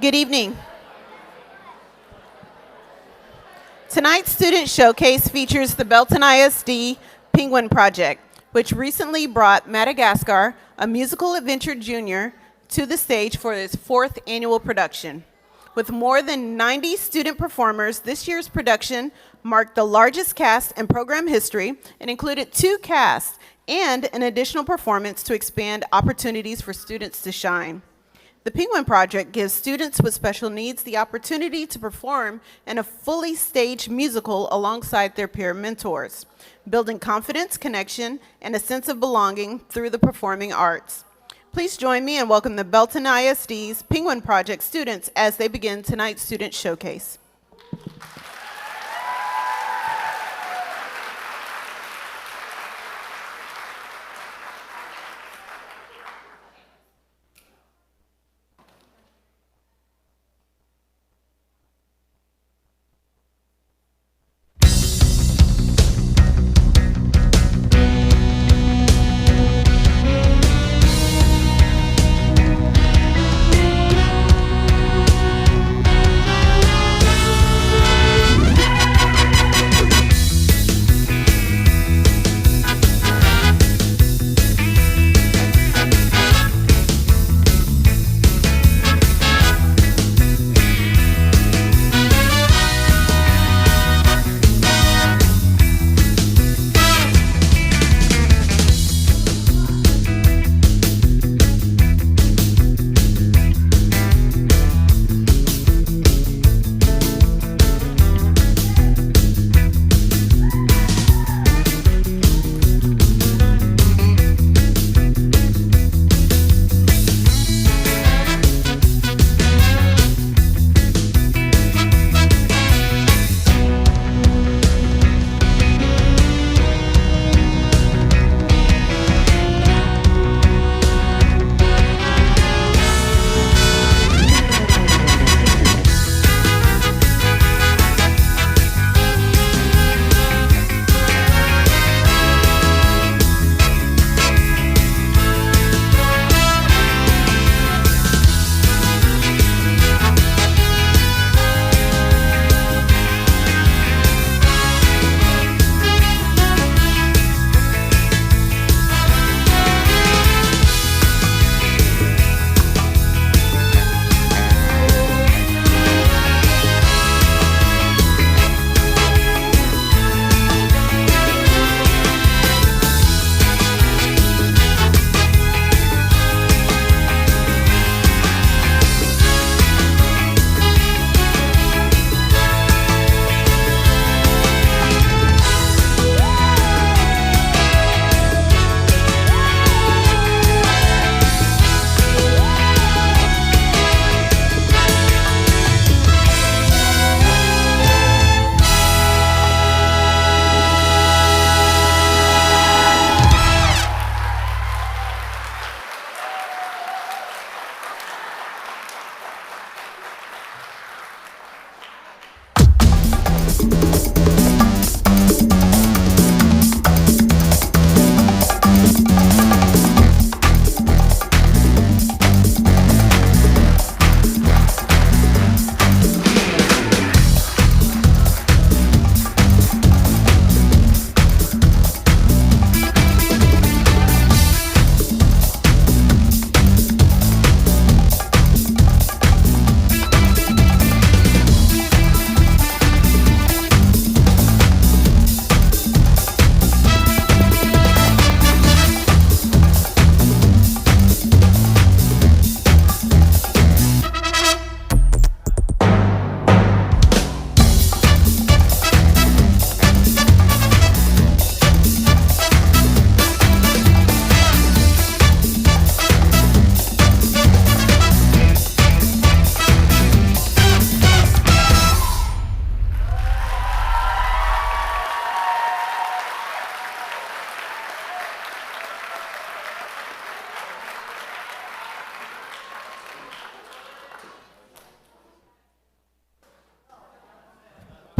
Good evening. Tonight's student showcase features the Belton ISD Penguin Project, which recently brought Madagascar, a musical adventure junior, to the stage for its 4th annual production. With more than 90 student performers, this year's production marked the largest cast in program history and included 2 casts and an additional performance to expand opportunities for students to shine. The Penguin Project gives students with special needs the opportunity to perform in a fully staged musical alongside their peer mentors, building confidence, connection, and a sense of belonging through the performing arts. Please join me and welcome the Belton ISD's Penguin Project students as they begin tonight's student showcase.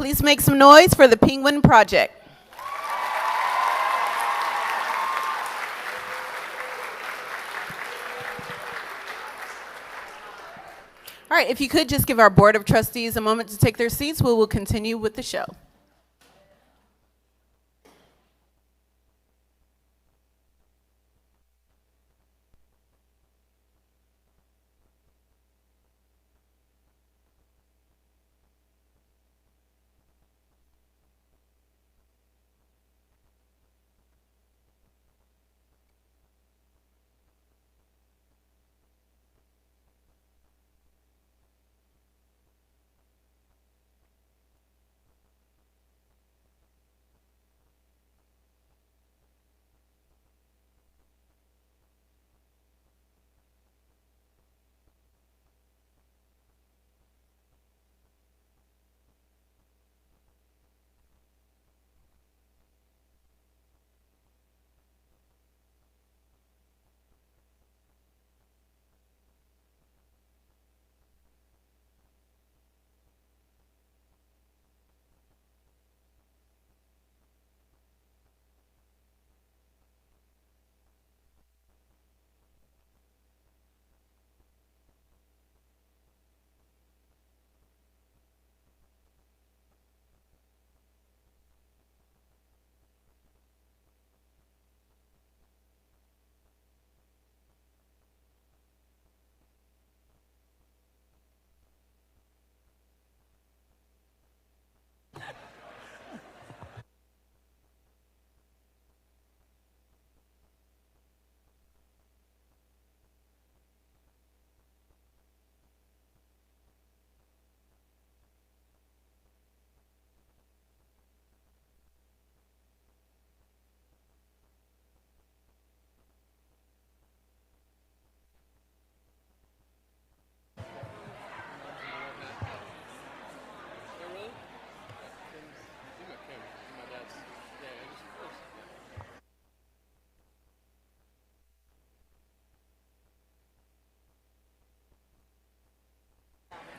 Please make some noise for the Penguin Project. All right, if you could just give our Board of Trustees a moment to take their seats, we will continue with the show.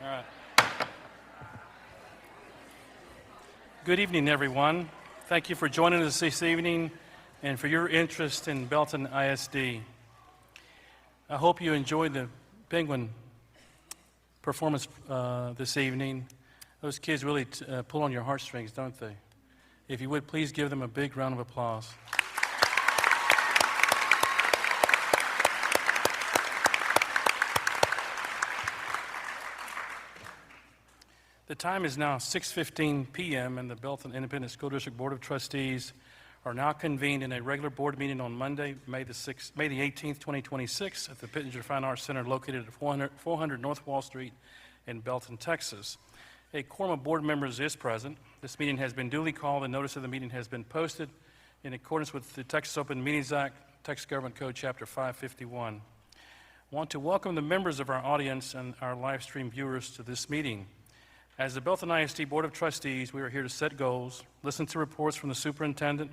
All right. Good evening, everyone. Thank you for joining us this evening and for your interest in Belton ISD. I hope you enjoyed the Penguin performance this evening. Those kids really pull on your heartstrings, don't they? If you would, please give them a big round of applause. The time is now 6:15 p.m. and the Belton Independent School District Board of Trustees are now convened in a regular board meeting on Monday, May the 18th, 2026 at the Pittenger Fine Arts Center located at 400 North Wall Street in Belton, Texas. A quorum of board members is present. This meeting has been duly called and notice of the meeting has been posted in accordance with the Texas Open Meetings Act, Texas Government Code Chapter 551. I want to welcome the members of our audience and our live stream viewers to this meeting. As the Belton ISD Board of Trustees, we are here to set goals, listen to reports from the superintendent,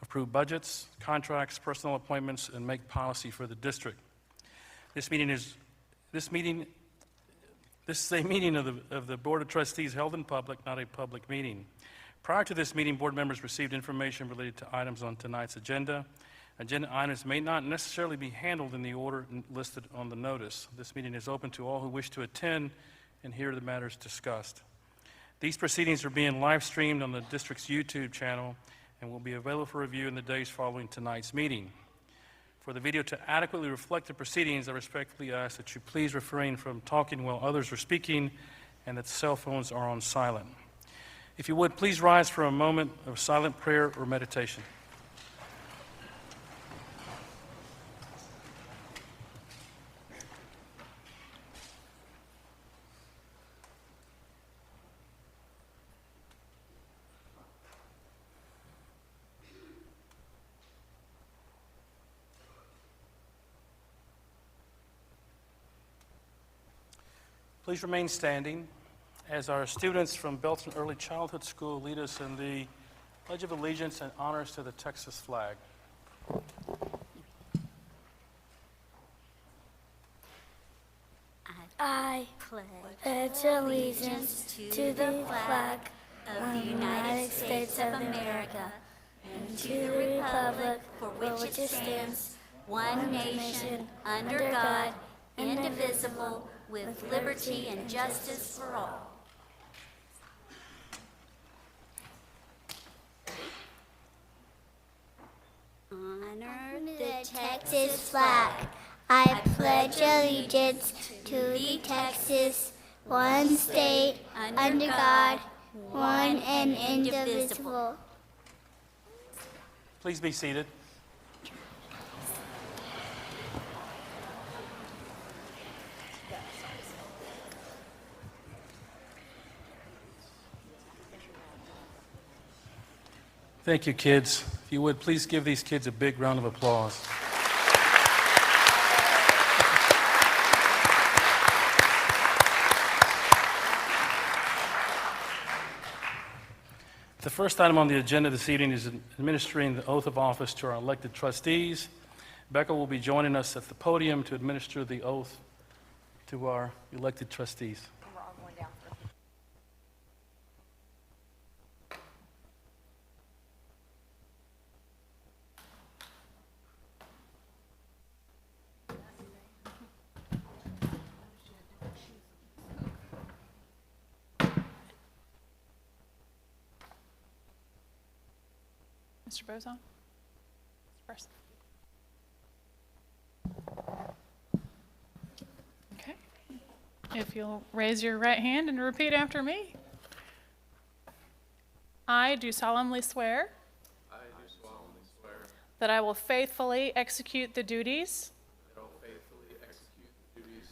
approve budgets, contracts, personnel appointments, and make policy for the district. This is a meeting of the Board of Trustees held in public, not a public meeting. Prior to this meeting, board members received information related to items on tonight's agenda. Agenda items may not necessarily be handled in the order listed on the notice. This meeting is open to all who wish to attend and hear the matters discussed. These proceedings are being live streamed on the district's YouTube channel and will be available for review in the days following tonight's meeting. For the video to adequately reflect the proceedings, I respectfully ask that you please refrain from talking while others are speaking and that cell phones are on silent. If you would, please rise for a moment of silent prayer or meditation. Please remain standing as our students from Belton Early Childhood School lead us in the Pledge of Allegiance and honors to the Texas flag. I pledge allegiance to the flag of the United States of America and to the republic for which it stands, one nation, under God, indivisible, with liberty and justice for all. Honor the Texas flag. I pledge allegiance to the Texas, one state, under God, one and indivisible. Please be seated. Thank you, kids. If you would, please give these kids a big round of applause. The first item on the agenda this evening is administering the oath of office to our elected trustees. Becca will be joining us at the podium to administer the oath to our elected trustees. We're all going down for Mr. Bozon? First. Okay. If you'll raise your right hand and repeat after me. I do solemnly swear that I will faithfully execute the duties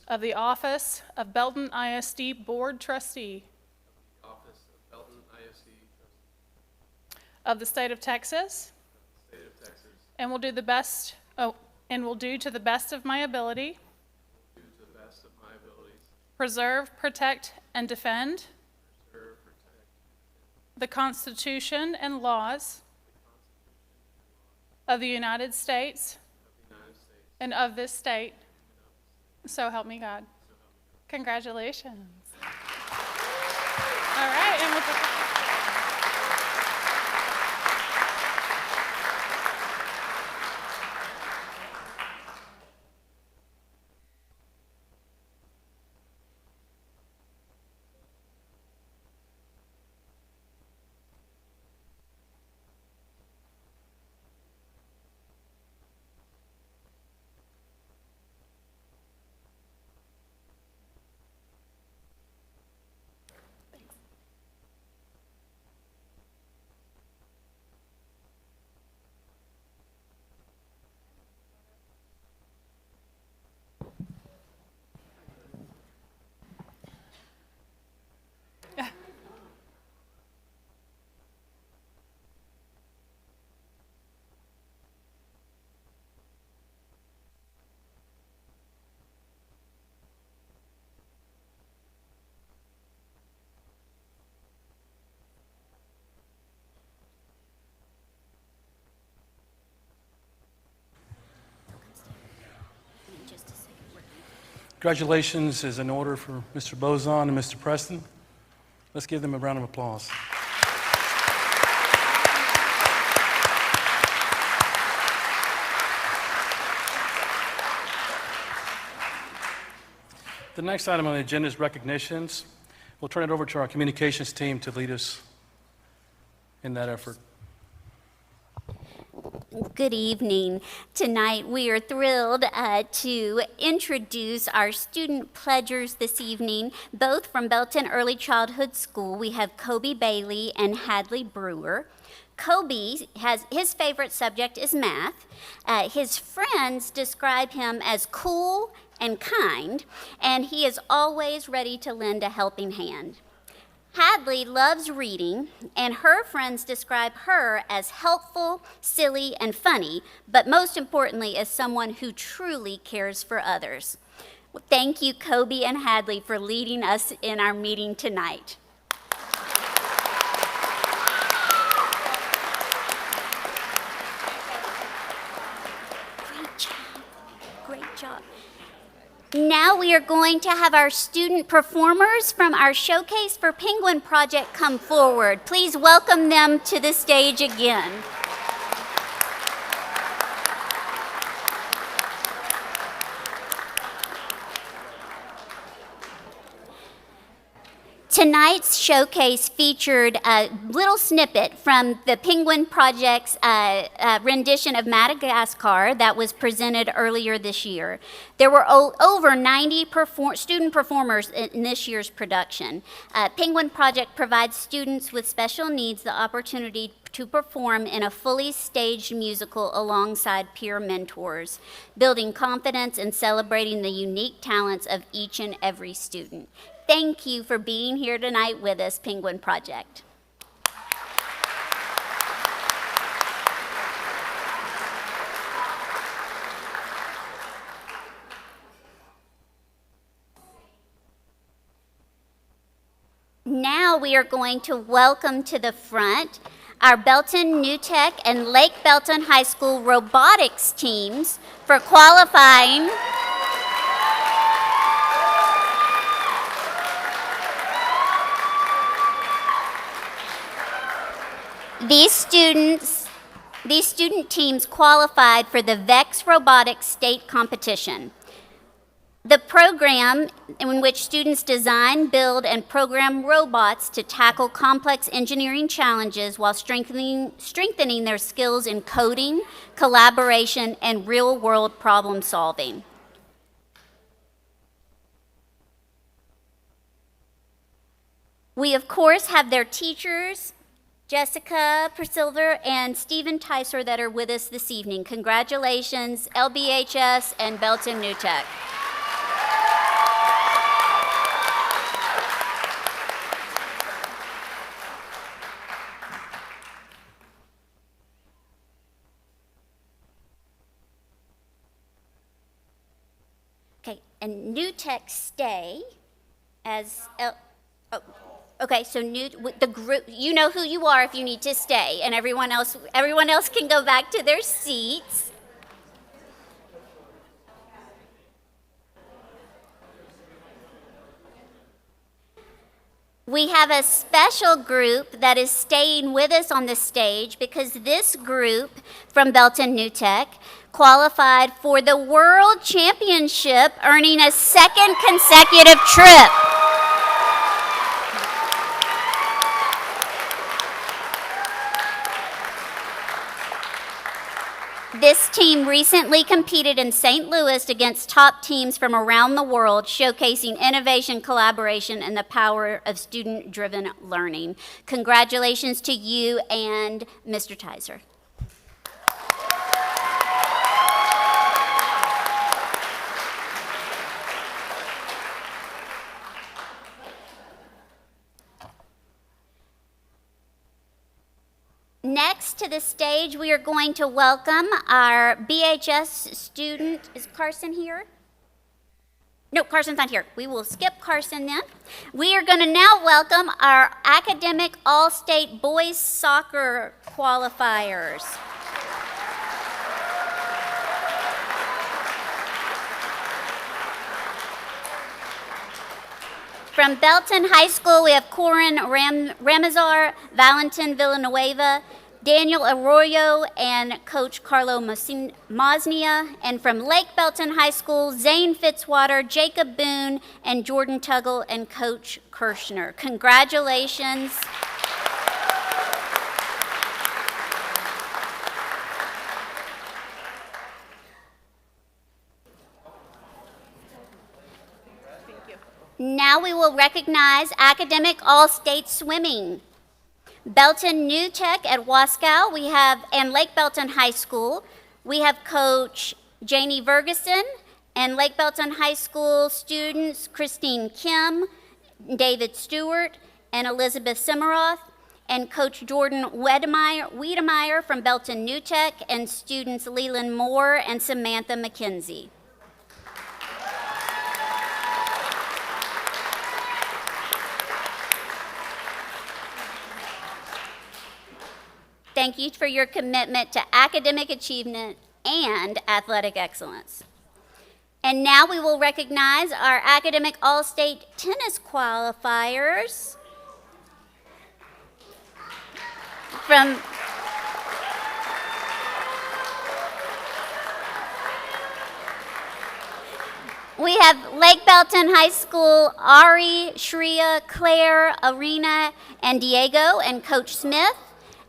of the office of Belton ISD Board Trustee of the state of Texas, and will do to the best of my ability, preserve, protect, and defend the Constitution and laws of the United States and of this state. So help me God. Congratulations. All right, and with the Congratulations is in order for Mr. Bozon and Mr. Preston. Let's give them a round of applause. The next item on the agenda is recognitions. We'll turn it over to our communications team to lead us in that effort. Good evening. Tonight we are thrilled to introduce our student pledgers this evening, both from Belton Early Childhood School. We have Kobe Bailey and Hadley Brewer. Kobe his favorite subject is math. His friends describe him as cool and kind, and he is always ready to lend a helping hand. Hadley loves reading, and her friends describe her as helpful, silly, and funny, but most importantly, as someone who truly cares for others. Thank you, Kobe and Hadley, for leading us in our meeting tonight. Great job. Great job. Now we are going to have our student performers from our Showcase for Penguin project come forward. Please welcome them to the stage again. Tonight's showcase featured a little snippet from the Penguin Project's rendition of Madagascar that was presented earlier this year. There were over 90 student performers in this year's production. Penguin Project provides students with special needs the opportunity to perform in a fully staged musical alongside peer mentors, building confidence and celebrating the unique talents of each and every student. Thank you for being here tonight with us, Penguin Project. Now we are going to welcome to the front our Belton New Tech and Lake Belton High School robotics teams for qualifying. These student teams qualified for the VEX Robotics State Competition. The program in which students design, build, and program robots to tackle complex engineering challenges while strengthening their skills in coding, collaboration, and real-world problem solving. We, of course, have their teachers, Jessica Priscilla and Stephen Tyser, that are with us this evening. Congratulations, LBHS and Belton New Tech. Okay, and New Tech stay as okay, so the group, you know who you are if you need to stay, and everyone else can go back to their seats. We have a special group that is staying with us on the stage because this group from Belton New Tech qualified for the World Championship, earning a second consecutive trip. This team recently competed in St. Louis against top teams from around the world, showcasing innovation, collaboration, and the power of student-driven learning. Congratulations to you and Mr. Tyser. Next to the stage, we are going to welcome our BHS student. Is Carson here? No, Carson's not here. We will skip Carson then. We are going to now welcome our academic all-state boys soccer qualifiers. From Belton High School, we have Corin Ramazar, Valentin Villanueva, Daniel Arroyo, and Coach Carlo Mosnia. And from Lake Belton High School, Zane Fitzwater, Jacob Boone, and Jordan Tuggle, and Coach Kirshner. Congratulations. Now we will recognize Academic All-State Swimming. Belton New Tech at Wascow, and Lake Belton High School, we have Coach Janie Ferguson, and Lake Belton High School students Christine Kim, David Stewart, and Elizabeth Simmeroth, and Coach Jordan Wiedemeyer from Belton New Tech, and students Leland Moore and Samantha McKenzie. Thank you for your commitment to academic achievement and athletic excellence. And now we will recognize our academic all-state tennis qualifiers. We have Lake Belton High School, Ari, Shreya, Claire, Arena, and Diego, and Coach Smith.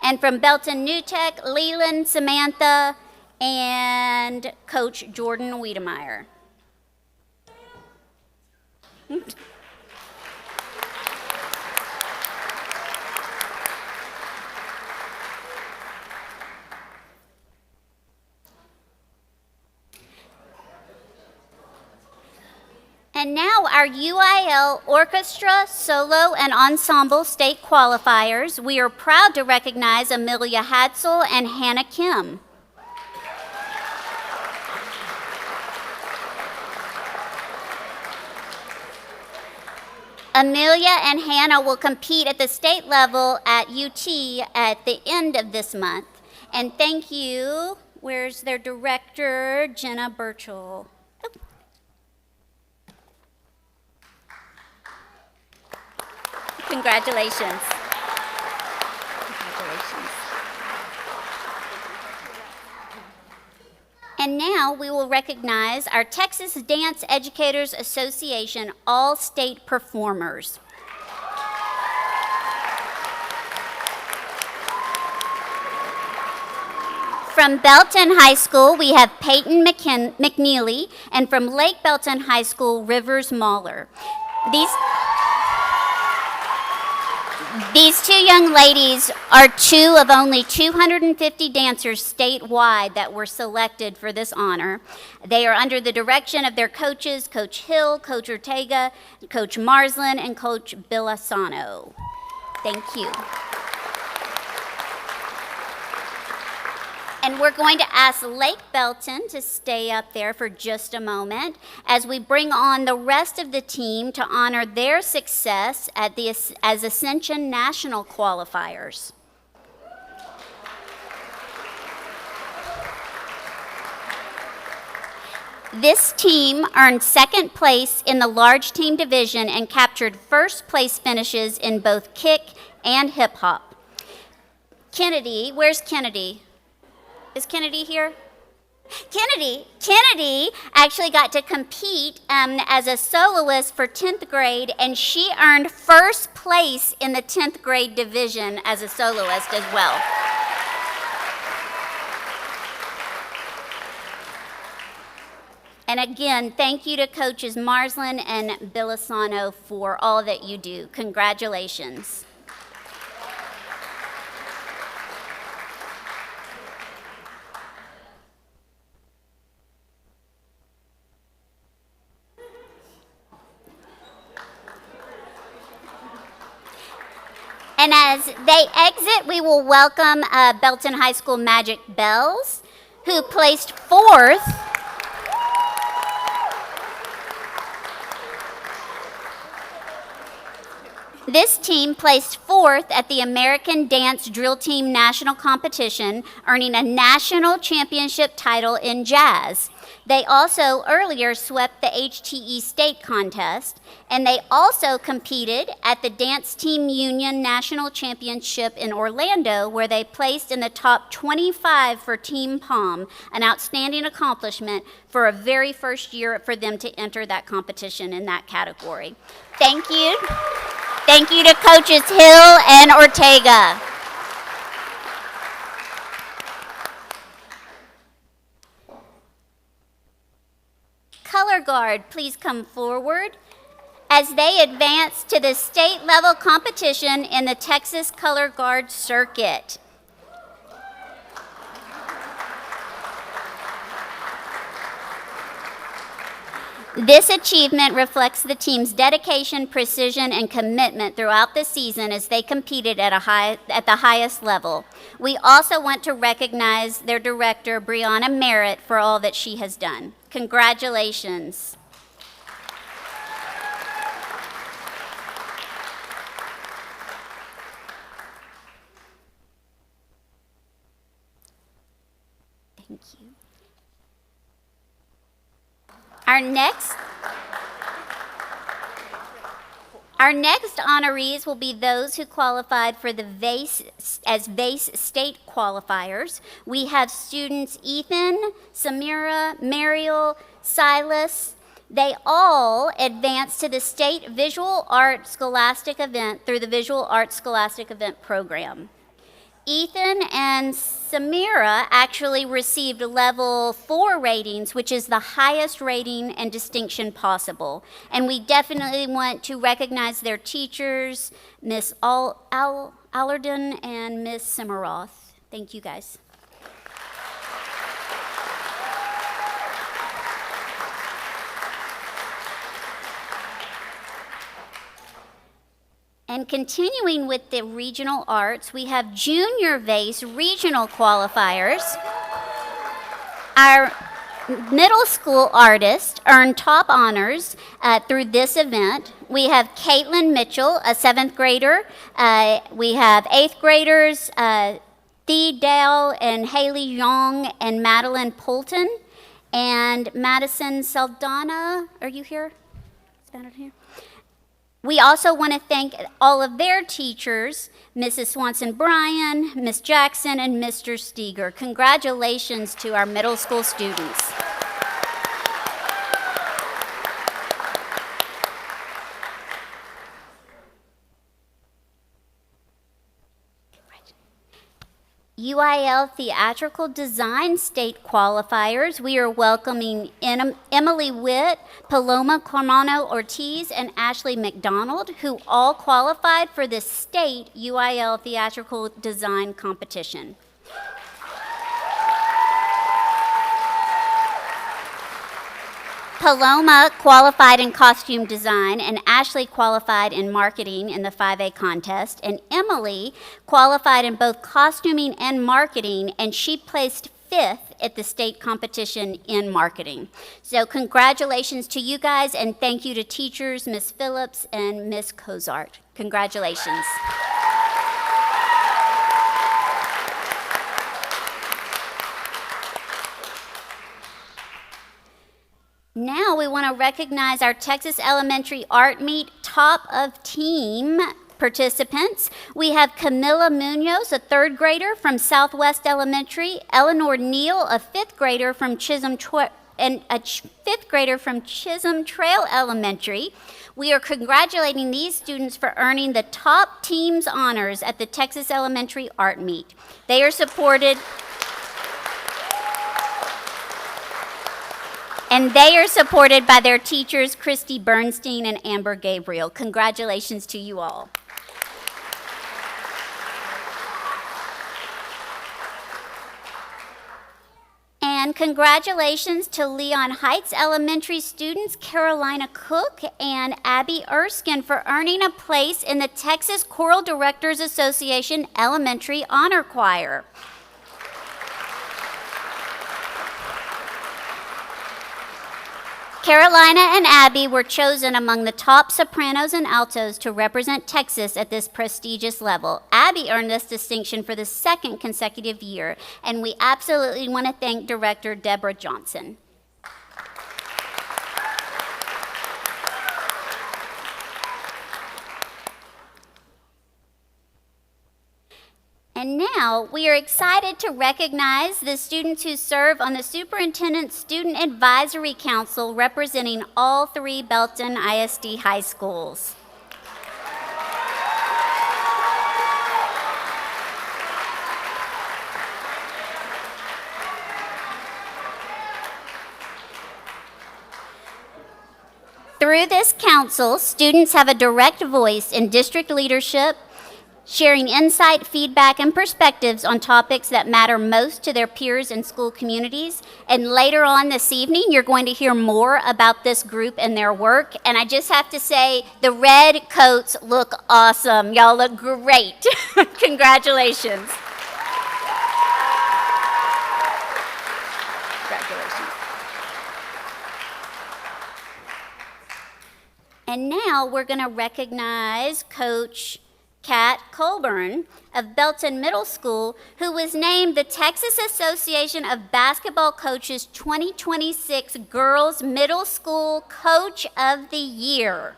And from Belton New Tech, Leland, Samantha, and Coach Jordan Wiedemeyer. And now our UIL Orchestra, Solo, and Ensemble state qualifiers. We are proud to recognize Amelia Hatzel and Hannah Kim. Amelia and Hannah will compete at the state level at UT at the end of this month. And thank you. Where's their director, Jenna Burchell? Oh. Congratulations. Congratulations. And now we will recognize our Texas Dance Educators Association All-State Performers. From Belton High School, we have Peyton McNeely, and from Lake Belton High School, Rivers Mahler. These two young ladies are two of only 250 dancers statewide that were selected for this honor. They are under the direction of their coaches, Coach Hill, Coach Ortega, Coach Marsland, and Coach Bilasano. Thank you. And we're going to ask Lake Belton to stay up there for just a moment as we bring on the rest of the team to honor their success as Ascension National qualifiers. This team earned second place in the large team division and captured first place finishes in both kick and hip hop. Kennedy, where's Kennedy? Is Kennedy here? Kennedy actually got to compete as a soloist for 10th grade, and she earned first place in the 10th grade division as a soloist as well. And again, thank you to Coaches Marsland and Bilasano for all that you do. Congratulations. And as they exit, we will welcome Belton High School Magic Bells, who placed fourth. This team placed fourth at the American Dance Drill Team National Competition, earning a national championship title in jazz. They also earlier swept the HTE state contest, and they also competed at the Dance Team Union National Championship in Orlando, where they placed in the top 25 for Team Palm, an outstanding accomplishment for a very first year for them to enter that competition in that category. Thank you. Thank you to Coaches Hill and Ortega. Color Guard, please come forward as they advance to the state level competition in the Texas Color Guard circuit. This achievement reflects the team's dedication, precision, and commitment throughout the season as they competed at the highest level. We also want to recognize their director, Brianna Merritt, for all that she has done. Congratulations. Thank you. Our next honorees will be those who qualified for the VASE state qualifiers. We have students Ethan, Samira, Mariel, Silas, They all advanced to the State Visual Art Scholastic Event through the Visual Arts Scholastic Event program. Ethan and Samira actually received level 4 ratings, which is the highest rating and distinction possible. And we definitely want to recognize their teachers, Miss Allerton and Miss Simmeroth. Thank you, guys. And continuing with the regional arts, we have junior vase regional qualifiers. Our middle school artists earned top honors through this event. We have Caitlin Mitchell, a 7th grader. We have 8th graders, Thee Dale and Haley Young and Madeline Poulton. And Madison Saldana, are you here? Is Madeline here? We also want to thank all of their teachers, Mrs. Swanson Bryan, Miss Jackson, and Mr. Steger. Congratulations to our middle school students. UIL Theatrical Design State Qualifiers, we are welcoming Emily Witt, Paloma Carmano Ortiz, and Ashley McDonald, who all qualified for the state UIL Theatrical Design Competition. Paloma qualified in costume design, and Ashley qualified in marketing in the 5A contest, and Emily qualified in both costuming and marketing, and she placed 5th at the state competition in marketing. So congratulations to you guys, and thank you to teachers, Ms. Phillips and Ms. Cozart. Congratulations. Now we want to recognize our Texas Elementary Art Meet Top of Team participants. We have Camilla Munoz, a 3rd grader from Southwest Elementary, Eleanor Neal, a 5th grader from Chisholm Trail Elementary. We are congratulating these students for earning the top team's honors at the Texas Elementary Art Meet. They are supported by their teachers, Christy Bernstein and Amber Gabriel. Congratulations to you all. And congratulations to Leon Heights Elementary students Carolina Cook and Abby Erskine for earning a place in the Texas Choral Directors Association Elementary Honor Choir. Carolina and Abby were chosen among the top sopranos and altos to represent Texas at this prestigious level. Abby earned this distinction for the 2nd consecutive year, and we absolutely want to thank Director Deborah Johnson. And now we are excited to recognize the students who serve on the Superintendent's Student Advisory Council representing all 3 Belton ISD high schools. Through this council, students have a direct voice in district leadership, sharing insight, feedback, and perspectives on topics that matter most to their peers and school communities. And later on this evening, you're going to hear more about this group and their work. And I just have to say, the red coats look awesome. Y'all look great. Congratulations. Congratulations. And now we're going to recognize Coach Kat Colburn of Belton Middle School, who was named the Texas Association of Basketball Coaches 2026 Girls Middle School Coach of the Year.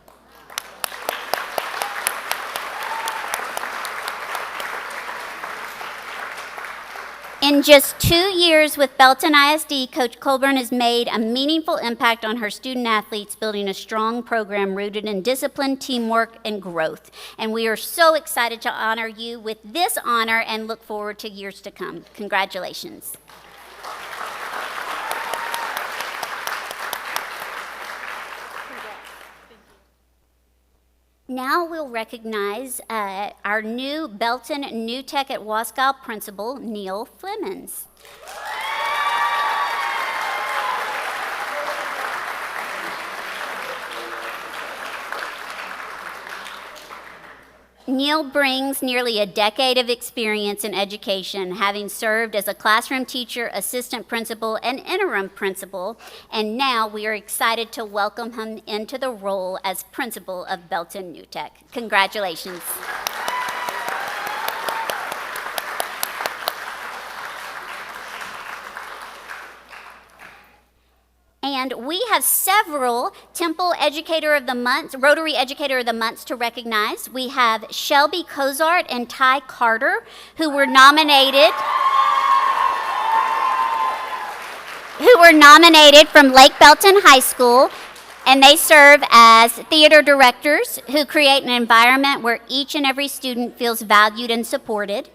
In just 2 years with Belton ISD, Coach Colburn has made a meaningful impact on her student athletes, building a strong program rooted in discipline, teamwork, and growth. And we are so excited to honor you with this honor and look forward to years to come. Congratulations. Now we'll recognize our new Belton New Tech at Wascow principal, Neil Flemons. Neil brings nearly a decade of experience in education, having served as a classroom teacher, assistant principal, and interim principal, and now we are excited to welcome him into the role as principal of Belton New Tech. Congratulations. And we have several Temple Educator of the Month, Rotary Educator of the Months to recognize. We have Shelby Cozart and Ty Carter, who were nominated from Lake Belton High School, and they serve as theater directors who create an environment where each and every student feels valued and supported.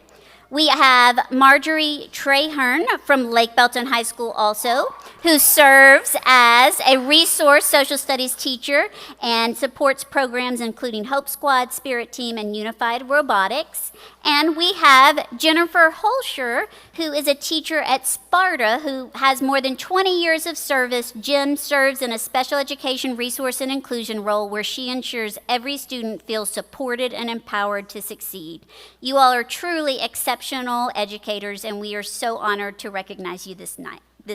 We have Marjorie Trahern from Lake Belton High School also, who serves as a resource social studies teacher and supports programs including Hope Squad, Spirit Team, and Unified Robotics. And we have Jennifer Holscher, who is a teacher at Sparta, who has more than 20 years of service. Jen serves in a special education resource and inclusion role where she ensures every student feels supported and empowered to succeed. You all are truly exceptional educators, and we are so honored to recognize you this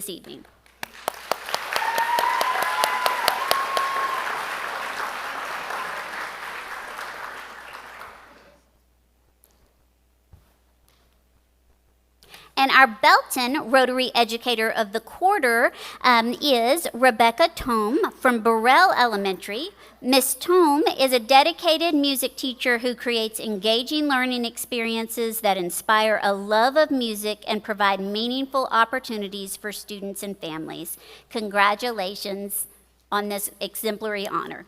evening. And our Belton Rotary Educator of the Quarter is Rebecca Tome from Burrell Elementary. Miss Tome is a dedicated music teacher who creates engaging learning experiences that inspire a love of music and provide meaningful opportunities for students and families. Congratulations on this exemplary honor.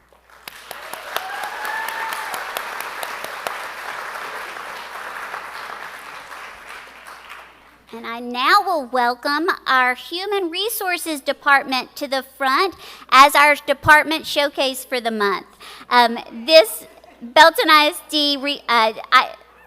And I now will welcome our Human Resources Department to the front as our department showcase for the month. This Belton ISD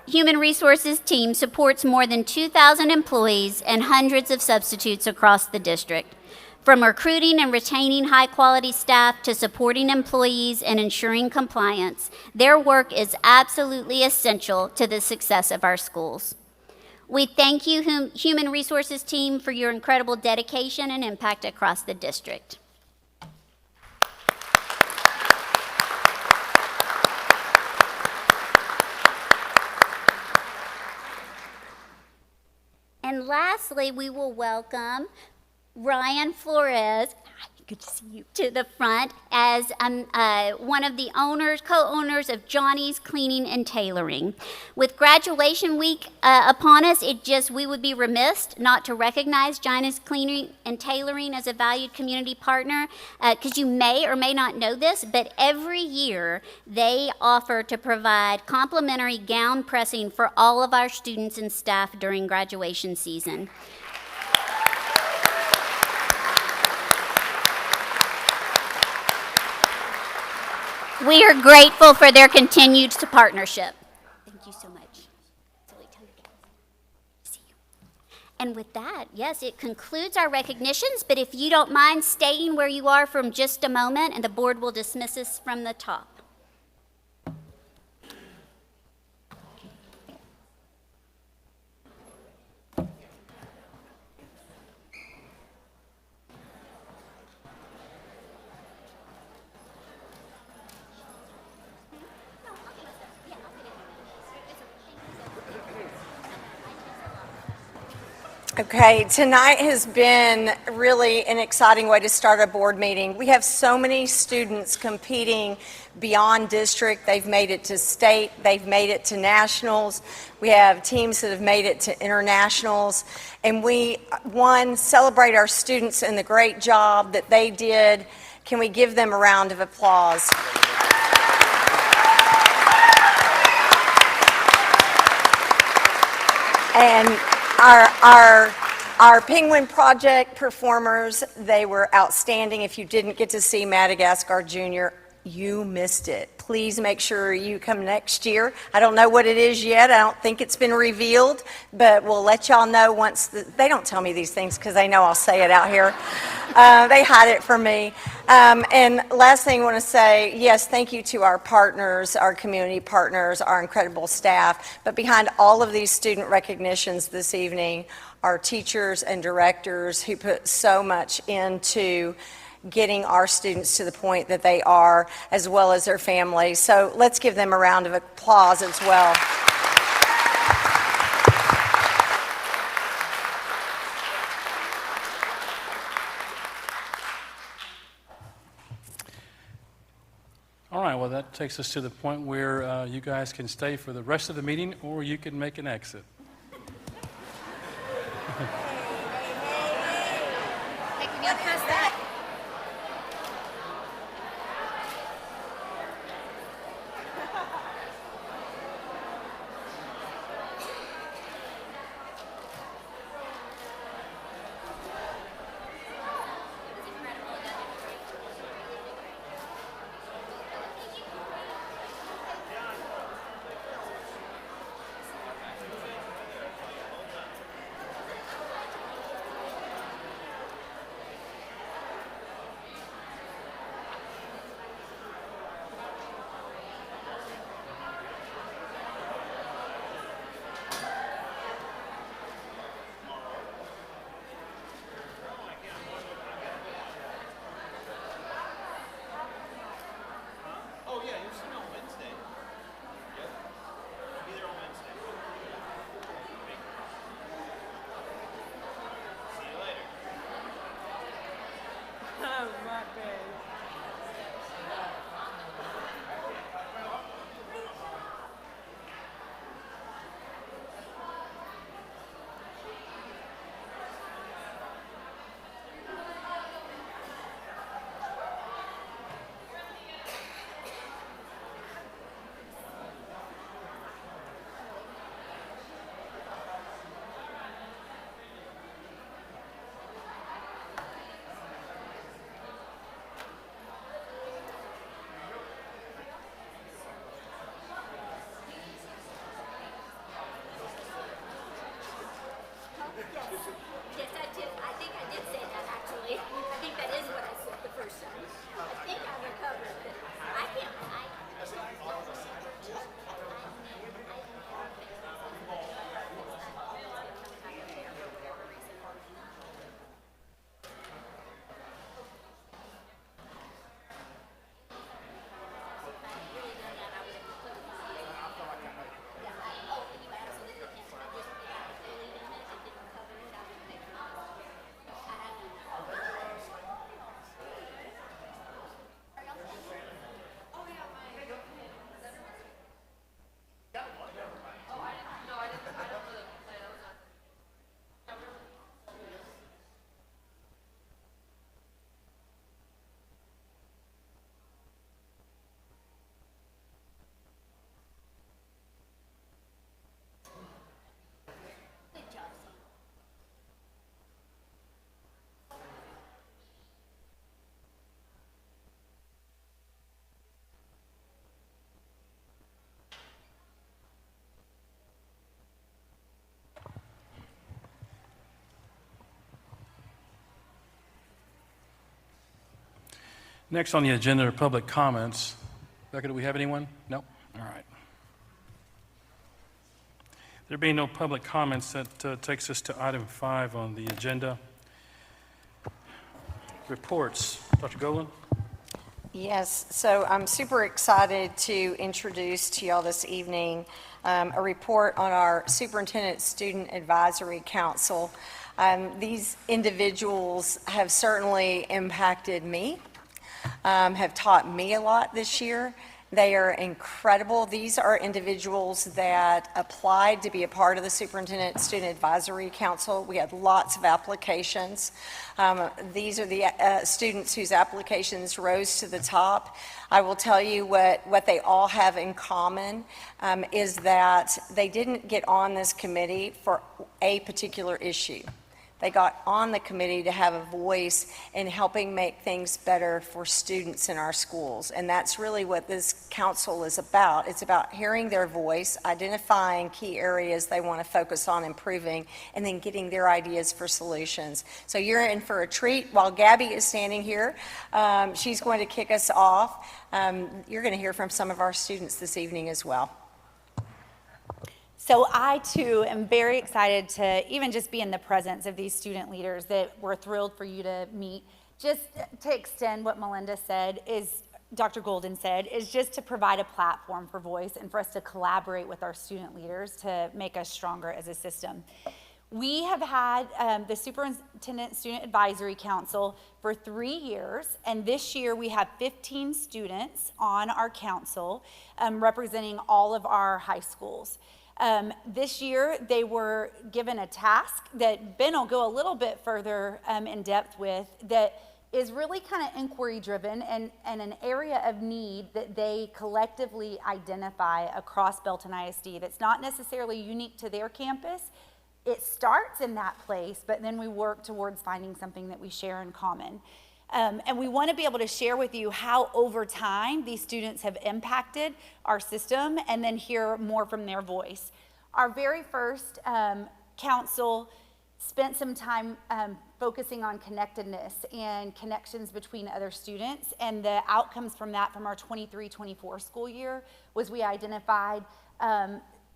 Human Resources team supports more than 2,000 employees and hundreds of substitutes across the district. From recruiting and retaining high-quality staff to supporting employees and ensuring compliance, their work is absolutely essential to the success of our schools. We thank you, Human Resources team, for your incredible dedication and impact across the district. And lastly, we will welcome Ryan Flores. Good to see you. To the front as one of the co-owners of Johnny's Cleaning and Tailoring. With graduation week upon us, we would be remiss not to recognize Johnny's Cleaning and Tailoring as a valued community partner, because you may or may not know this, but every year they offer to provide complimentary gown pressing for all of our students and staff during graduation season. We are grateful for their continued partnership. Thank you so much. See you. And with that, yes, it concludes our recognitions, but if you don't mind staying where you are for just a moment, and the board will dismiss us from the top. Okay, tonight has been really an exciting way to start a board meeting. We have so many students competing beyond district. They've made it to state, they've made it to nationals. We have teams that have made it to internationals. And we, one, celebrate our students and the great job that they did. Can we give them a round of applause? And our Penguin Project performers, they were outstanding. If you didn't get to see Madagascar Junior, you missed it. Please make sure you come next year. I don't know what it is yet. I don't think it's been revealed, but we'll let y'all know once. They don't tell me these things because they know I'll say it out here. They hide it from me. And last thing I want to say, yes, thank you to our partners, our community partners, our incredible staff. But behind all of these student recognitions this evening are teachers and directors who put so much into getting our students to the point that they are, as well as their families. So let's give them a round of applause as well. All right, well, that takes us to the point where you guys can stay for the rest of the meeting, or you can make an exit. Yes, I did. I think I did say that, actually. I think that is what I said the first time. I think I recovered, but I can't. Next on the agenda are public comments. Becca, do we have anyone? No? All right. There being no public comments, that takes us to item 5 on the agenda. Reports. Dr. Golan? Yes, so I'm super excited to introduce to y'all this evening a report on our Superintendent Student Advisory Council. These individuals have certainly impacted me, have taught me a lot this year. They are incredible. These are individuals that applied to be a part of the Superintendent Student Advisory Council. We had lots of applications. These are the students whose applications rose to the top. I will tell you what they all have in common is that they didn't get on this committee for a particular issue. They got on the committee to have a voice in helping make things better for students in our schools. And that's really what this council is about. It's about hearing their voice, identifying key areas they want to focus on improving, and then getting their ideas for solutions. So you're in for a treat. While Gabby is standing here, she's going to kick us off. You're going to hear from some of our students this evening as well. So I, too, am very excited to even just be in the presence of these student leaders that we're thrilled for you to meet. Just to extend what Melinda said is, Dr. Golden said, is just to provide a platform for voice and for us to collaborate with our student leaders to make us stronger as a system. We have had the Superintendent Student Advisory Council for 3 years, and this year we have 15 students on our council representing all of our high schools. This year, they were given a task that Ben will go a little bit further in depth with that is really kind of inquiry driven and an area of need that they collectively identify across Belton ISD that's not necessarily unique to their campus. It starts in that place, but then we work towards finding something that we share in common. And we want to be able to share with you how over time these students have impacted our system and then hear more from their voice. Our very first council spent some time focusing on connectedness and connections between other students, and the outcomes from that from our 23-24 school year was we identified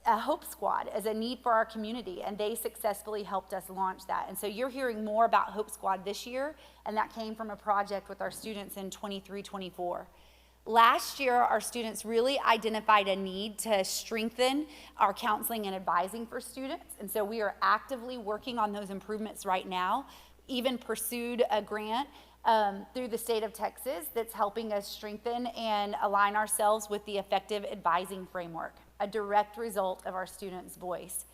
a Hope Squad as a need for our community, and they successfully helped us launch that. And so you're hearing more about Hope Squad this year, and that came from a project with our students in 23-24. Last year, our students really identified a need to strengthen our counseling and advising for students, and so we are actively working on those improvements right now, even pursued a grant through the state of Texas that's helping us strengthen and align ourselves with the effective advising framework, a direct result of our students' voice.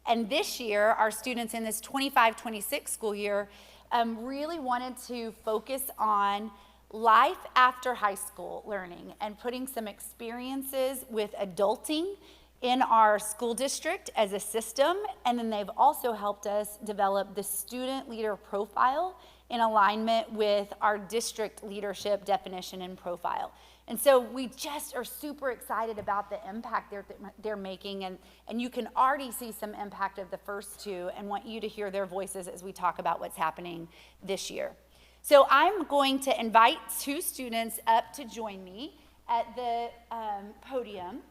And this year, our students in this 25-26 school year really wanted to focus on life after high school learning and putting some experiences with adulting in our school district as a system. And then they've also helped us develop the student leader profile in alignment with our district leadership definition and profile. And so we just are super excited about the impact they're making, and you can already see some impact of the first two and want you to hear their voices as we talk about what's happening this year. So I'm going to invite two students up to join me at the podium.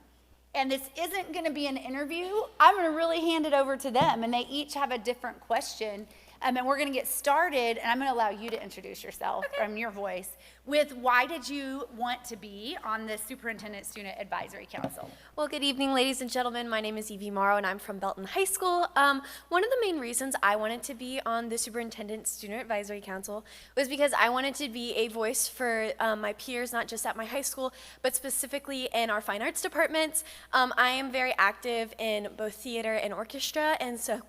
And this isn't going to be an interview. I'm going to really hand it over to them, and they each have a different question. And we're going to get started, and I'm going to allow you to introduce yourself from your voice with why did you want to be on the Superintendent Student Advisory Council? Well, good evening, ladies and gentlemen. My name is Evie Morrow, and I'm from Belton High School. One of the main reasons I wanted to be on the Superintendent Student Advisory Council was because I wanted to be a voice for my peers, not just at my high school, but specifically in our fine arts departments. I am very active in both theater and orchestra, and so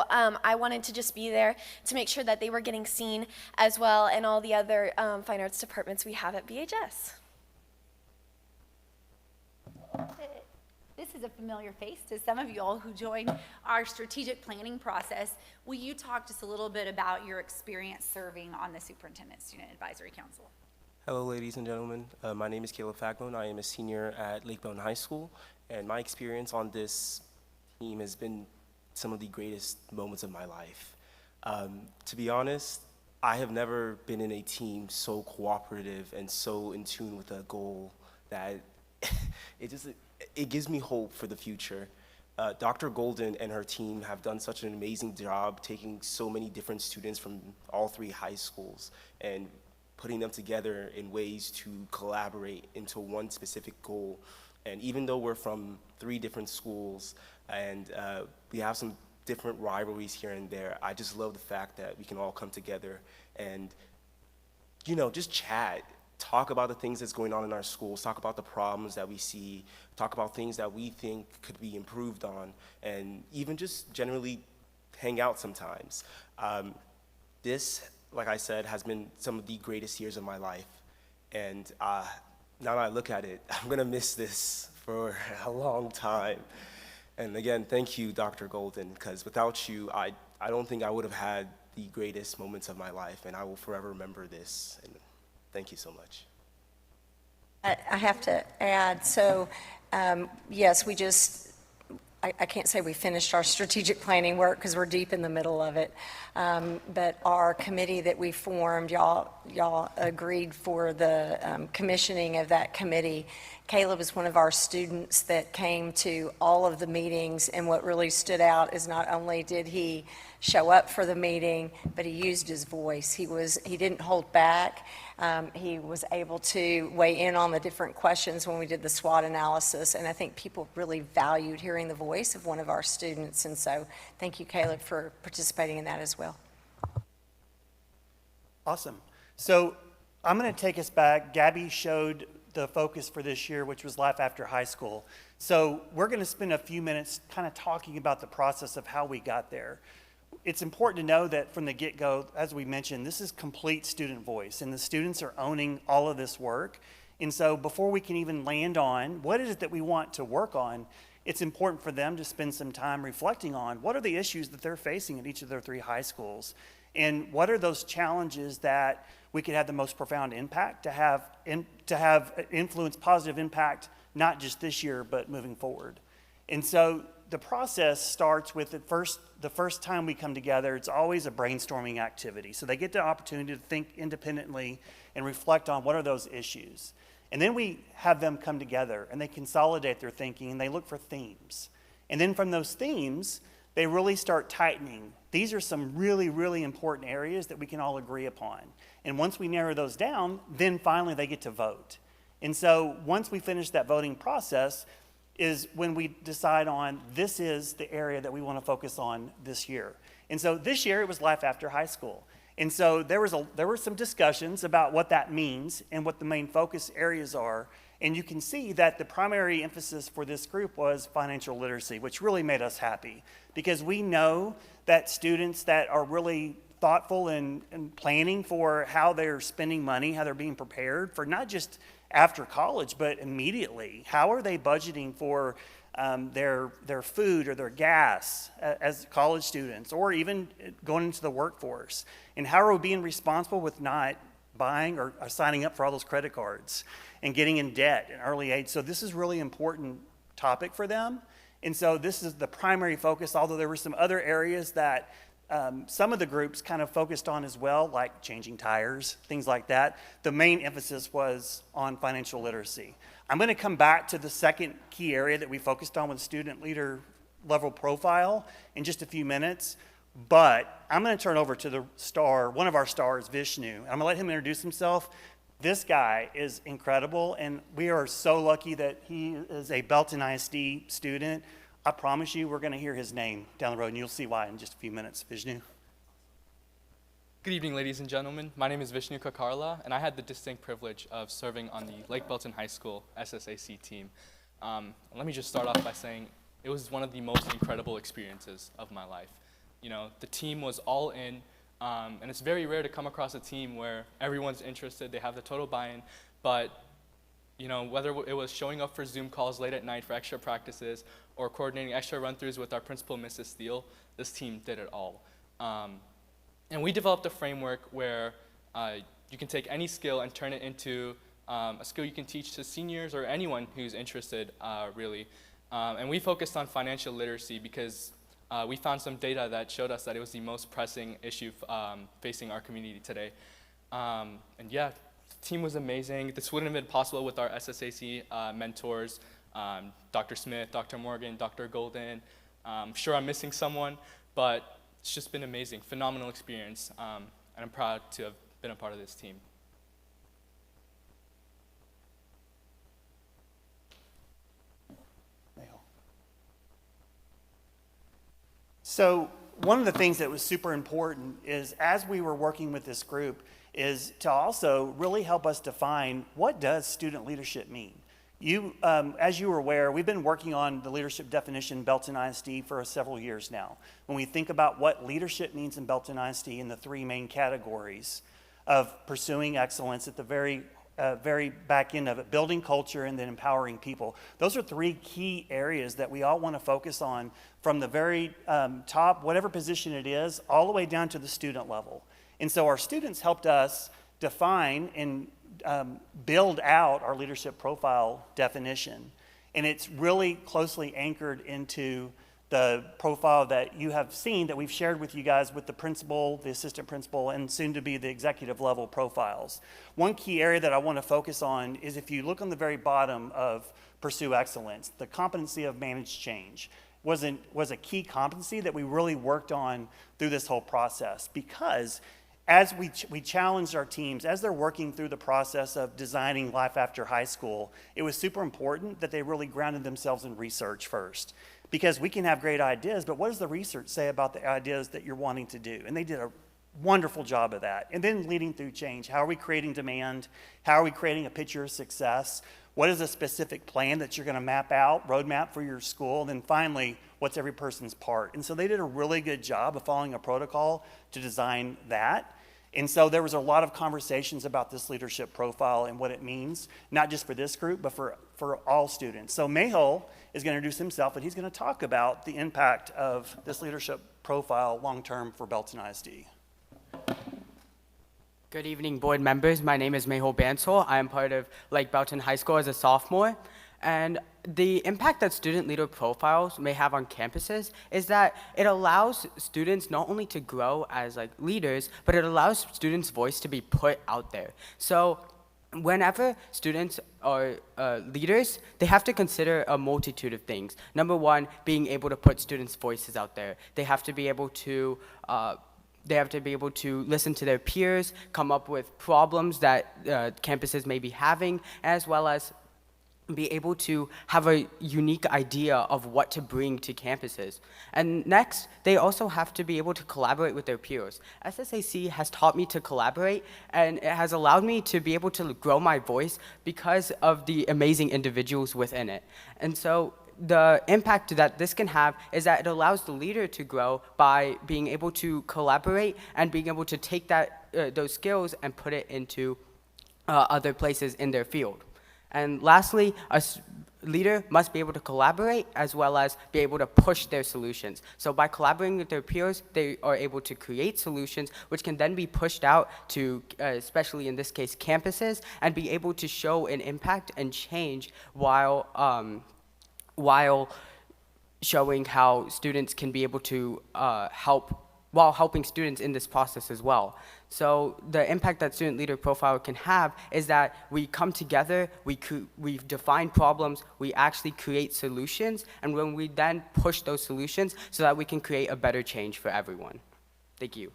I wanted to just be there to make sure that they were getting seen as well, and all the other fine arts departments we have at BHS. This is a familiar face to some of you all who joined our strategic planning process. Will you talk just a little bit about your experience serving on the Superintendent Student Advisory Council? Hello, ladies and gentlemen. My name is Caleb Fagbone. I am a senior at Lake Belton High School, and my experience on this team has been some of the greatest moments of my life. To be honest, I have never been in a team so cooperative and so in tune with a goal that it gives me hope for the future. Dr. Golden and her team have done such an amazing job taking so many different students from all three high schools and putting them together in ways to collaborate into one specific goal. And even though we're from 3 different schools and we have some different rivalries here and there, I just love the fact that we can all come together and, you know, just chat, talk about the things that's going on in our schools, talk about the problems that we see, talk about things that we think could be improved on, and even just generally hang out sometimes. This, like I said, has been some of the greatest years of my life. And now that I look at it, I'm gonna miss this for a long time. And again, thank you, Dr. Golden, because without you, I don't think I would have had the greatest moments of my life, and I will forever remember this. And thank you so much. I have to add, so yes, I can't say we finished our strategic planning work because we're deep in the middle of it. But our committee that we formed, y'all agreed for the commissioning of that committee. Caleb is one of our students that came to all of the meetings, and what really stood out is not only did he show up for the meeting, but he used his voice. He didn't hold back. He was able to weigh in on the different questions when we did the SWOT analysis, and I think people really valued hearing the voice of one of our students, and so thank you, Caleb, for participating in that as well. Awesome. So I'm going to take us back. Gabby showed the focus for this year, which was life after high school. So we're going to spend a few minutes kind of talking about the process of how we got there. It's important to know that from the get-go, as we mentioned, this is complete student voice, and the students are owning all of this work. And so before we can even land on what is it that we want to work on, it's important for them to spend some time reflecting on what are the issues that they're facing at each of their 3 high schools, and what are those challenges that we could have the most profound impact to have influence, positive impact, not just this year, but moving forward. And so the process starts with the first time we come together, it's always a brainstorming activity. So they get the opportunity to think independently and reflect on what are those issues. And then we have them come together and they consolidate their thinking and they look for themes. And then from those themes, they really start tightening. These are some really, really important areas that we can all agree upon. And once we narrow those down, then finally they get to vote. And so once we finish that voting process is when we decide on this is the area that we want to focus on this year. And so this year it was life after high school. And so there were some discussions about what that means and what the main focus areas are. And you can see that the primary emphasis for this group was financial literacy, which really made us happy because we know that students that are really thoughtful and planning for how they're spending money, how they're being prepared for not just after college, but immediately. How are they budgeting for their food or their gas as college students, or even going into the workforce? And how are we being responsible with not buying or signing up for all those credit cards and getting in debt at an early age? So this is really important topic for them. And so this is the primary focus, although there were some other areas that some of the groups kind of focused on as well, like changing tires, things like that. The main emphasis was on financial literacy. I'm going to come back to the second key area that we focused on with student leader level profile in just a few minutes, but I'm going to turn over to the star, one of our stars, Vishnu. I'm going to let him introduce himself. This guy is incredible, and we are so lucky that he is a Belton ISD student. I promise you we're going to hear his name down the road, and you'll see why in just a few minutes. Vishnu. Good evening, ladies and gentlemen. My name is Vishnu Kakarla, and I had the distinct privilege of serving on the Lake Belton High School SSAC team. Let me just start off by saying it was one of the most incredible experiences of my life. You know, the team was all in, and it's very rare to come across a team where everyone's interested, they have the total buy-in, but you know, whether it was showing up for Zoom calls late at night for extra practices or coordinating extra run-throughs with our principal, Mrs. Steele, this team did it all. And we developed a framework where you can take any skill and turn it into a skill you can teach to seniors or anyone who's interested, really. And we focused on financial literacy because we found some data that showed us that it was the most pressing issue facing our community today. And yeah, the team was amazing. This wouldn't have been possible with our SSAC mentors, Dr. Smith, Dr. Morgan, Dr. Golden. I'm sure I'm missing someone, but it's just been amazing, phenomenal experience, and I'm proud to have been a part of this team. So one of the things that was super important is as we were working with this group is to also really help us define what does student leadership mean. As you were aware, we've been working on the leadership definition in Belton ISD for several years now. When we think about what leadership means in Belton ISD in the three main categories of pursuing excellence at the very back end of it, building culture and then empowering people. Those are three key areas that we all want to focus on from the very top, whatever position it is, all the way down to the student level. And so our students helped us define and build out our leadership profile definition. And it's really closely anchored into the profile that you have seen that we've shared with you guys with the principal, the assistant principal, and soon to be the executive level profiles. One key area that I want to focus on is if you look on the very bottom of Pursue Excellence, the competency of managed change was a key competency that we really worked on through this whole process, because as we challenged our teams, as they're working through the process of designing life after high school, it was super important that they really grounded themselves in research first. Because we can have great ideas, but what does the research say about the ideas that you're wanting to do? And they did a wonderful job of that. And then leading through change. How are we creating demand? How are we creating a picture of success? What is a specific plan that you're going to map out, roadmap for your school? And then finally, what's every person's part? And so they did a really good job of following a protocol to design that. And so there was a lot of conversations about this leadership profile and what it means, not just for this group, but for all students. So Mehul is going to introduce himself, and he's going to talk about the impact of this leadership profile long-term for Belton ISD. Good evening, board members. My name is Mehul Bansal. I am part of Lake Belton High School as a sophomore. And the impact that student leader profiles may have on campuses is that it allows students not only to grow as leaders, but it allows students' voice to be put out there. So whenever students are leaders, they have to consider a multitude of things. Number one, being able to put students' voices out there. They have to be able to listen to their peers, come up with problems that campuses may be having, as well as be able to have a unique idea of what to bring to campuses. And next, they also have to be able to collaborate with their peers. SSAC has taught me to collaborate, and it has allowed me to be able to grow my voice because of the amazing individuals within it. And so the impact that this can have is that it allows the leader to grow by being able to collaborate and being able to take those skills and put it into other places in their field. And lastly, a leader must be able to collaborate as well as be able to push their solutions. So by collaborating with their peers, they are able to create solutions which can then be pushed out to, especially in this case, campuses, and be able to show an impact and change while showing how students can be able to help while helping students in this process as well. So the impact that student leader profile can have is that we come together, we define problems, we actually create solutions, and when we then push those solutions so that we can create a better change for everyone. Thank you.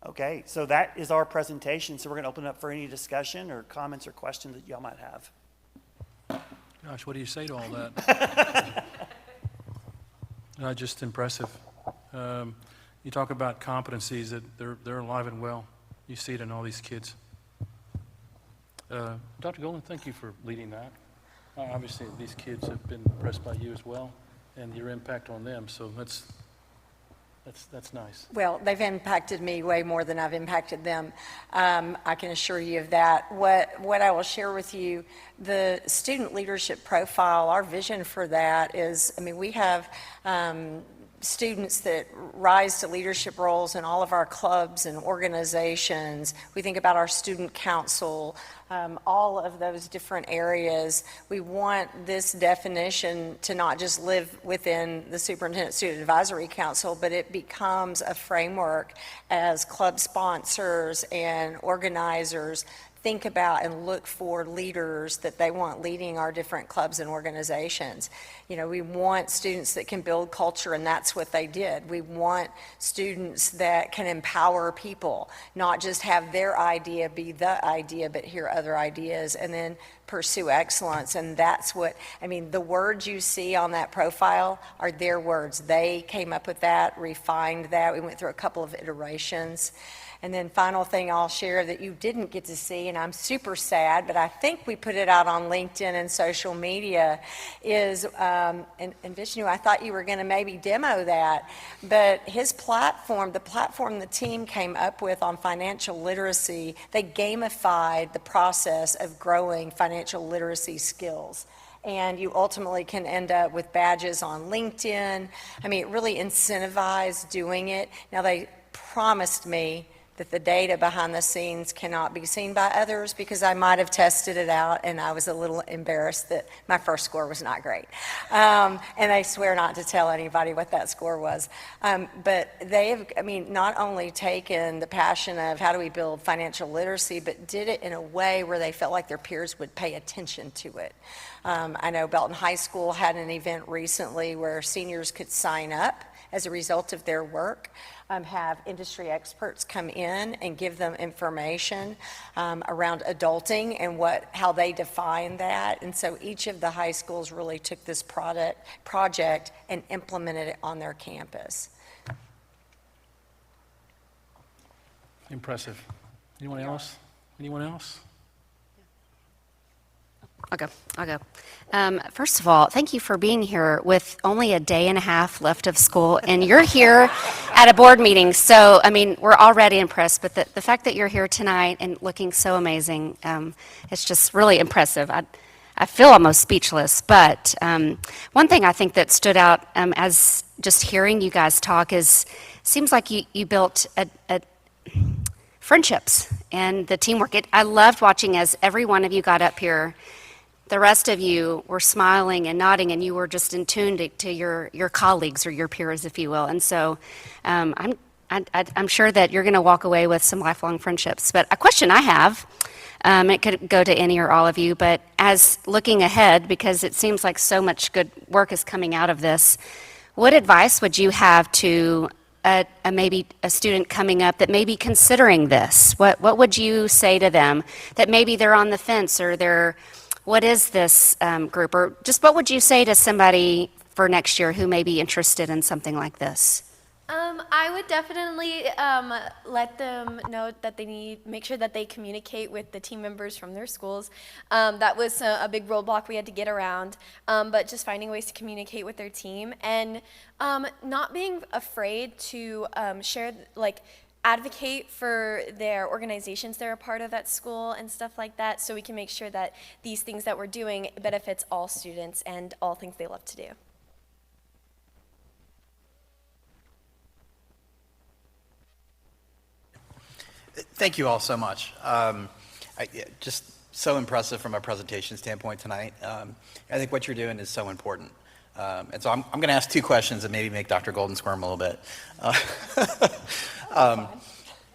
Okay, so that is our presentation. So we're going to open it up for any discussion or comments or questions that y'all might have. Gosh, what do you say to all that? Just impressive. You talk about competencies that they're alive and well. You see it in all these kids. Dr. Golden, thank you for leading that. Obviously, these kids have been impressed by you as well, and your impact on them. So that's nice. Well, they've impacted me way more than I've impacted them. I can assure you of that. What I will share with you, the student leadership profile, our vision for that is, we have students that rise to leadership roles in all of our clubs and organizations. We think about our student council, all of those different areas. We want this definition to not just live within the Superintendent Student Advisory Council, but it becomes a framework as club sponsors and organizers think about and look for leaders that they want leading our different clubs and organizations. You know, we want students that can build culture, and that's what they did. We want students that can empower people, not just have their idea be the idea, but hear other ideas and then pursue excellence. And that's what, I mean, the words you see on that profile are their words. They came up with that, refined that. We went through a couple of iterations. And then final thing I'll share that you didn't get to see, and I'm super sad, but I think we put it out on LinkedIn and social media, is, and Vishnu, I thought you were going to maybe demo that, but his platform, the platform the team came up with on financial literacy, they gamified the process of growing financial literacy skills. And you ultimately can end up with badges on LinkedIn. I mean, it really incentivized doing it. Now, they promised me that the data behind the scenes cannot be seen by others because I might have tested it out and I was a little embarrassed that my first score was not great. And they swear not to tell anybody what that score was. But they have, I mean, not only taken the passion of how do we build financial literacy, but did it in a way where they felt like their peers would pay attention to it. I know Belton High School had an event recently where seniors could sign up as a result of their work, have industry experts come in and give them information around adulting and how they define that. And so each of the high schools really took this project and implemented it on their campus. Impressive. Anyone else? Anyone else? I'll go. First of all, thank you for being here with only a day and a half left of school, and you're here at a board meeting. So, I mean, we're already impressed, but the fact that you're here tonight and looking so amazing, it's just really impressive. I feel almost speechless, but one thing I think that stood out as just hearing you guys talk is, seems like you built friendships and the teamwork. I loved watching as every one of you got up here. The rest of you were smiling and nodding, and you were just in tune to your colleagues or your peers, if you will. And so I'm sure that you're going to walk away with some lifelong friendships. But a question I have, it could go to any or all of you, but as looking ahead, because it seems like so much good work is coming out of this, what advice would you have to maybe a student coming up that may be considering this? What would you say to them that maybe they're on the fence or they're, what is this group? Or just what would you say to somebody for next year who may be interested in something like this? I would definitely let them know that make sure that they communicate with the team members from their schools. That was a big roadblock we had to get around, but just finding ways to communicate with their team and not being afraid to share, advocate for their organizations they're a part of at school and stuff like that, so we can make sure that these things that we're doing benefits all students and all things they love to do. Thank you all so much. Just so impressive from a presentation standpoint tonight. I think what you're doing is so important. And so I'm going to ask two questions and maybe make Dr. Golden squirm a little bit.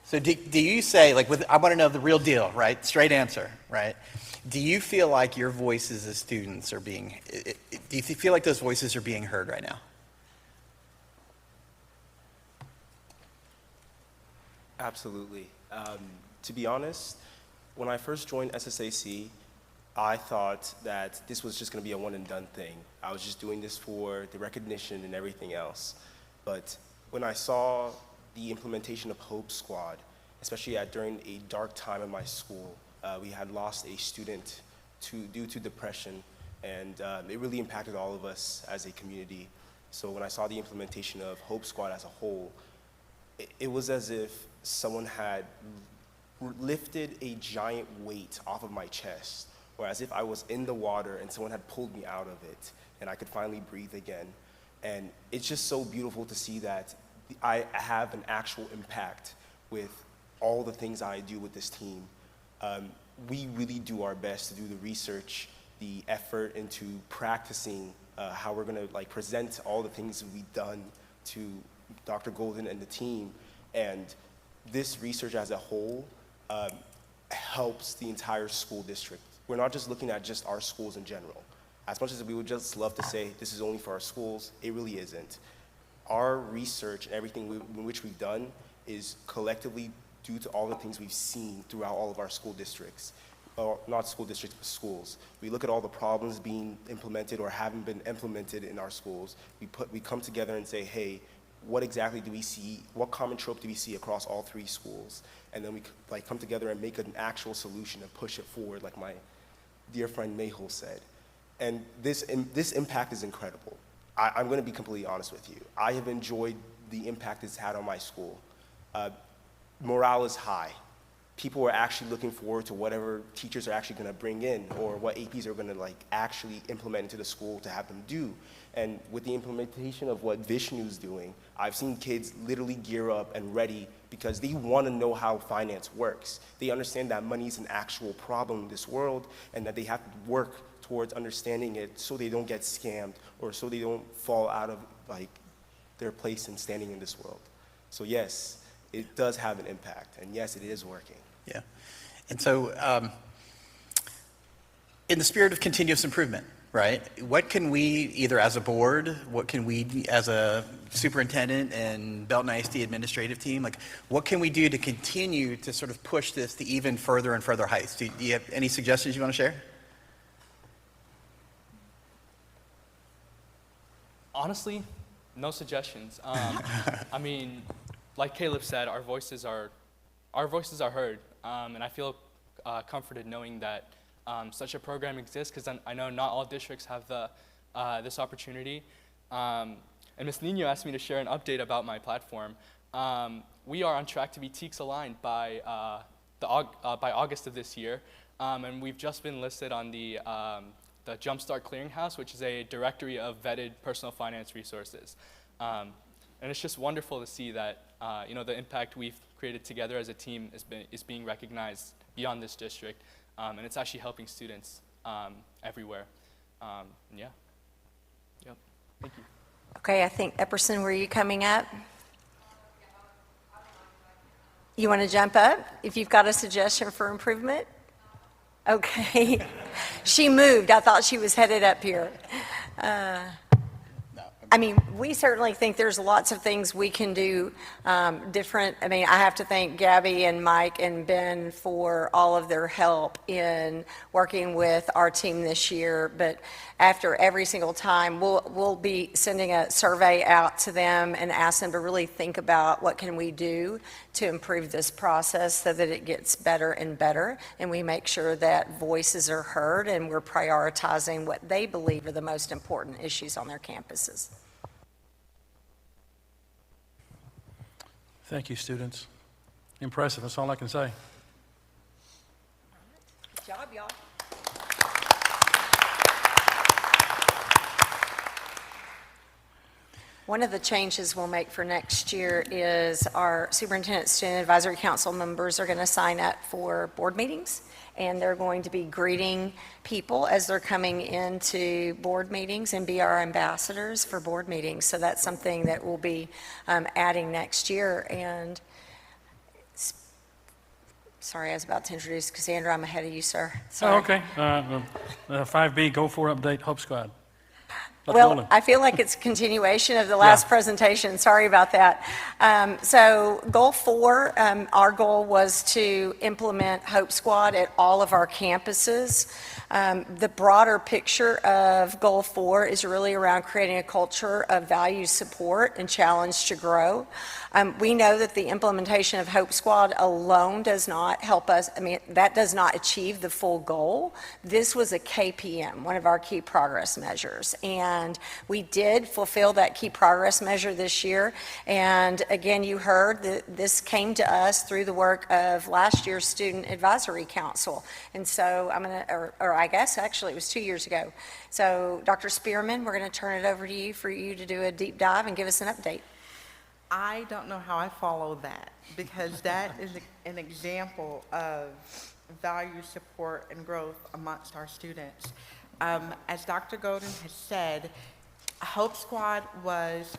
So do you say, I want to know the real deal, right? Straight answer, right? Do you feel like your voices as students are being, do you feel like those voices are being heard right now? Absolutely. To be honest, when I first joined SSAC, I thought that this was just going to be a one and done thing. I was just doing this for the recognition and everything else. But when I saw the implementation of Hope Squad, especially during a dark time in my school, we had lost a student due to depression, and it really impacted all of us as a community. So when I saw the implementation of Hope Squad as a whole, it was as if someone had lifted a giant weight off of my chest, or as if I was in the water and someone had pulled me out of it and I could finally breathe again. And it's just so beautiful to see that I have an actual impact with all the things I do with this team. We really do our best to do the research, the effort into practicing how we're gonna present all the things we've done to Dr. Golden and the team. And this research as a whole helps the entire school district. We're not just looking at just our schools in general. As much as we would just love to say this is only for our schools, it really isn't. Our research and everything in which we've done is collectively due to all the things we've seen throughout all of our school districts. Or not school districts, but schools. We look at all the problems being implemented or haven't been implemented in our schools. We come together and say, hey, what exactly do we see? What common trope do we see across all 3 schools? And then we come together and make an actual solution and push it forward, like my dear friend Mayhol said. And this impact is incredible. I'm going to be completely honest with you. I have enjoyed the impact it's had on my school. Morale is high. People are actually looking forward to whatever teachers are actually going to bring in or what APs are going to actually implement into the school to have them do. And with the implementation of what Vishnu's doing, I've seen kids literally gear up and ready because they want to know how finance works. They understand that money is an actual problem in this world and that they have to work towards understanding it so they don't get scammed or so they don't fall out of their place in standing in this world. So yes, it does have an impact, and yes, it is working. Yeah. And so in the spirit of continuous improvement, right, what can we, either as a board, what can we as a superintendent and Belton ISD administrative team, what can we do to continue to sort of push this to even further and further heights? Do you have any suggestions you want to share? Honestly, no suggestions. I mean, like Caleb said, our voices are heard, and I feel comforted knowing that such a program exists, because I know not all districts have this opportunity. And Ms. Nino asked me to share an update about my platform. We are on track to be TEKS aligned by August of this year, and we've just been listed on the Jumpstart Clearinghouse, which is a directory of vetted personal finance resources. And it's just wonderful to see that the impact we've created together as a team is being recognized beyond this district, and it's actually helping students everywhere. Yeah. Yep. Thank you. Okay, I think Epperson, were you coming up? You want to jump up if you've got a suggestion for improvement? Okay. She moved. I thought she was headed up here. I mean, we certainly think there's lots of things we can do different. I mean, I have to thank Gabby and Mike and Ben for all of their help in working with our team this year. But after every single time, we'll be sending a survey out to them and ask them to really think about what can we do to improve this process so that it gets better and better, and we make sure that voices are heard and we're prioritizing what they believe are the most important issues on their campuses. Thank you, students. Impressive, that's all I can say. Good job, y'all. One of the changes we'll make for next year is our Superintendent Student Advisory Council members are going to sign up for board meetings, and they're going to be greeting people as they're coming into board meetings and be our ambassadors for board meetings. So that's something that we'll be adding next year. And sorry, I was about to introduce Cassandra. I'm ahead of you, sir. Sorry. Oh, okay. 5B, Go For Update, Hope Squad. Well, I feel like it's a continuation of the last presentation. Sorry about that. So goal 4, our goal was to implement Hope Squad at all of our campuses. The broader picture of goal 4 is really around creating a culture of value support and challenge to grow. We know that the implementation of Hope Squad alone does not help us. I mean, that does not achieve the full goal. This was a KPM, one of our key progress measures. And we did fulfill that key progress measure this year. And again, you heard that this came to us through the work of last year's Student Advisory Council. And so I'm going to, or I guess actually it was 2 years ago. So Dr. Spearman, we're going to turn it over to you for you to do a deep dive and give us an update. I don't know how I follow that, because that is an example of value, support, and growth amongst our students. As Dr. Golden has said, Hope Squad was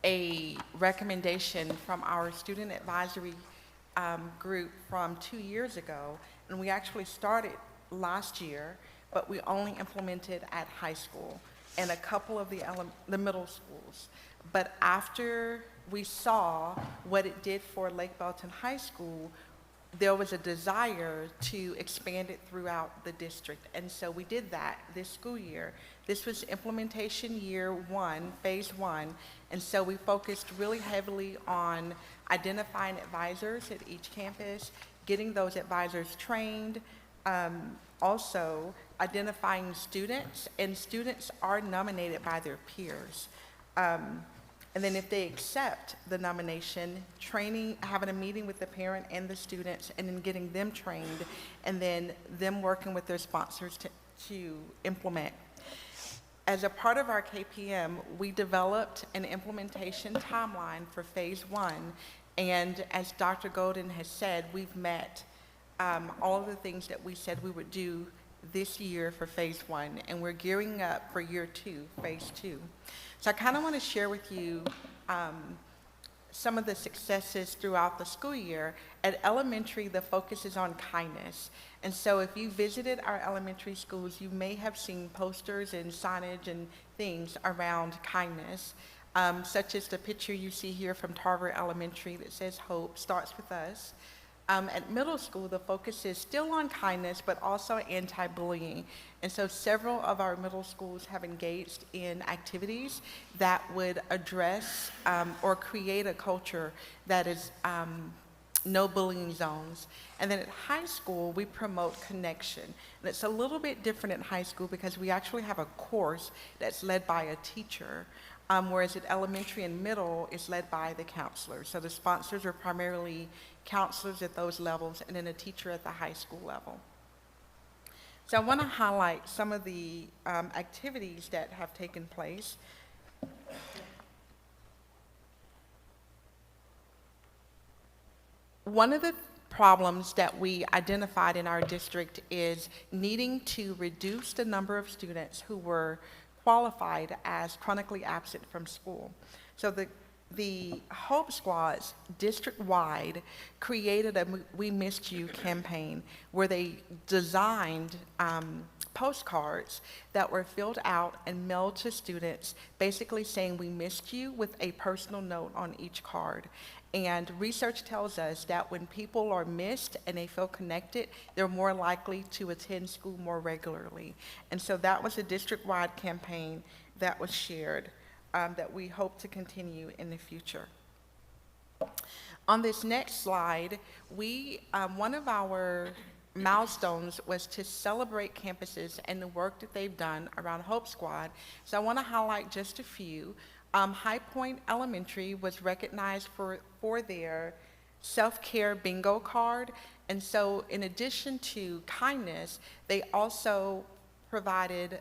a recommendation from our Student Advisory group from 2 years ago, and we actually started last year, but we only implemented at high school and a couple of the middle schools. But after we saw what it did for Lake Belton High School, there was a desire to expand it throughout the district. And so we did that this school year. This was implementation year 1, phase 1. And so we focused really heavily on identifying advisors at each campus, getting those advisors trained, also identifying students, and students are nominated by their peers. And then if they accept the nomination, training, having a meeting with the parent and the students, and then getting them trained, and then them working with their sponsors to implement. As a part of our KPM, we developed an implementation timeline for phase 1, and as Dr. Golden has said, we've met all of the things that we said we would do this year for phase 1, and we're gearing up for year 2, phase 2. So I kind of want to share with you some of the successes throughout the school year. At elementary, the focus is on kindness. And so if you visited our elementary schools, you may have seen posters and signage and things around kindness, such as the picture you see here from Tarver Elementary that says "Hope starts with us." At middle school, the focus is still on kindness, but also anti-bullying. And so several of our middle schools have engaged in activities that would address or create a culture that is no bullying zones. And then at high school, we promote connection. And it's a little bit different at high school because we actually have a course that's led by a teacher. Whereas at elementary and middle, it's led by the counselors. So the sponsors are primarily counselors at those levels, and then a teacher at the high school level. So I want to highlight some of the activities that have taken place. One of the problems that we identified in our district is needing to reduce the number of students who were qualified as chronically absent from school. So the Hope Squads district-wide created a We Missed You campaign where they designed postcards that were filled out and mailed to students, basically saying we missed you with a personal note on each card. And research tells us that when people are missed and they feel connected, they're more likely to attend school more regularly. And so that was a district-wide campaign that was shared that we hope to continue in the future. On this next slide, one of our milestones was to celebrate campuses and the work that they've done around Hope Squad. So I want to highlight just a few. High Point Elementary was recognized for their self-care bingo card. And so in addition to kindness, they also provided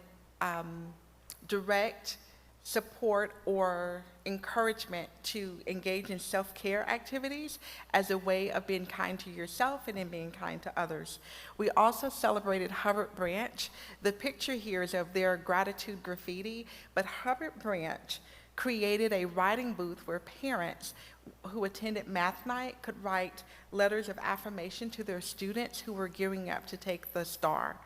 direct support or encouragement to engage in self-care activities as a way of being kind to yourself and then being kind to others. We also celebrated Hubbard Branch. The picture here is of their gratitude graffiti, but Hubbard Branch created a writing booth where parents who attended math night could write letters of affirmation to their students who were gearing up to take the STAR.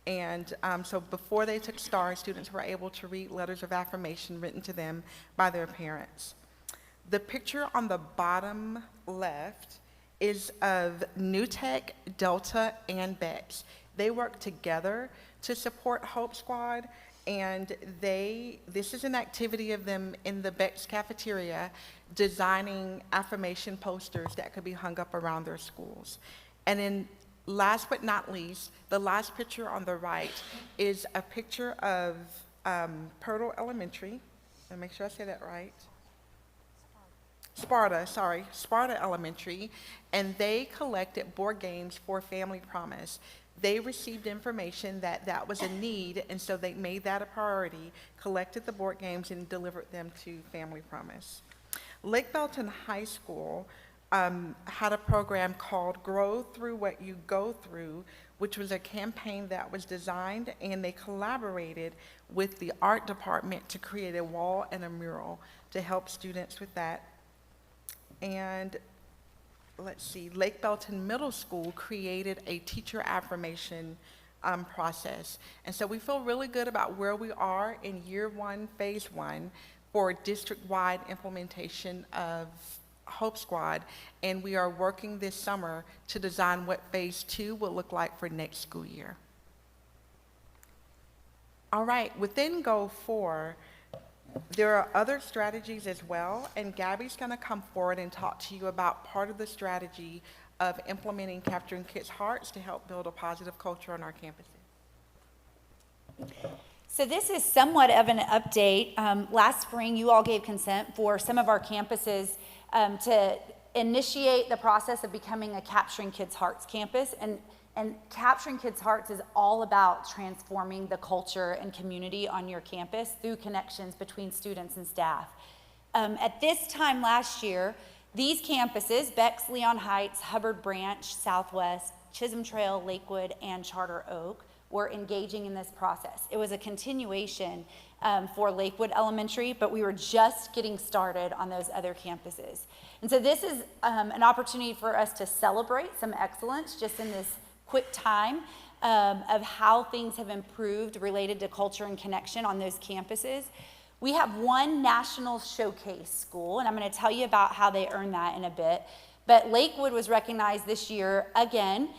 And so before they took STAR, students were able to read letters of affirmation written to them by their parents. The picture on the bottom left is of New Tech, Delta, and Bex. They work together to support Hope Squad, and this is an activity of them in the Bex cafeteria designing affirmation posters that could be hung up around their schools. And then last but not least, the last picture on the right is a picture of Pirtle Elementary. Let me make sure I say that right. Sparta Elementary, and they collected board games for Family Promise. They received information that that was a need, and so they made that a priority, collected the board games, and delivered them to Family Promise. Lake Belton High School had a program called Grow Through What You Go Through, which was a campaign that was designed, and they collaborated with the art department to create a wall and a mural to help students with that. And let's see, Lake Belton Middle School created a teacher affirmation process. And so we feel really good about where we are in year one, phase one, for district-wide implementation of Hope Squad. And we are working this summer to design what phase two will look like for next school year. All right, within Goal 4, there are other strategies as well, and Gabby's going to come forward and talk to you about part of the strategy of implementing Capturing Kids' Hearts to help build a positive culture on our campuses. So this is somewhat of an update. Last spring, you all gave consent for some of our campuses to initiate the process of becoming a Capturing Kids' Hearts campus. And Capturing Kids' Hearts is all about transforming the culture and community on your campus through connections between students and staff. At this time last year, these campuses, Bex, Leon Heights, Hubbard Branch, Southwest, Chisholm Trail, Lakewood, and Charter Oak, were engaging in this process. It was a continuation for Lakewood Elementary, but we were just getting started on those other campuses. And so this is an opportunity for us to celebrate some excellence just in this quick time of how things have improved related to culture and connection on those campuses. We have one national showcase school, and I'm going to tell you about how they earned that in a bit. But Lakewood was recognized this year again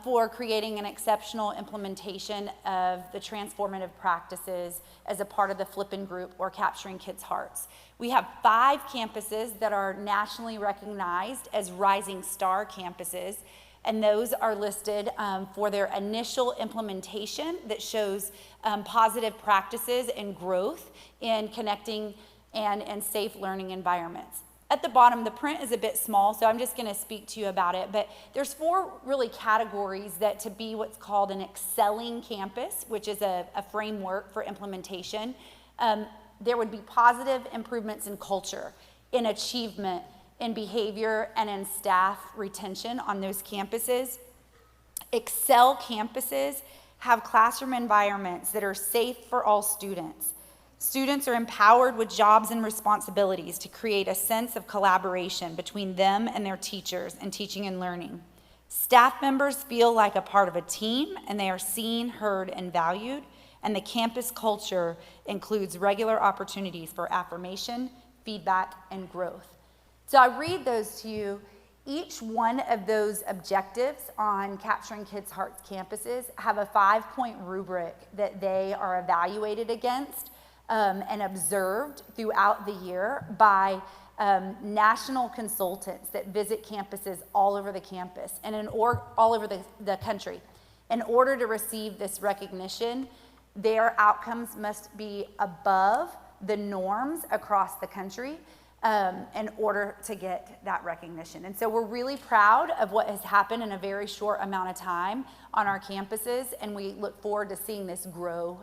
for creating an exceptional implementation of the transformative practices as a part of the Flippin' Group or Capturing Kids' Hearts. We have 5 campuses that are nationally recognized as Rising Star campuses, and those are listed for their initial implementation that shows positive practices and growth in connecting and safe learning environments. At the bottom, the print is a bit small, so I'm just going to speak to you about it, but there's 4 really categories that to be what's called an excelling campus, which is a framework for implementation. There would be positive improvements in culture, in achievement, in behavior, and in staff retention on those campuses. Excel campuses have classroom environments that are safe for all students. Students are empowered with jobs and responsibilities to create a sense of collaboration between them and their teachers in teaching and learning. Staff members feel like a part of a team, and they are seen, heard, and valued, and the campus culture includes regular opportunities for affirmation, feedback, and growth. So I read those to you. Each one of those objectives on Capturing Kids' Hearts campuses have a 5-point rubric that they are evaluated against and observed throughout the year by national consultants that visit campuses all over the campus and all over the country. In order to receive this recognition, their outcomes must be above the norms across the country in order to get that recognition. And so we're really proud of what has happened in a very short amount of time on our campuses, and we look forward to seeing this grow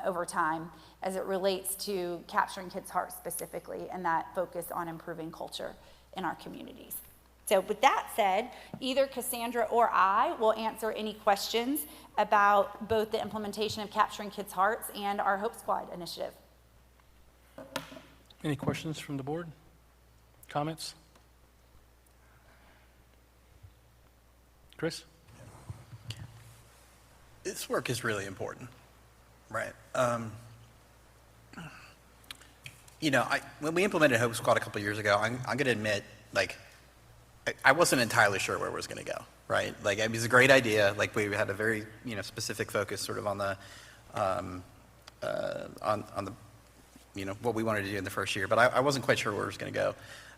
over time as it relates to Capturing Kids' Hearts specifically and that focus on improving culture in our communities. So with that said, either Cassandra or I will answer any questions about both the implementation of Capturing Kids' Hearts and our Hope Squad initiative. Any questions from the board? Comments? Chris? This work is really important, right? When we implemented Hope Squad a couple years ago, I'm going to admit, I wasn't entirely sure where it was going to go, right? It was a great idea. We had a very, specific focus sort of on the, what we wanted to do in the first year, but I wasn't quite sure where it was going to go.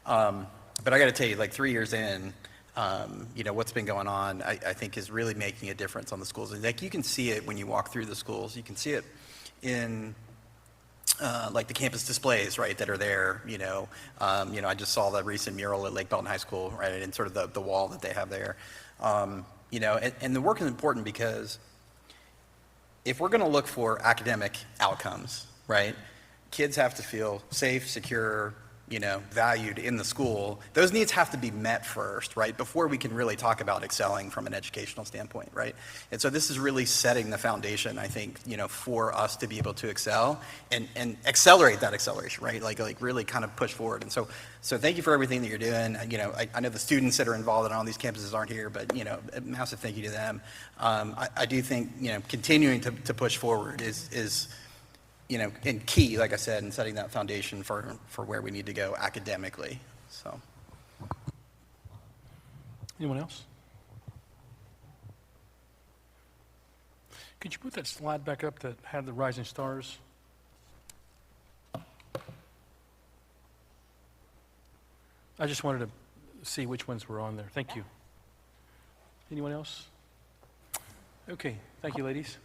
But I got to tell you, 3 years in, what's been going on, I think is really making a difference on the schools. And you can see it when you walk through the schools. You can see it in the campus displays, right, that are there. I just saw the recent mural at Lake Belton High School, right, and sort of the wall that they have there. And the work is important because if we're going to look for academic outcomes, right, kids have to feel safe, secure, valued in the school, those needs have to be met first, right, before we can really talk about excelling from an educational standpoint, right? And so this is really setting the foundation, I think, for us to be able to excel and accelerate that acceleration, right? Like really kind of push forward. And so thank you for everything that you're doing. I know the students that are involved in all these campuses aren't here, but, a massive thank you to them. I do think, continuing to push forward is and key, like I said, in setting that foundation for where we need to go academically. So, anyone else? Could you put that slide back up that had the rising stars? I just wanted to see which ones were on there. Thank you. Anyone else? Okay, thank you, ladies.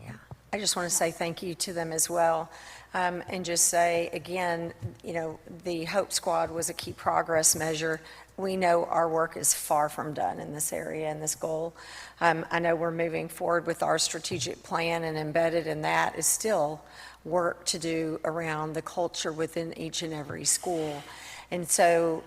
Yeah. I just want to say thank you to them as well. And just say, again, the Hope Squad was a key progress measure. We know our work is far from done in this area and this goal. I know we're moving forward with our strategic plan, and embedded in that is still work to do around the culture within each and every school. And so,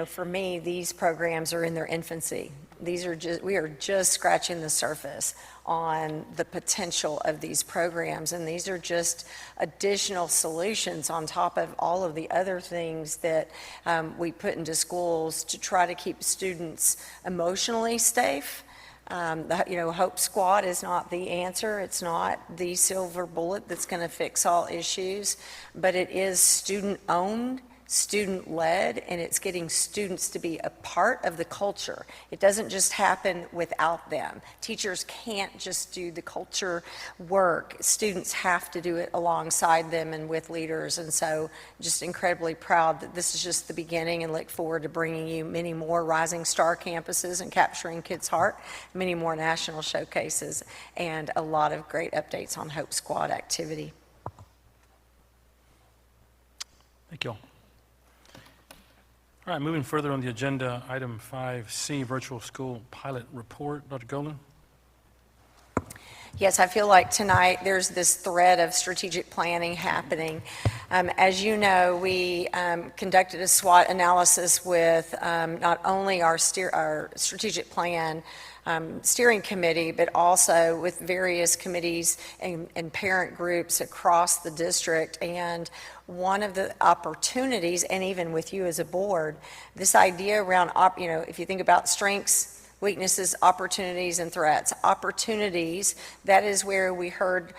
for me, these programs are in their infancy. We are just scratching the surface on the potential of these programs, and these are just additional solutions on top of all of the other things that we put into schools to try to keep students emotionally safe. Hope Squad is not the answer. It's not the silver bullet that's going to fix all issues, but it is student-owned, student-led, and it's getting students to be a part of the culture. It doesn't just happen without them. Teachers can't just do the culture work. Students have to do it alongside them and with leaders. And so just incredibly proud that this is just the beginning, and look forward to bringing you many more Rising Star campuses and capturing kids' heart, many more national showcases, and a lot of great updates on Hope Squad activity. Thank you all. All right, moving further on the agenda, item 5C, virtual school pilot report. Dr. Golan? Yes, I feel like tonight there's this thread of strategic planning happening. As you know, we conducted a SWOT analysis with not only our strategic plan steering committee, but also with various committees and parent groups across the district. And one of the opportunities, and even with you as a board, this idea around, if you think about strengths, weaknesses, opportunities, and threats. Opportunities, that is where we heard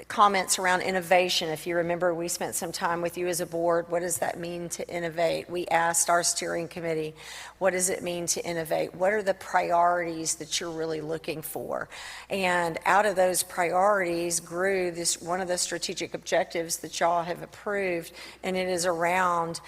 comments around innovation. If you remember, we spent some time with you as a board. What does that mean to innovate? We asked our steering committee, what does it mean to innovate? What are the priorities that you're really looking for? And out of those priorities grew one of the strategic objectives that y'all have approved, and it is around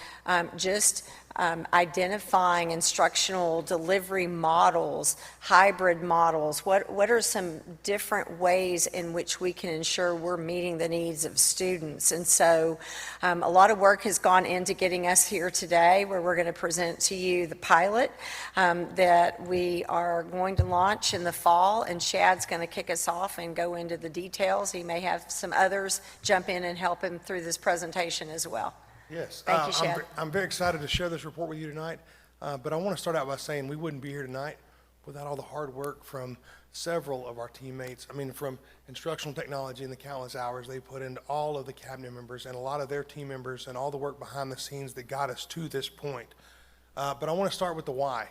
identifying instructional delivery models, hybrid models. What are some different ways in which we can ensure we're meeting the needs of students? And so a lot of work has gone into getting us here today, where we're going to present to you the pilot that we are going to launch in the fall, and Shad's going to kick us off and go into the details. He may have some others jump in and help him through this presentation as well. Yes. Thank you, Shad. I'm very excited to share this report with you tonight, but I want to start out by saying we wouldn't be here tonight without all the hard work from several of our teammates. From instructional technology and the countless hours they put into all of the cabinet members and a lot of their team members and all the work behind the scenes that got us to this point. But I want to start with the why.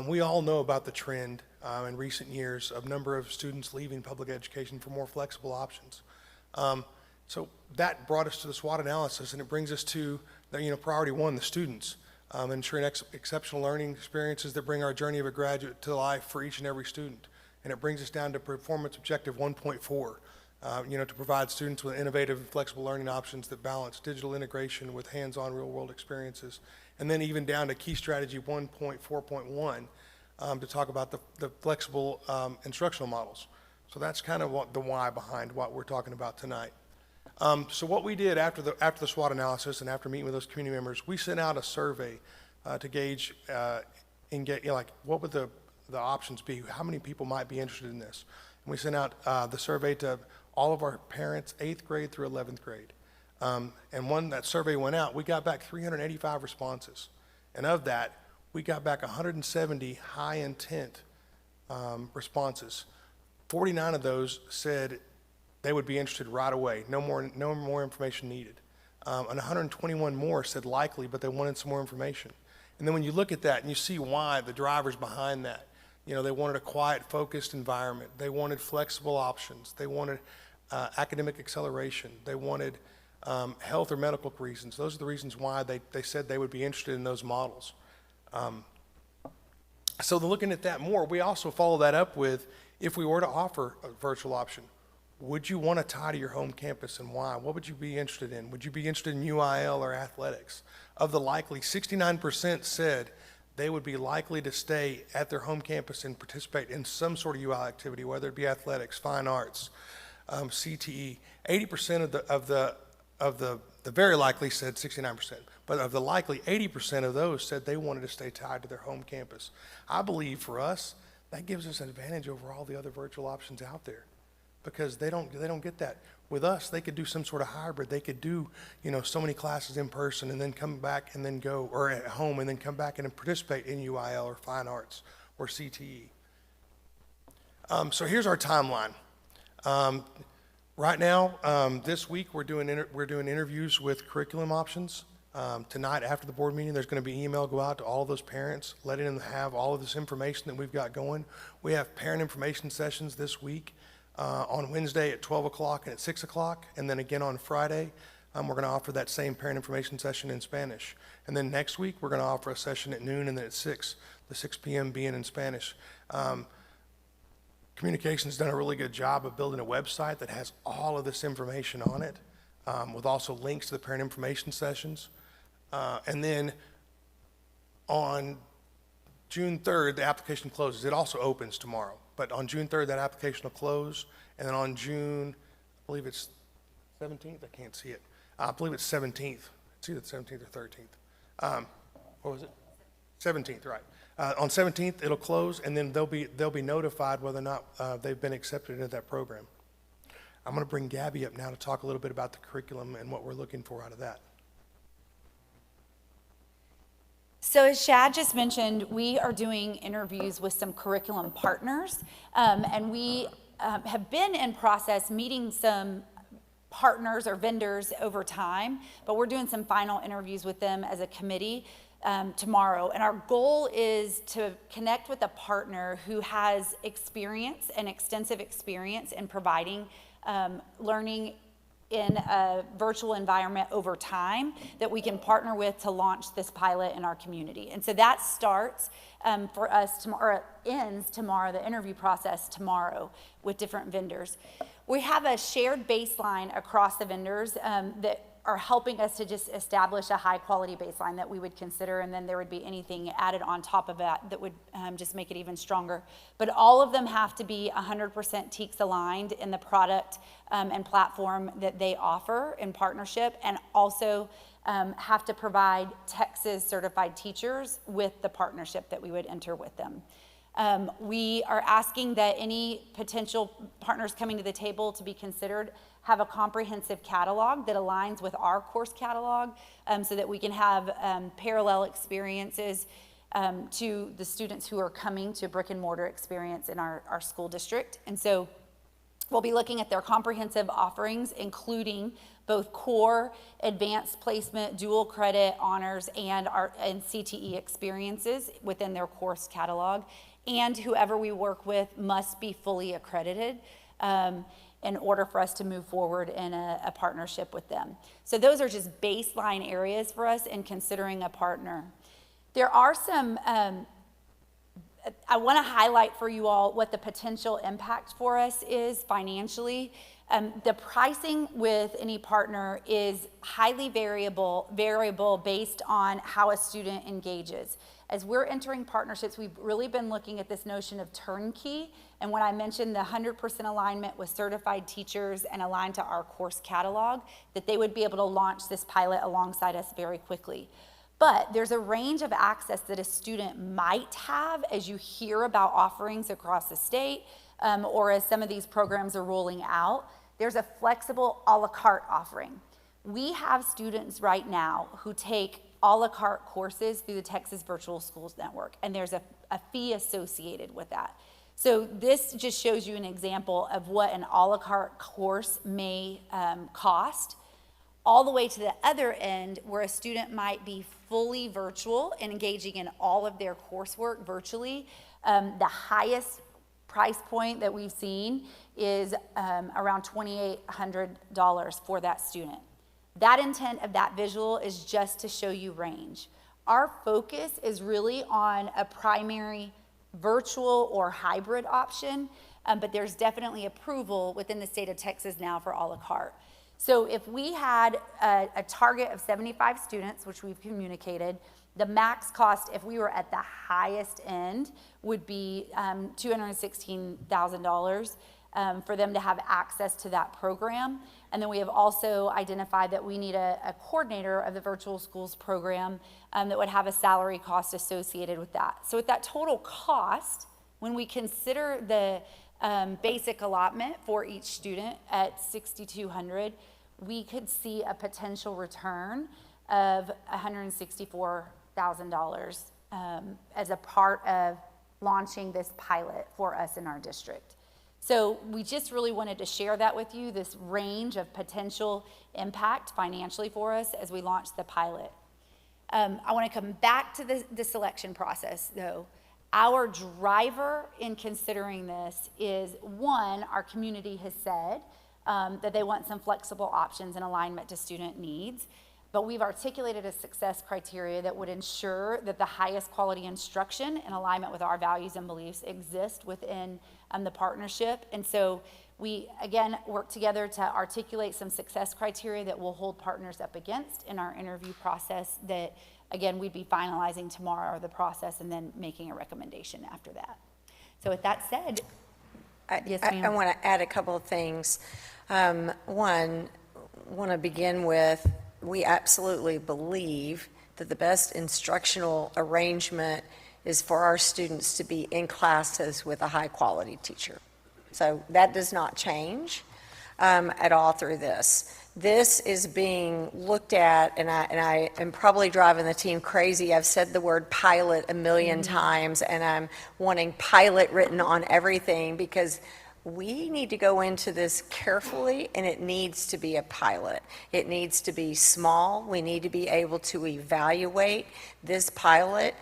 We all know about the trend in recent years of number of students leaving public education for more flexible options. So that brought us to the SWOT analysis, and it brings us to priority one, the students, ensuring exceptional learning experiences that bring our journey of a graduate to life for each and every student. And it brings us down to performance objective 1.4, to provide students with innovative and flexible learning options that balance digital integration with hands-on real-world experiences. And then even down to key strategy 1.4.1 to talk about the flexible instructional models. So that's kind of the why behind what we're talking about tonight. So what we did after the SWOT analysis and after meeting with those community members, we sent out a survey to gauge and get, what would the options be? How many people might be interested in this? And we sent out the survey to all of our parents, 8th grade through 11th grade. And that survey went out, we got back 385 responses. And of that, we got back 170 high intent responses. 49 of those said they would be interested right away, no more information needed. And 121 more said likely, but they wanted some more information. And then when you look at that and you see why, the drivers behind that, they wanted a quiet, focused environment. They wanted flexible options. They wanted academic acceleration. They wanted health or medical reasons. Those are the reasons why they said they would be interested in those models. So looking at that more, we also follow that up with, if we were to offer a virtual option, would you want to tie to your home campus, and why? What would you be interested in? Would you be interested in UIL or athletics? Of the likely, 69% said they would be likely to stay at their home campus and participate in some sort of UIL activity, whether it be athletics, fine arts, CTE. 80% of the very likely said 69%, but of the likely, 80% of those said they wanted to stay tied to their home campus. I believe for us, that gives us an advantage over all the other virtual options out there, because they don't get that. With us, they could do some sort of hybrid. They could do, so many classes in person and then come back and then go, or at home and then come back and participate in UIL or fine arts or CTE. So here's our timeline. Right now, this week, we're doing interviews with curriculum options. Tonight, after the board meeting, there's going to be email go out to all of those parents, letting them have all of this information that we've got going. We have parent information sessions this week. On Wednesday at 12 o'clock and at 6 o'clock, and then again on Friday, we're going to offer that same parent information session in Spanish. And then next week, we're going to offer a session at noon and then at 6, the 6 p.m. being in Spanish. Communications done a really good job of building a website that has all of this information on it, with also links to the parent information sessions. And then on June 3rd, the application closes. It also opens tomorrow. But on June 3rd, that application will close. And then on June, I believe it's 17th, I can't see it. I believe it's 17th. It's either the 17th or 13th. What was it? 17th, right. On 17th, it'll close, and then they'll be notified whether or not they've been accepted into that program. I'm going to bring Gabby up now to talk a little bit about the curriculum and what we're looking for out of that. So as Shad just mentioned, we are doing interviews with some curriculum partners, and we have been in process meeting some partners or vendors over time, but we're doing some final interviews with them as a committee tomorrow. And our goal is to connect with a partner who has experience and extensive experience in providing learning in a virtual environment over time that we can partner with to launch this pilot in our community. And so that starts for us tomorrow, or ends tomorrow, the interview process tomorrow with different vendors. We have a shared baseline across the vendors that are helping us to just establish a high quality baseline that we would consider, and then there would be anything added on top of that that would just make it even stronger. But all of them have to be 100% TEKS aligned in the product and platform that they offer in partnership, and also have to provide Texas certified teachers with the partnership that we would enter with them. We are asking that any potential partners coming to the table to be considered have a comprehensive catalog that aligns with our course catalog, so that we can have parallel experiences to the students who are coming to brick and mortar experience in our school district. And so we'll be looking at their comprehensive offerings, including both core, advanced placement, dual credit, honors, and CTE experiences within their course catalog. And whoever we work with must be fully accredited in order for us to move forward in a partnership with them. So those are just baseline areas for us in considering a partner. There are some, I want to highlight for you all what the potential impact for us is financially. The pricing with any partner is highly variable based on how a student engages. As we're entering partnerships, we've really been looking at this notion of turnkey. And when I mentioned the 100% alignment with certified teachers and aligned to our course catalog, that they would be able to launch this pilot alongside us very quickly. But there's a range of access that a student might have as you hear about offerings across the state, or as some of these programs are rolling out. There's a flexible a la carte offering. We have students right now who take a la carte courses through the Texas Virtual Schools Network, and there's a fee associated with that. So this just shows you an example of what an a la carte course may cost, all the way to the other end where a student might be fully virtual and engaging in all of their coursework virtually. The highest price point that we've seen is around $2,800 for that student. That intent of that visual is just to show you range. Our focus is really on a primary virtual or hybrid option, but there's definitely approval within the state of Texas now for a la carte. So if we had a target of 75 students, which we've communicated, the max cost, if we were at the highest end, would be $216,000 for them to have access to that program. And then we have also identified that we need a coordinator of the virtual schools program that would have a salary cost associated with that. So with that total cost, when we consider the basic allotment for each student at $6,200, we could see a potential return of $164,000 as a part of launching this pilot for us in our district. So we just really wanted to share that with you, this range of potential impact financially for us as we launch the pilot. I want to come back to the selection process, though. Our driver in considering this is, one, our community has said that they want some flexible options in alignment to student needs, but we've articulated a success criteria that would ensure that the highest quality instruction in alignment with our values and beliefs exist within the partnership. And so we, again, work together to articulate some success criteria that we'll hold partners up against in our interview process that, again, we'd be finalizing tomorrow, the process, and then making a recommendation after that. So with that said, yes, ma'am. I want to add a couple of things. One, want to begin with, we absolutely believe that the best instructional arrangement is for our students to be in classes with a high-quality teacher. So that does not change at all through this. This is being looked at, and I am probably driving the team crazy. I've said the word pilot a million times, and I'm wanting pilot written on everything because we need to go into this carefully, and it needs to be a pilot. It needs to be small. We need to be able to evaluate this pilot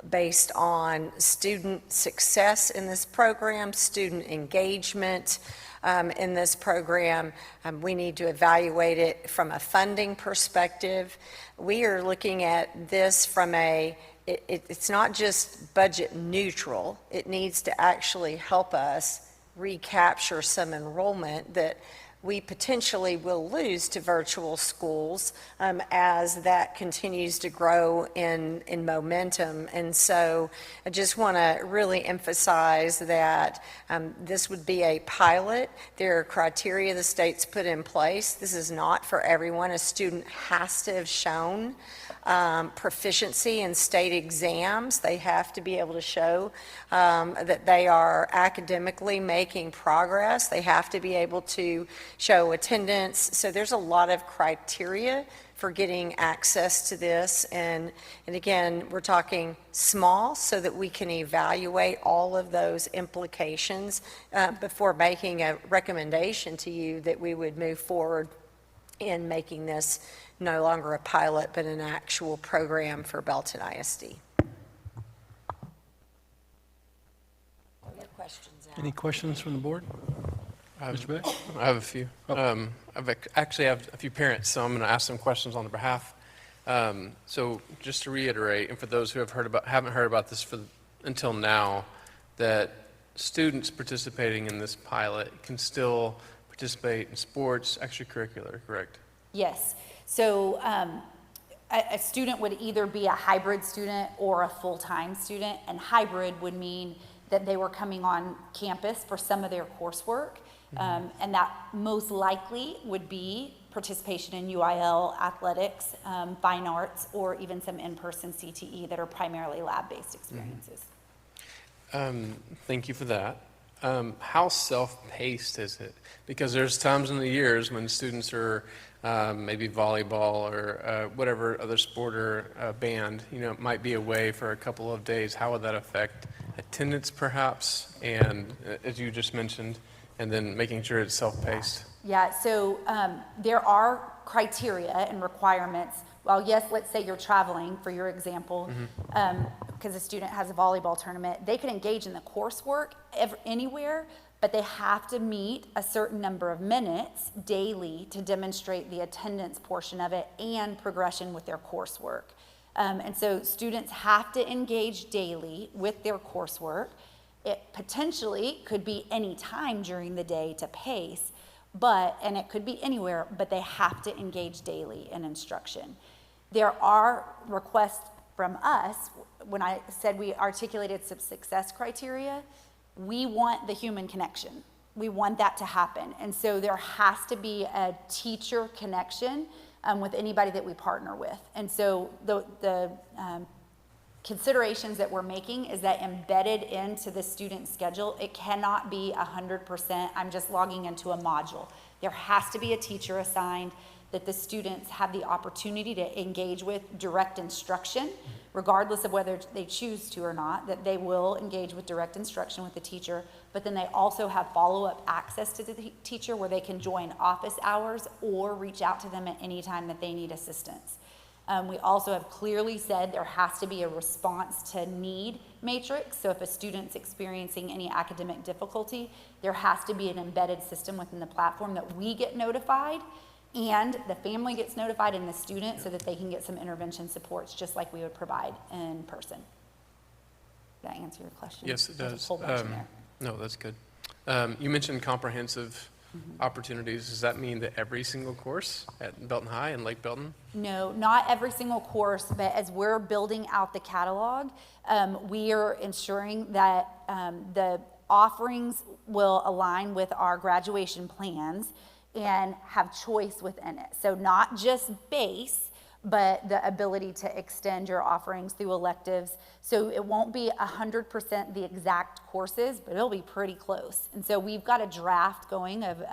based on student success in this program, student engagement in this program. We need to evaluate it from a funding perspective. We are looking at this from it's not just budget neutral. It needs to actually help us recapture some enrollment that we potentially will lose to virtual schools as that continues to grow in momentum. And so I just want to really emphasize that this would be a pilot. There are criteria the state's put in place. This is not for everyone. A student has to have shown proficiency in state exams. They have to be able to show that they are academically making progress. They have to be able to show attendance. So there's a lot of criteria for getting access to this. And again, we're talking small so that we can evaluate all of those implications before making a recommendation to you that we would move forward in making this no longer a pilot, but an actual program for Belton ISD. Any questions from the board? Mr. Beck? I have a few. Oh. Actually have a few parents, so I'm going to ask some questions on their behalf. So just to reiterate, and for those who haven't heard about this until now, that students participating in this pilot can still participate in sports, extracurricular, correct? Yes. So a student would either be a hybrid student or a full-time student, and hybrid would mean that they were coming on campus for some of their coursework, and that most likely would be participation in UIL, athletics, fine arts, or even some in-person CTE that are primarily lab-based experiences. Thank you for that. how self-paced is it? Because there's times in the years when students are maybe volleyball or whatever other sport or band, it might be away for a couple of days. How would that affect attendance perhaps? And as you just mentioned, and then making sure it's self-paced. Yeah, so there are criteria and requirements. Well, yes, let's say you're traveling, for your example, because a student has a volleyball tournament. They can engage in the coursework anywhere, but they have to meet a certain number of minutes daily to demonstrate the attendance portion of it and progression with their coursework. And so students have to engage daily with their coursework. It potentially could be any time during the day to pace, and it could be anywhere, but they have to engage daily in instruction. There are requests from us. When I said we articulated some success criteria, we want the human connection. We want that to happen. And so there has to be a teacher connection with anybody that we partner with. And so the considerations that we're making is that embedded into the student schedule, it cannot be 100%, I'm just logging into a module. There has to be a teacher assigned that the students have the opportunity to engage with direct instruction, regardless of whether they choose to or not, that they will engage with direct instruction with the teacher, but then they also have follow-up access to the teacher where they can join office hours or reach out to them at any time that they need assistance. We also have clearly said there has to be a response to need matrix. So if a student's experiencing any academic difficulty, there has to be an embedded system within the platform that we get notified and the family gets notified and the student so that they can get some intervention supports just like we would provide in person. Did that answer your question? Yes, it There's a does. whole bunch in there. No, that's good. You mentioned comprehensive opportunities. Does that mean that every single course at Belton High and Lake Belton? No, not every single course, but as we're building out the catalog, we are ensuring that the offerings will align with our graduation plans and have choice within it. So not just base, but the ability to extend your offerings through electives. So it won't be 100% the exact courses, but it'll be pretty close. And so we've got a draft going of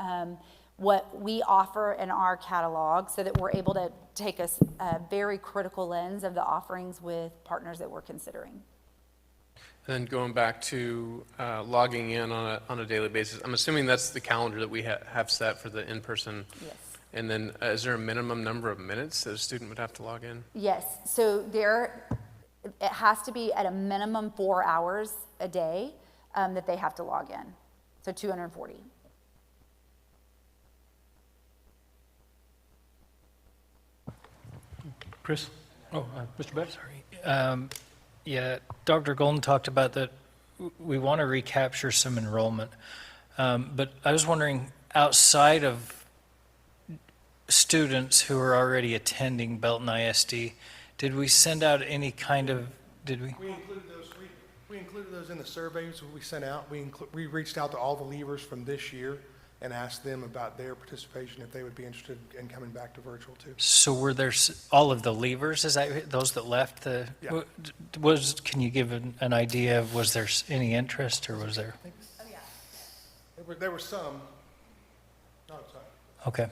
what we offer in our catalog so that we're able to take a very critical lens of the offerings with partners that we're considering. And then going back to logging in on a daily basis, I'm assuming that's the calendar that we have set for the in-person. Yes. And then is there a minimum number of minutes that a student would have to log in? Yes, so it has to be at a minimum 4 hours a day that they have to log in, so 240. Chris? Oh, Mr. Betts? Sorry. Yeah, Dr. Golden talked about that we want to recapture some enrollment. But I was wondering, outside of students who are already attending Belton ISD, did we send out any kind of, did we? We included those in the surveys we sent out. We reached out to all the leavers from this year and asked them about their participation, if they would be interested in coming back to virtual too. So were there all of the leavers, is that those that left the, Yeah. can you give an idea of, was there any interest or was there? Oh, yeah. There were some. No, sorry. Okay.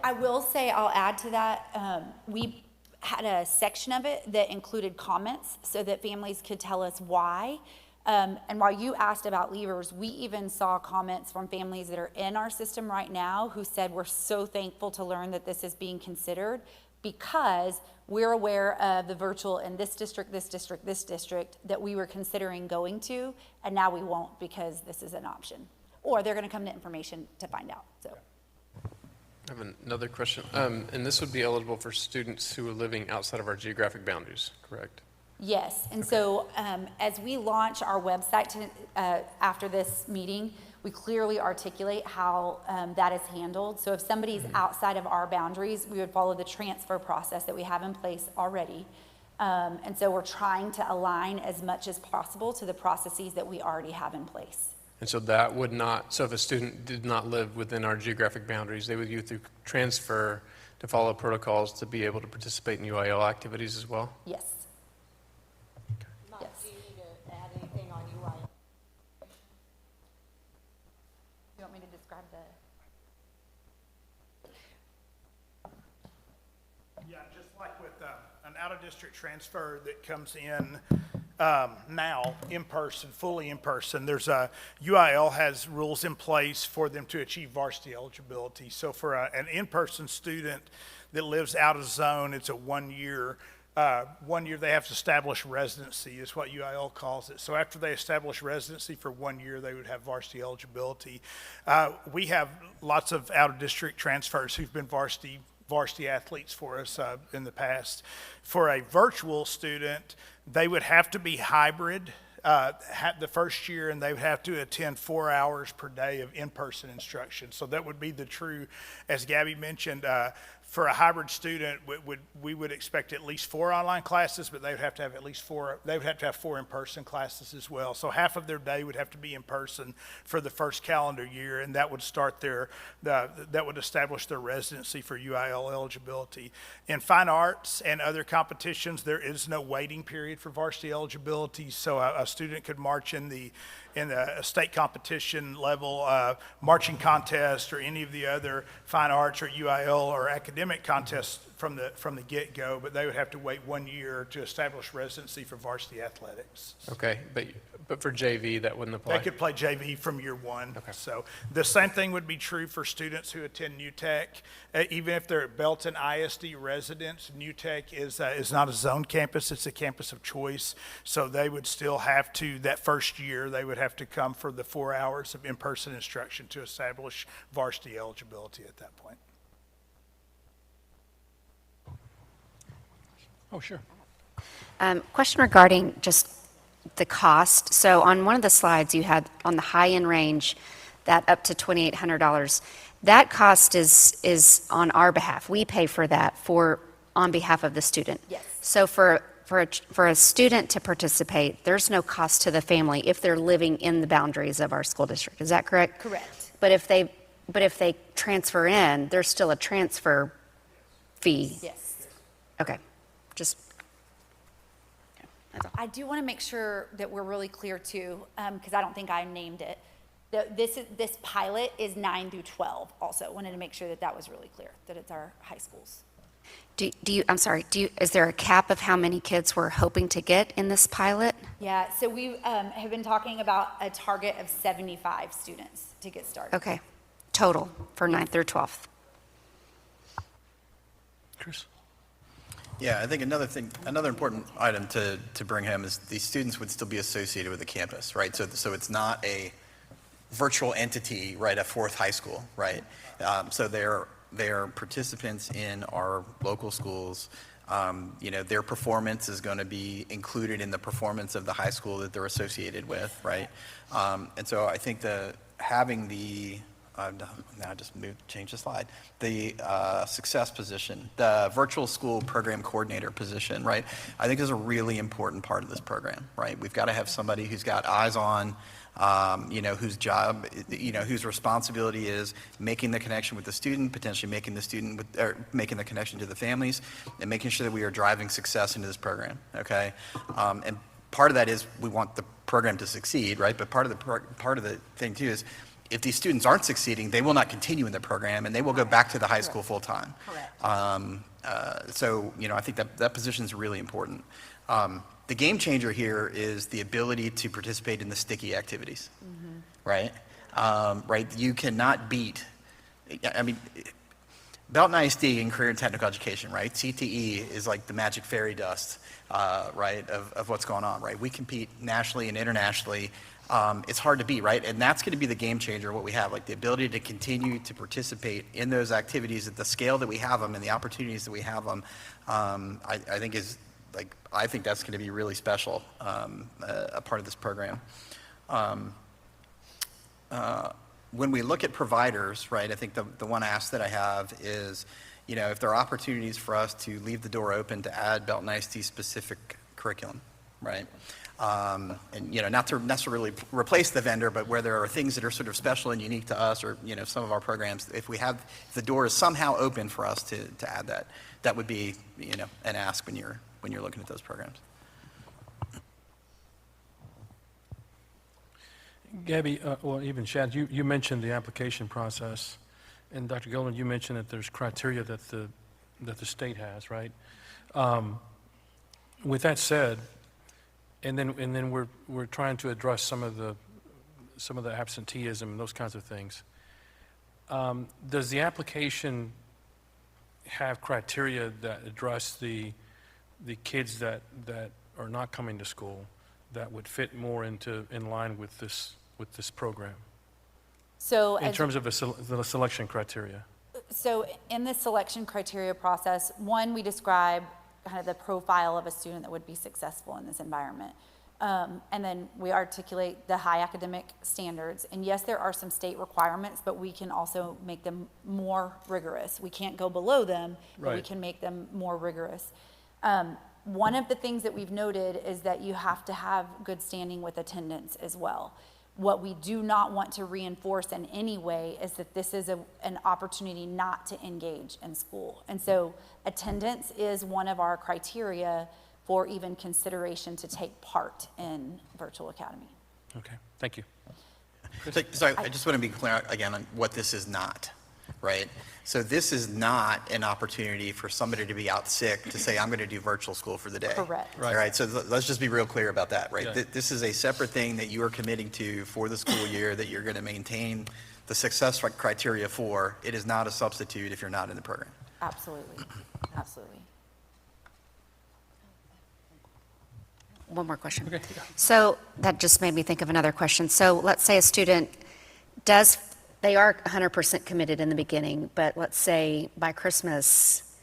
I will say, I'll add to that, we had a section of it that included comments so that families could tell us why. And while you asked about leavers, we even saw comments from families that are in our system right now who said, we're so thankful to learn that this is being considered because we're aware of the virtual in this district, this district, this district that we were considering going to, and now we won't because this is an option. Or they're gonna come to information to find out, so. I have another question. And this would be eligible for students who are living outside of our geographic boundaries, correct? Yes, and so as we launch our website after this meeting, we clearly articulate how that is handled. So if somebody's outside of our boundaries, we would follow the transfer process that we have in place already. And so we're trying to align as much as possible to the processes that we already have in place. And so that would not, so if a student did not live within our geographic boundaries, they would go through transfer to follow protocols to be able to participate in UIL activities as well? Yes. Mike, do you need to add anything on UIL? like with an out-of-district transfer that comes in now, in person, fully in person, there's UIL has rules in place for them to achieve varsity eligibility. So for an in-person student that lives out of zone, it's a 1 year. 1 year they have to establish residency is what UIL calls it. So after they establish residency for 1 year, they would have varsity eligibility. We have lots of out-of-district transfers who've been varsity athletes for us in the past. For a virtual student, they would have to be hybrid the first year, and they would have to attend 4 hours per day of in-person instruction. So that would be the true, as Gabby mentioned, for a hybrid student, we would expect at least 4 online classes, but they would have to have at least 4, they would have to have 4 in-person classes as well. So half of their day would have to be in person for the first calendar year, and that would start that would establish their residency for UIL eligibility. In fine arts and other competitions, there is no waiting period for varsity eligibility, so a student could march in the state competition level marching contest or any of the other fine arts or UIL or academic contests from the get-go, but they would have to wait 1 year to establish residency for varsity athletics. Okay, but for JV, that wouldn't apply? They could play JV from year 1. Okay. So the same thing would be true for students who attend New Tech. Even if they're Belton ISD residents, New Tech is not a zone campus, it's a campus of choice. So they would still have to, that first year, they would have to come for the 4 hours of in-person instruction to establish varsity eligibility at that point. Oh, sure. Question regarding just the cost. So on one of the slides, you had on the high-end range, that up to $2,800. That cost is on our behalf. We pay for that on behalf of the student. Yes. So for a student to participate, there's no cost to the family if they're living in the boundaries of our school district. Is that correct? Correct. But if they transfer in, there's still a transfer fee. Yes. Okay. Just I do want to make sure that we're really clear too, because I don't think I named it. This pilot is 9 through 12 also. Wanted to make sure that was really clear, that it's our high schools. Is there a cap of how many kids we're hoping to get in this pilot? Yeah, so we have been talking about a target of 75 students to get started. Okay. Total for 9th through 12th. Chris? Yeah, I think another important item to bring home is these students would still be associated with the campus, right? So it's not a virtual entity, right, at Fourth High School, right? So they're participants in our local schools. Their performance is going to be included in the performance of the high school that they're associated with, right? And so I think having the now just change the slide. The success position, the virtual school program coordinator position, right? I think is a really important part of this program, right? We've got to have somebody who's got eyes on, whose job, whose responsibility is making the connection with the student, potentially making the connection to the families, and making sure that we are driving success into this program, okay? And part of that is we want the program to succeed, right? But part of the thing too is, if these students aren't succeeding, they will not continue in the program, and they will go back to the high school full time. Correct. So, I think that position is really important. The game changer here is the ability to participate in the sticky activities, right? Right. You cannot beat. Belton ISD in career and technical education, right? CTE is like the magic fairy dust, right? Of what's going on, right? We compete nationally and internationally. It's hard to beat, right? And that's going to be the game changer, what we have, like the ability to continue to participate in those activities at the scale that we have them and the opportunities that we have them, I think that's going to be really special, a part of this program. When we look at providers, right, I think the one ask that I have is, if there are opportunities for us to leave the door open to add Belton ISD specific curriculum, right? And not to necessarily replace the vendor, but where there are things that are sort of special and unique to us, or some of our programs, if the door is somehow open for us to add that would be an ask when you're looking at those programs. Gabby, well, even Chad, you mentioned the application process, and Dr. Golden, you mentioned that there's criteria that the that the state has, right? With that said, and then we're trying to address some of the absenteeism and those kinds of things. Does the application have criteria that address the kids that are not coming to school that would fit more in line with this program? So in terms of the selection criteria. So in the selection criteria process, one, we describe kind of the profile of a student that would be successful in this environment. And then we articulate the high academic standards. And yes, there are some state requirements, but we can also make them more rigorous. We can't go below them, but we can make them more rigorous. One of the things that we've noted is that you have to have good standing with attendance as well. What we do not want to reinforce in any way is that this is an opportunity not to engage in school. And so attendance is one of our criteria for even consideration to take part in Virtual Academy. Okay, thank you. So I just want to be clear again on what this is not, right? So this is not an opportunity for somebody to be out sick to say, I'm going to do virtual school for the day. Correct. All right, so let's just be real clear about that, right? Yeah. This is a separate thing that you are committing to for the school year that you're going to maintain the success criteria for. It is not a substitute if you're not in the program. Absolutely, absolutely. One more question. Okay. So that just made me think of another question. So let's say a student they are 100% committed in the beginning, but let's say by Christmas,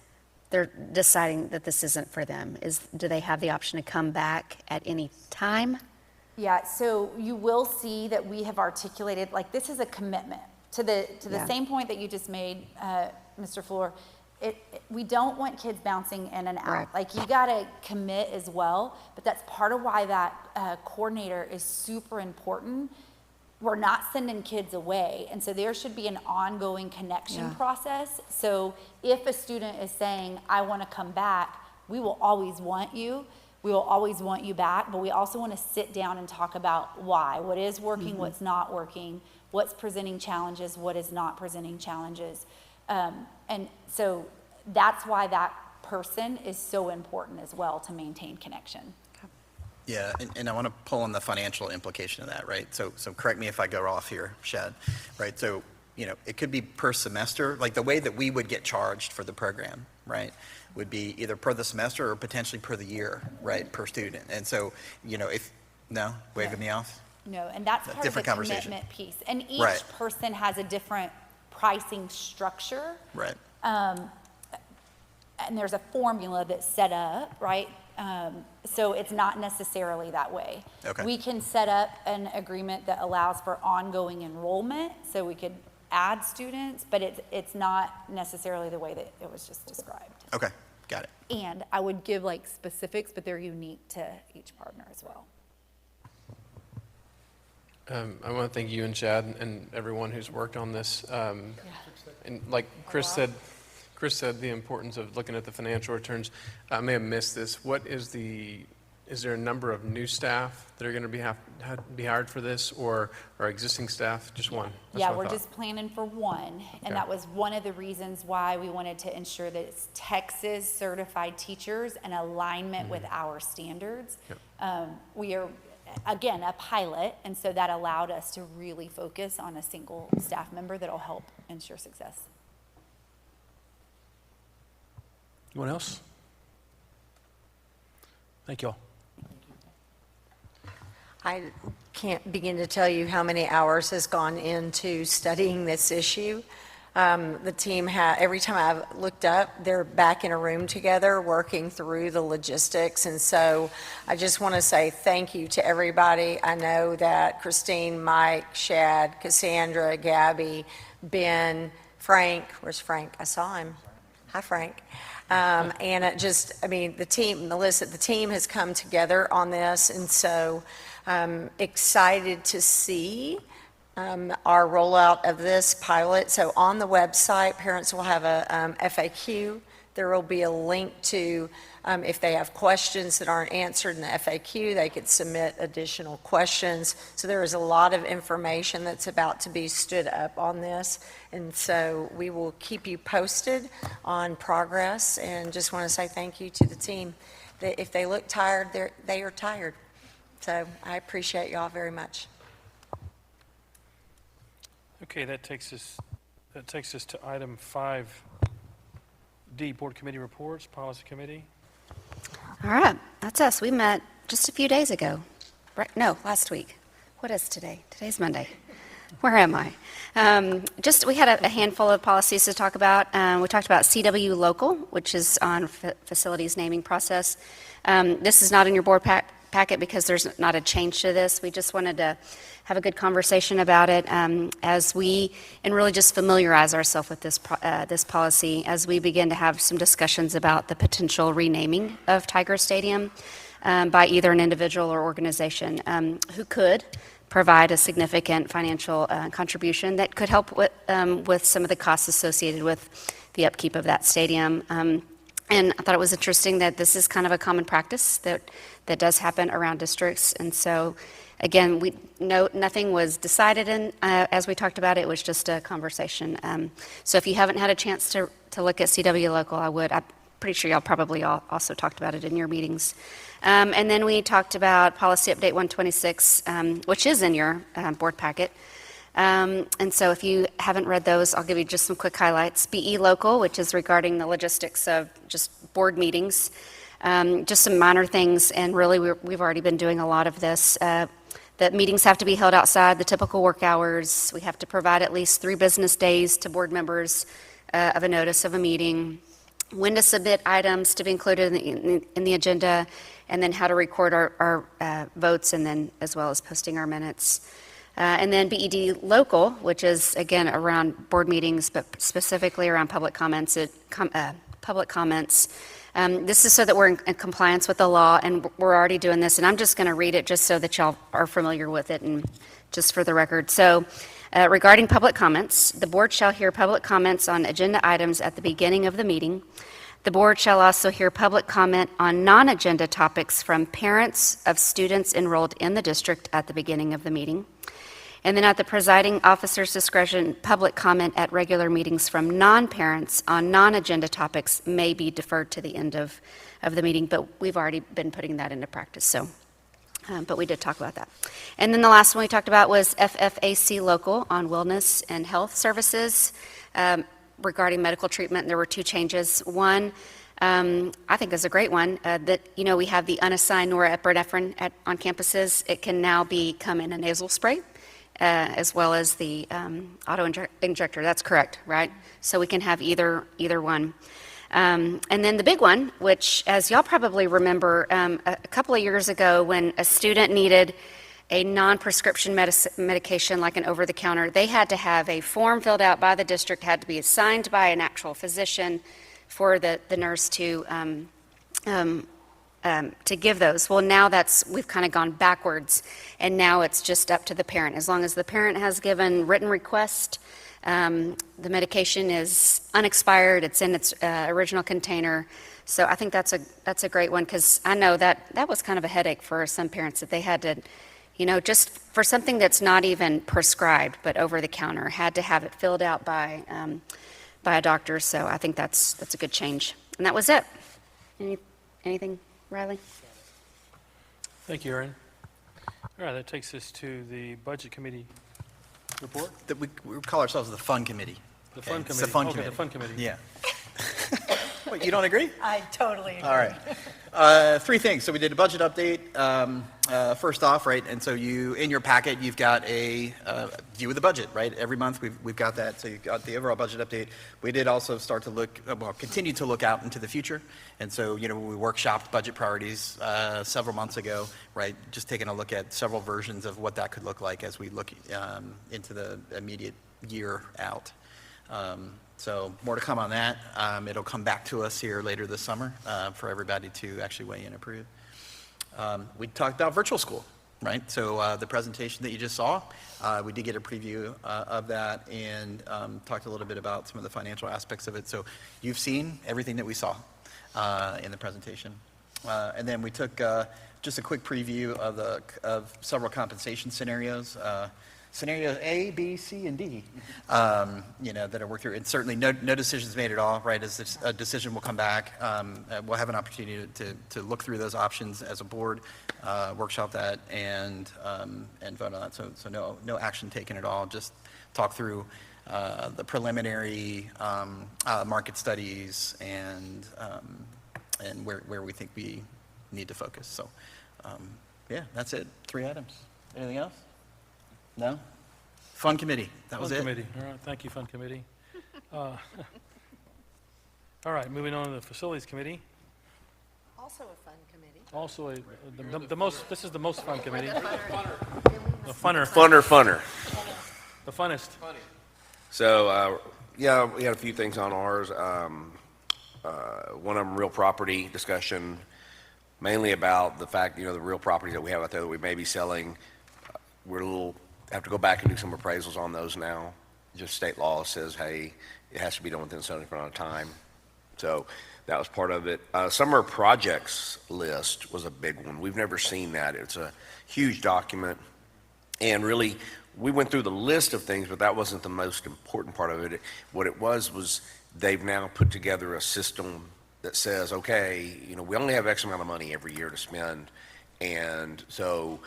they're deciding that this isn't for them. Do they have the option to come back at any time? Yeah, so you will see that we have articulated, like, this is a commitment to the same point that you just made, Mr. Floor. We don't want kids bouncing in and out. Right. Like, you gotta commit as well, but that's part of why that coordinator is super important. We're not sending kids away, and so there should be an ongoing connection process. So if a student is saying, I wanna come back, we will always want you. We will always want you back, but we also wanna sit down and talk about why. What is working, what's not working, what's presenting challenges, what is not presenting challenges. And so that's why that person is so important as well to maintain connection. Yeah, and I want to pull on the financial implication of that, right? So correct me if I go off here, Shad, right? So, it could be per semester, like the way that we would get charged for the program, right, would be either per the semester or potentially per the year, right, per student. And so, waving me off? No, and that's part of the different conversation. commitment piece. And each Right. person has a different pricing structure. Right. And there's a formula that's set up, right? So it's not necessarily that way. Okay. We can set up an agreement that allows for ongoing enrollment, so we could add students, but it's not necessarily the way that it was just described. Okay, got it. And I would give like specifics, but they're unique to each partner as well. I want to thank you and Chad and everyone who's worked on this. And like Chris said, the importance of looking at the financial returns. I may have missed this. Is there a number of new staff that are going to be hired for this, or existing staff? Just one? That's Yeah, what I we're thought. just planning for one, and Okay. that was one of the reasons why we wanted to ensure that it's Texas certified teachers and alignment with our standards. We are, again, a pilot, and so that allowed us to really focus on a single staff member that'll help ensure success. Anyone else? Thank you all. I can't begin to tell you how many hours has gone into studying this issue. The team every time I've looked up, they're back in a room together working through the logistics. And so I just want to say thank you to everybody. I know that Christine, Mike, Shad, Cassandra, Gabby, Ben, Frank, where's Frank? I saw him. Hi, Frank. And the team, Melissa, the team has come together on this. And so excited to see our rollout of this pilot. So on the website, parents will have a FAQ There will be a link to, if they have questions that aren't answered in the FAQ, they could submit additional questions. So there is a lot of information that's about to be stood up on this. And so we will keep you posted on progress, and just want to say thank you to the team. If they look tired, they are tired. So I appreciate y'all very much. Okay, that takes us to item 5D, Board Committee Reports, Policy Committee. All right, that's us. We met just a few days ago. Right? No, last week. What is today? Today's Monday. Where am I? We had a handful of policies to talk about. We talked about CW Local, which is on facilities naming process. This is not in your board packet because there's not a change to this. We just wanted to have a good conversation about it and really just familiarize ourselves with this policy as we begin to have some discussions about the potential renaming of Tiger Stadium by either an individual or organization who could provide a significant financial contribution that could help with some of the costs associated with the upkeep of that stadium. And I thought it was interesting that this is kind of a common practice that does happen around districts. And so, again, nothing was decided as we talked about it. It was just a conversation. So if you haven't had a chance to look at CW Local, I'm pretty sure y'all probably also talked about it in your meetings. And then we talked about Policy Update 126, which is in your board packet. And so if you haven't read those, I'll give you just some quick highlights. BE Local, which is regarding the logistics of just board meetings. Just some minor things, and really we've already been doing a lot of this. That meetings have to be held outside the typical work hours. We have to provide at least 3 business days to board members of a notice of a meeting. When to submit items to be included in the agenda, and then how to record our votes, and then as well as posting our minutes. And then BED Local, which is, again, around board meetings, but specifically around public comments. This is so that we're in compliance with the law, and we're already doing this. And I'm just going to read it just so that y'all are familiar with it, and just for the record. So, regarding public comments, the board shall hear public comments on agenda items at the beginning of the meeting. The board shall also hear public comment on non-agenda topics from parents of students enrolled in the district at the beginning of the meeting. And then at the presiding officer's discretion, public comment at regular meetings from non-parents on non-agenda topics may be deferred to the end of the meeting, but we've already been putting that into practice, so. But we did talk about that. And then the last one we talked about was FFAC Local on wellness and health services regarding medical treatment. There were 2 changes. One, I think is a great one, that, we have the unassigned norepinephrine on campuses. It can now come in a nasal spray, as well as the auto-injector. That's correct, right? So we can have either one. And then the big one, which, as y'all probably remember, a couple of years ago when a student needed a non-prescription medication like an over-the-counter, they had to have a form filled out by the district, had to be signed by an actual physician for the nurse to give those. Well, now we've kind of gone backwards, and now it's just up to the parent. As long as the parent has given written request, the medication is unexpired, it's in its original container. So I think that's a great one, because I know that was kind of a headache for some parents, that they had to, just for something that's not even prescribed but over the counter, had to have it filled out by a doctor. So I think that's a good change. And that was it. Anything, Riley? Thank you, Erin. All right, that takes us to the Budget Committee report. We call ourselves the Fun Committee. The Fun Committee. It's the Fun Okay, Committee. the Fun Committee. Yeah. What, you don't agree? I totally agree. All right. 3 things. So we did a budget update. First off, right, and so in your packet, you've got a view of the budget, right? Every month we've got that. So you've got the overall budget update. We did also start to continue to look out into the future. And so, we workshopped budget priorities several months ago, right? Just taking a look at several versions of what that could look like as we look into the immediate year out. So more to come on that. It'll come back to us here later this summer for everybody to actually weigh in and approve. We talked about virtual school. right? So the presentation that you just saw, we did get a preview of that and talked a little bit about some of the financial aspects of it. So you've seen everything that we saw in the presentation. And then we took just a quick preview of several compensation scenarios. Scenarios A, B, C, and D, that are worked through. And certainly no decisions made at all, right? As this, a decision will come back, we'll have an opportunity to look through those options as a board, workshop that, and vote on that. So no action taken at all. Just talk through the preliminary market studies and where we think we need to focus. So yeah, that's it. 3 items. Anything else? No? Fun committee. That was it. Fun committee. All right. Thank you, fun committee. All right. Moving on to the facilities committee. Also a fun committee. Also the most. This is the most fun committee. The funner. The funnest. So yeah, we had a few things on ours. One of them, real property discussion, mainly about the fact, the real properties that we have out there that we may be selling. We're have to go back and do some appraisals on those now. Just state law says, hey, it has to be done within a certain amount of time. So that was part of it. Summer projects list was a big one. We've never seen that. It's a huge document. And really, we went through the list of things, but that wasn't the most important part of it. What it was they've now put together a system that says, okay, we only have X amount of money every year to spend. And so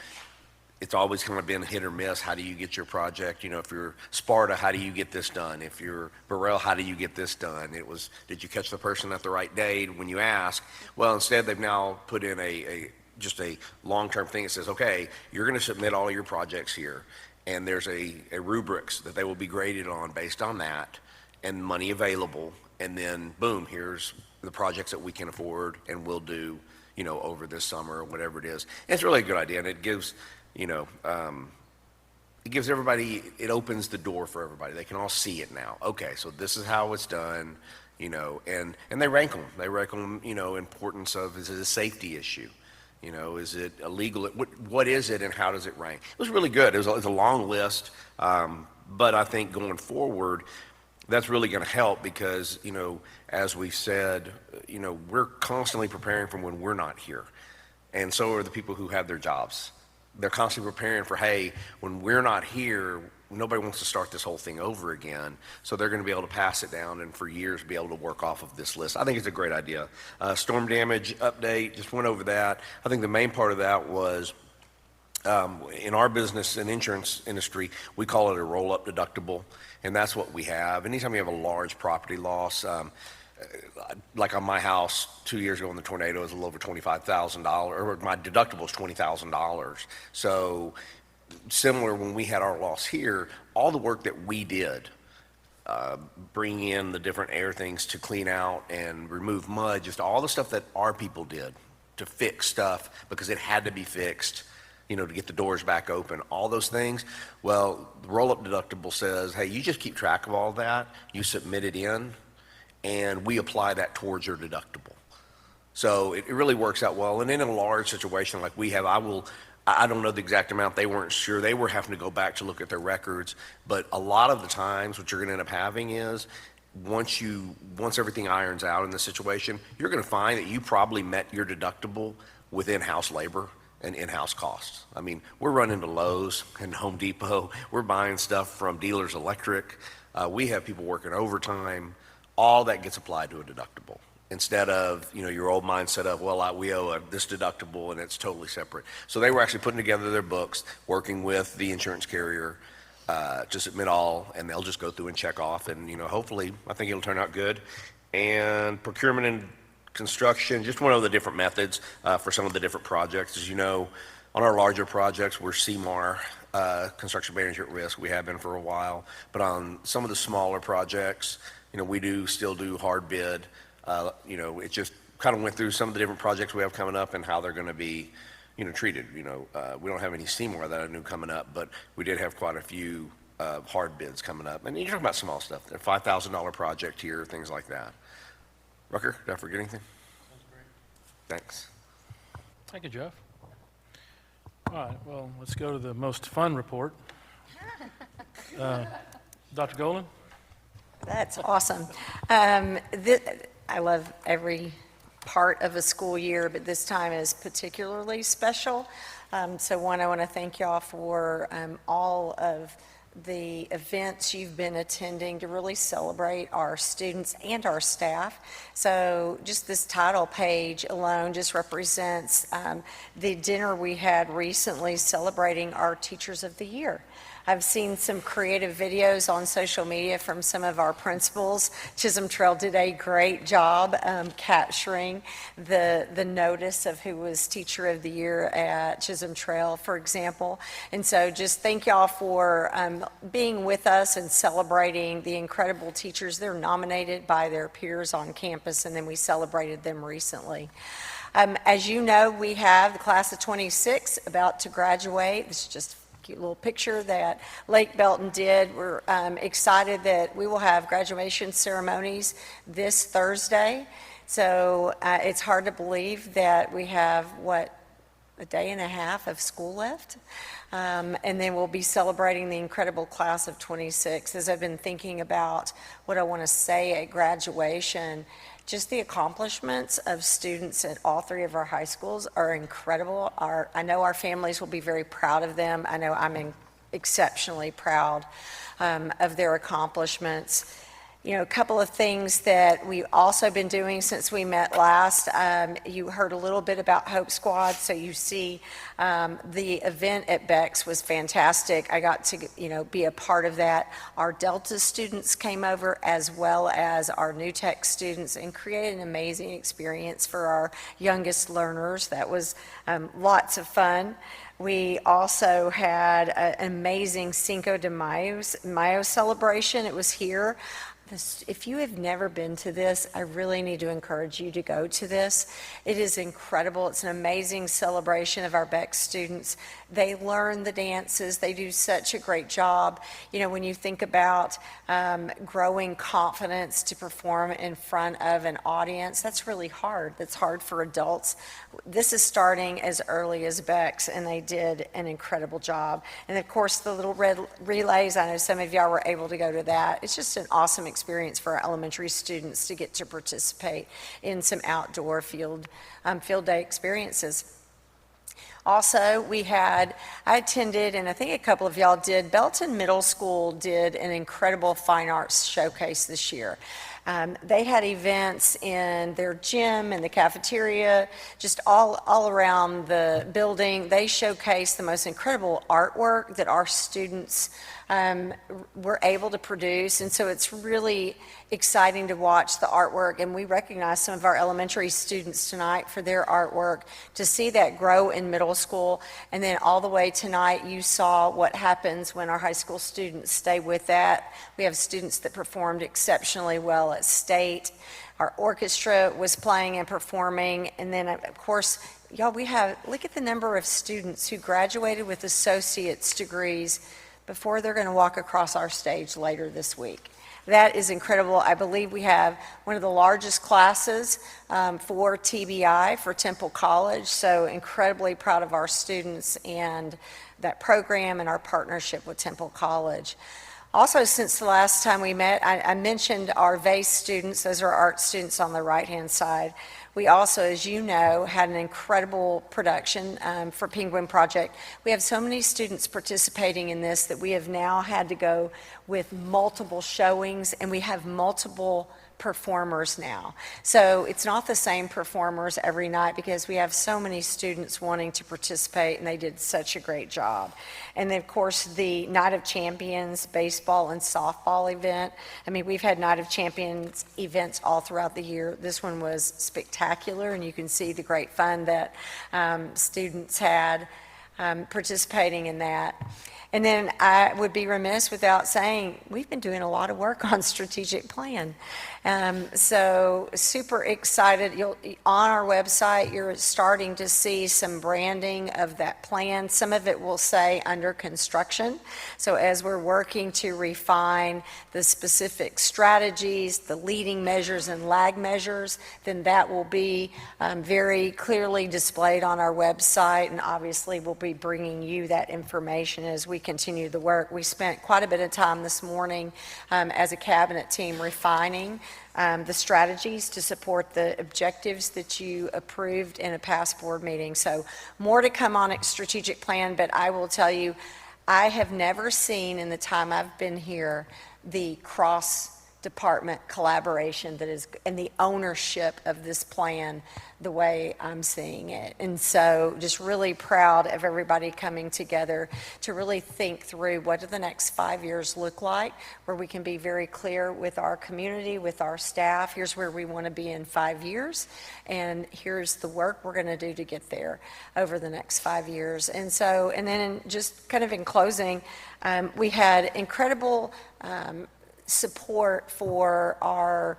it's always kind of been hit or miss. How do you get your project? If you're Sparta, how do you get this done? If you're Burrell, how do you get this done? It was, did you catch the person at the right date when you ask? Well, instead they've now put in just a long-term thing that says, okay, you're going to submit all your projects here, and there's a rubrics that they will be graded on based on that, and money available, and then boom, here's the projects that we can afford and will do, over this summer or whatever it is. And it's really a good idea, and it gives it gives everybody, it opens the door for everybody. They can all see it now. Okay, so this is how it's done, and they rank them. They rank them, importance of, is it a safety issue? Is it illegal? What is it and how does it rank? It was really good. It was a long list, but I think going forward, that's really going to help because, as we've said, we're constantly preparing for when we're not here. And so are the people who have their jobs. They're constantly preparing for, hey, when we're not here, nobody wants to start this whole thing over again. So they're going to be able to pass it down and for years be able to work off of this list. I think it's a great idea. Storm damage update, just went over that. I think the main part of that was in our business and insurance industry, we call it a roll-up deductible, and that's what we have. Anytime you have a large property loss, like on my house 2 years ago in the tornado, it was a little over $25,000, or my deductible is $20,000. So similar when we had our loss here, all the work that we did, bring in the different air things to clean out and remove mud, just all the stuff that our people did to fix stuff because it had to be fixed, to get the doors back open, all those things. Well, the roll-up deductible says, hey, you just keep track of all that, you submit it in, and we apply that towards your deductible. So it really works out well. And in a large situation like we have, I don't know the exact amount. They weren't sure. They were having to go back to look at their records. But a lot of the times what you're going to end up having is once everything irons out in the situation, you're going to find that you probably met your deductible with in-house labor and in-house costs. I mean, we're running to Lowe's and Home Depot. We're buying stuff from Dealers Electric. We have people working overtime. All that gets applied to a deductible instead of, your old mindset of, well, we owe this deductible and it's totally separate. So they were actually putting together their books, working with the insurance carrier to submit all, and they'll just go through and check off. And, hopefully, I think it'll turn out good. And procurement and construction, just one of the different methods for some of the different projects. As you know, on our larger projects, we're CMAR, construction manager at risk. We have been for a while. But on some of the smaller projects, we still do hard bid. It just kind of went through some of the different projects we have coming up and how they're going to be, treated. We don't have any CMAR that I knew coming up, but we did have quite a few hard bids coming up. And you're talking about small stuff, a $5,000 project here, things like that. Rucker, did I forget anything? Thanks. Thank you, Jeff. All right, well, let's go to the most fun report. Dr. Golden? That's awesome. I love every part of a school year, but this time is particularly special. So one, I want to thank y'all for all of the events you've been attending to really celebrate our students and our staff. So just this title page alone just represents the dinner we had recently celebrating our Teachers of the Year. I've seen some creative videos on social media from some of our principals. Chisholm Trail did a great job capturing the notice of who was Teacher of the Year at Chisholm Trail, for example. And so just thank y'all for being with us and celebrating the incredible teachers. They're nominated by their peers on campus, and then we celebrated them recently. As you know, we have the class of 26 about to graduate. This is just cute little picture that Lake Belton did. We're excited that we will have graduation ceremonies this Thursday. So it's hard to believe that we have, a day and a half of school left. And then we'll be celebrating the incredible class of 26. As I've been thinking about what I want to say at graduation, just the accomplishments of students at all three of our high schools are incredible. I know our families will be very proud of them. I know I'm exceptionally proud of their accomplishments. You know, a couple of things that we've also been doing since we met last. You heard a little bit about Hope Squad, so you see the event at Beck's was fantastic. I got to, be a part of that. Our Delta students came over as well as our New Tech students and created an amazing experience for our youngest learners. That was lots of fun. We also had an amazing Cinco de Mayo celebration. It was here. If you have never been to this, I really need to encourage you to go to this. It is incredible. It's an amazing celebration of our Beck students. They learn the dances. They do such a great job. When you think about growing confidence to perform in front of an audience, that's really hard. That's hard for adults. This is starting as early as Beck's, and they did an incredible job. And of course, the little red relays, I know some of y'all were able to go to that. It's just an awesome experience for our elementary students to get to participate in some outdoor field day experiences. Also, I attended, and I think a couple of y'all did, Belton Middle School did an incredible fine arts showcase this year. They had events in their gym and the cafeteria, just all around the building. They showcased the most incredible artwork that our students were able to produce, and so it's really exciting to watch the artwork, and we recognize some of our elementary students tonight for their artwork, to see that grow in middle school, and then all the way tonight you saw what happens when our high school students stay with that. We have students that performed exceptionally well at state. Our orchestra was playing and performing, and then of course, y'all, look at the number of students who graduated with associate's degrees before they're going to walk across our stage later this week. That is incredible. I believe we have one of the largest classes for TBI for Temple College, so incredibly proud of our students and that program and our partnership with Temple College. Also, since the last time we met, I mentioned our VASE students. Those are our art students on the right-hand side. We also, as you know, had an incredible production for Penguin Project. We have so many students participating in this that we have now had to go with multiple showings, and we have multiple performers now. So it's not the same performers every night because we have so many students wanting to participate, and they did such a great job. And then, of course, the Night of Champions baseball and softball event. I mean, we've had Night of Champions events all throughout the year. This one was spectacular, and you can see the great fun that students had participating in that. And then I would be remiss without saying, we've been doing a lot of work on strategic plan. So super excited. On our website, you're starting to see some branding of that plan. Some of it will say under construction. So as we're working to refine the specific strategies, the leading measures and lag measures, then that will be very clearly displayed on our website, and obviously we'll be bringing you that information as we continue the work. We spent quite a bit of time this morning as a cabinet team refining the strategies to support the objectives that you approved in a past board meeting. So more to come on a strategic plan, but I will tell you, I have never seen in the time I've been here the cross-department collaboration that is, and the ownership of this plan the way I'm seeing it. And so just really proud of everybody coming together to really think through what do the next 5 years look like, where we can be very clear with our community, with our staff. Here's where we want to be in 5 years, and here's the work we're going to do to get there over the next 5 years. And so, and then just kind of in closing, we had incredible support for our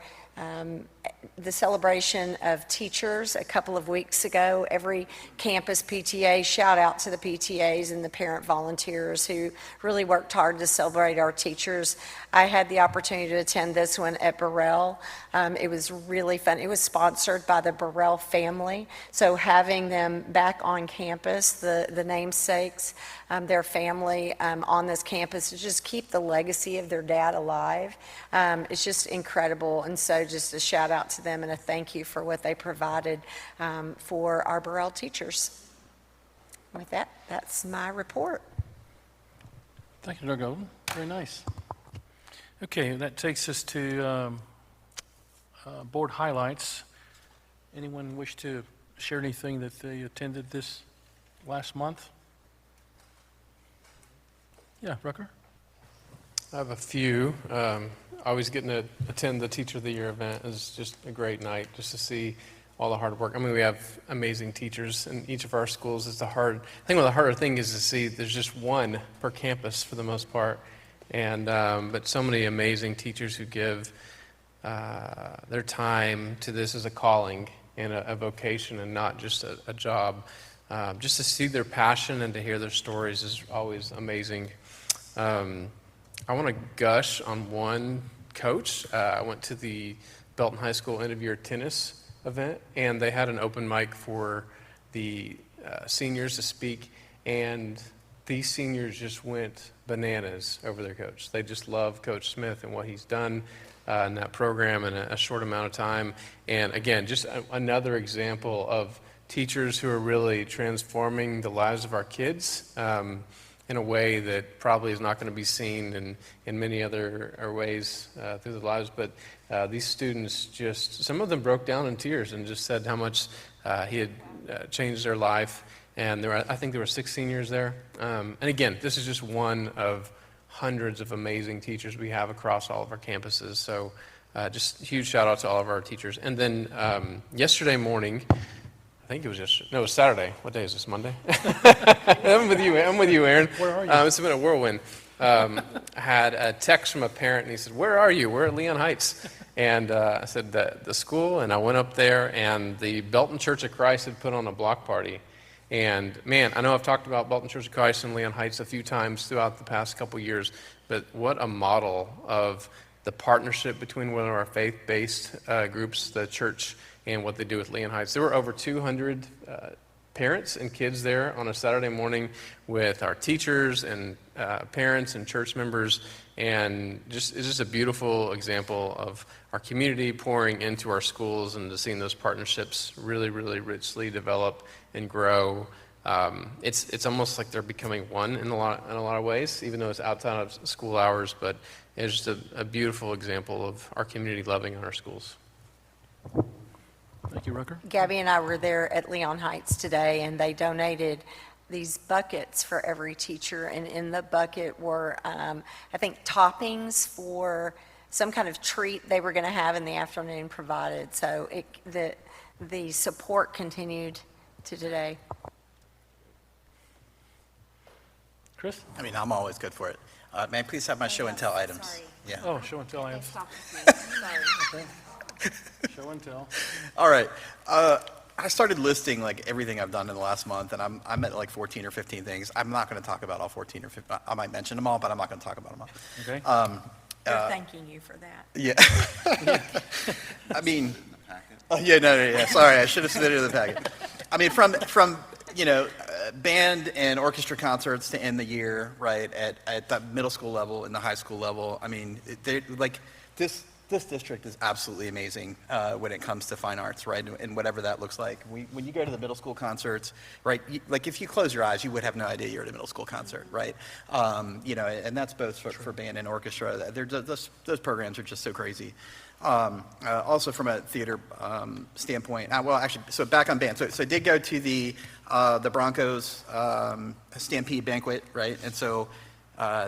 the celebration of teachers a couple of weeks ago. Every campus PTA, shout out to the PTAs and the parent volunteers who really worked hard to celebrate our teachers. I had the opportunity to attend this one at Burrell. It was really fun. It was sponsored by the Burrell family. So having them back on campus, the namesakes, their family on this campus to just keep the legacy of their dad alive. It's just incredible. And so just a shout out to them and a thank you for what they provided for our Burrell teachers. With that, that's my report. Thank you, Dr. Golden. Very nice. Okay, that takes us to board highlights. Anyone wish to share anything that they attended this last month? Yeah, Rucker? I have a few. Always getting to attend the Teacher of the Year event is just a great night, just to see all the hard work. I mean, we have amazing teachers in each of our schools. It's the hard, I think one of the harder thing is to see there's just one per campus for the most part. And, but so many amazing teachers who give their time to this as a calling and a vocation and not just a job. Just to see their passion and to hear their stories is always amazing. I want to gush on one coach. I went to the Belton High School end of year tennis event, and they had an open mic for the seniors to speak, and these seniors just went bananas over their coach. They just love Coach Smith and what he's done in that program in a short amount of time. And again, just another example of teachers who are really transforming the lives of our kids in a way that probably is not going to be seen in many other ways through their lives. But these students just, some of them broke down in tears and just said how much he had changed their life. And I think there were 6 seniors there. And again, this is just one of hundreds of amazing teachers we have across all of our campuses. So just huge shout out to all of our teachers. And then yesterday morning, I think it was yesterday. No, it was Saturday. What day is this? Monday? I'm with you, Aaron. Where are you? It's been a whirlwind. I had a text from a parent, and he said, "Where are you?" "We're at Leon Heights." And I said, the school, and I went up there, and the Belton Church of Christ had put on a block party. And man, I know I've talked about Belton Church of Christ and Leon Heights a few times throughout the past couple years, but what a model of the partnership between one of our faith-based groups, the church, and what they do with Leon Heights. There were over 200 parents and kids there on a Saturday morning with our teachers and parents and church members, and it's just a beautiful example of our community pouring into our schools and to seeing those partnerships really, really richly develop and grow. It's almost like they're becoming one in a lot of ways, even though it's outside of school hours, but it's just a beautiful example of our community loving on our schools. Thank you, Rucker. Gabby and I were there at Leon Heights today, and they donated these buckets for every teacher, and in the bucket were, I think, toppings for some kind of treat they were going to have in the afternoon provided. So the support continued to today. Chris? I mean, I'm always good for it. May I please have my show and tell items? Yeah. Oh, show and tell items. Okay. Show and tell. All right. I started listing like everything I've done in the last month, and I'm at like 14 or 15 things. I'm not going to talk about all 14 or 15. I might mention them all, but I'm not going to talk about them all. Okay. They're thanking you for that. Yeah. I mean, oh, yeah, no, sorry, I should have submitted to the packet. I mean, from band and orchestra concerts to end the year, right, at the middle school level and the high school level. I mean, this district is absolutely amazing when it comes to fine arts, right, and whatever that looks like. When you go to the middle school concerts, right, like if you close your eyes, you would have no idea you're at a middle school concert, right? And that's both for band and orchestra. Those programs are just so crazy. Also from a theater standpoint, so back on band. So I did go to the Broncos Stampede banquet, right? And so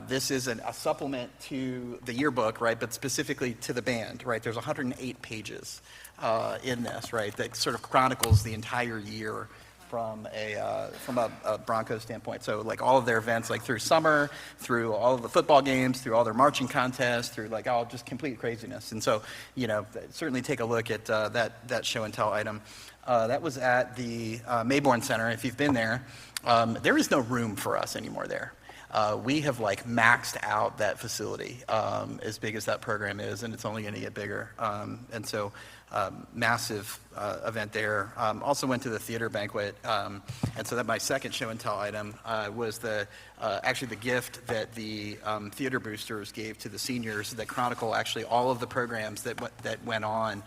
this is a supplement to the yearbook, right? But specifically to the band, right? There's 108 pages in this, right? That sort of chronicles the entire year from a Broncos standpoint. So like all of their events, like through summer, through all of the football games, through all their marching contests, through like all just complete craziness. And so, certainly take a look at that show and tell item. That was at the Mayborn Center. If you've been there, there is no room for us anymore there. We have like maxed out that facility as big as that program is, and it's only going to get bigger. And so massive event there. Also went to the theater banquet, and so that my second show and tell item was actually the gift that the theater boosters gave to the seniors that chronicle actually all of the programs that went on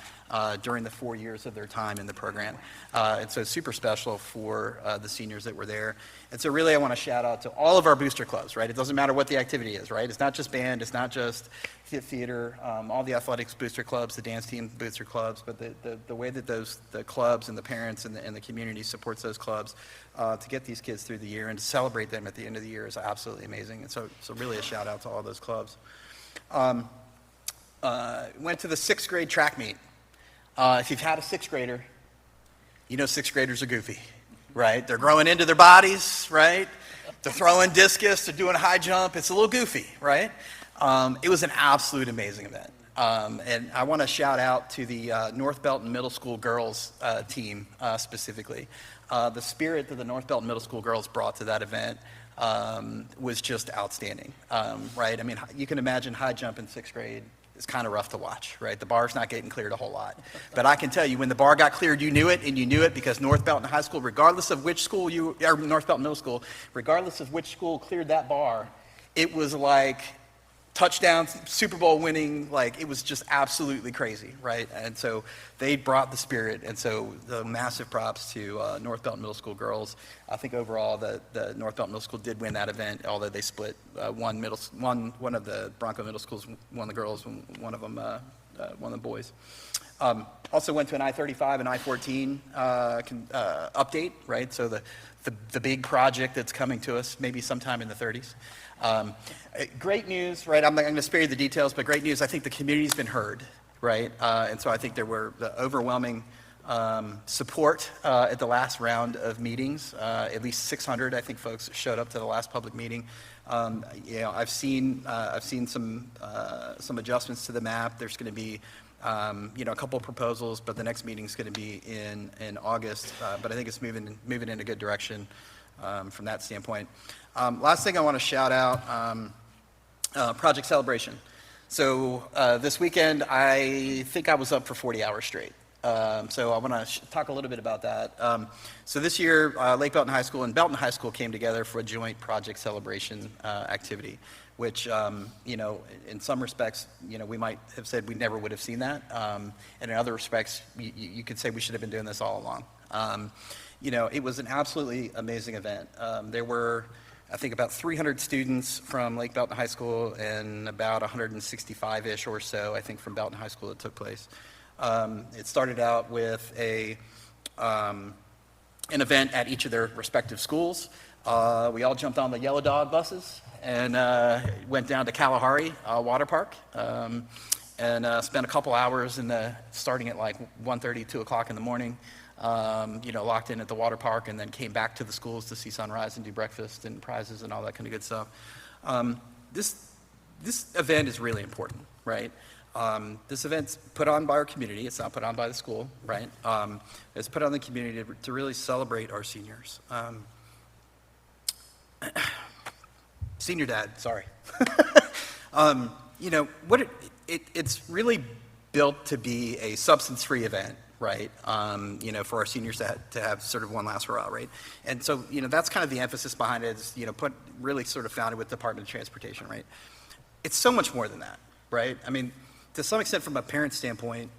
during the 4 years of their time in the program. And so super special for the seniors that were there. And so really I want to shout out to all of our booster clubs, right? It doesn't matter what the activity is, right? It's not just band, it's not just theater, all the athletics booster clubs, the dance team booster clubs, but the way that the clubs and the parents and the community supports those clubs to get these kids through the year and to celebrate them at the end of the year is absolutely amazing. And so really a shout out to all those clubs. Went to the 6th grade track meet. If you've had a 6th grader, you know 6th graders are goofy, right? They're growing into their bodies, right? They're throwing discus, they're doing a high jump. It's a little goofy, right? It was an absolute amazing event. And I want to shout out to the North Belton Middle School girls team specifically. The spirit that the North Belton Middle School girls brought to that event was just outstanding, right? I mean, you can imagine high jump in 6th grade. It's kind of rough to watch, right? The bar's not getting cleared a whole lot. But I can tell you, when the bar got cleared, you knew it, and you knew it because North Belton High School, regardless of which school or North Belton Middle School, regardless of which school cleared that bar, it was like touchdown, Super Bowl winning, like it was just absolutely crazy, right? And so they brought the spirit, and so the massive props to North Belton Middle School girls. I think overall the North Belton Middle School did win that event, although they split. One of the Bronco Middle Schools won the girls, one of them won the boys. Also went to an I-35 and I-14 update, right? So the big project that's coming to us maybe sometime in the 30s. Great news, right? I'm not going to spare you the details, but great news. I think the community's been heard, right? And so I think there were the overwhelming support at the last round of meetings. At least 600, I think, folks showed up to the last public meeting. I've seen some adjustments to the map. There's going to be a couple of proposals, but the next meeting is going to be in August. But I think it's moving in a good direction from that standpoint. Last thing I want to shout out, Project Celebration. So this weekend, I think I was up for 40 hours straight. So I want to talk a little bit about that. So this year, Lake Belton High School and Belton High School came together for a joint Project Celebration activity, which, in some respects, we might have said we never would have seen that. And in other respects, you could say we should have been doing this all along. It was an absolutely amazing event. There were, I think, about 300 students from Lake Belton High School and about 165-ish or so, I think, from Belton High School that took place. It started out with an event at each of their respective schools. We all jumped on the Yellow Dog buses and went down to Kalahari Water Park and spent a couple hours starting at like 1:30, 2 o'clock in the morning. locked in at the water park and then came back to the schools to see sunrise and do breakfast and prizes and all that kind of good stuff. This event is really important, right? This event's put on by our community. It's not put on by the school, right? It's put on the community to really celebrate our seniors. Senior dad, sorry. It's really built to be a substance-free event, right? For our seniors to have sort of one last hurrah, right? And so, that's kind of the emphasis behind it is, really sort of founded with the Department of Transportation, right? It's so much more than that, right? I mean, to some extent, from a parent standpoint,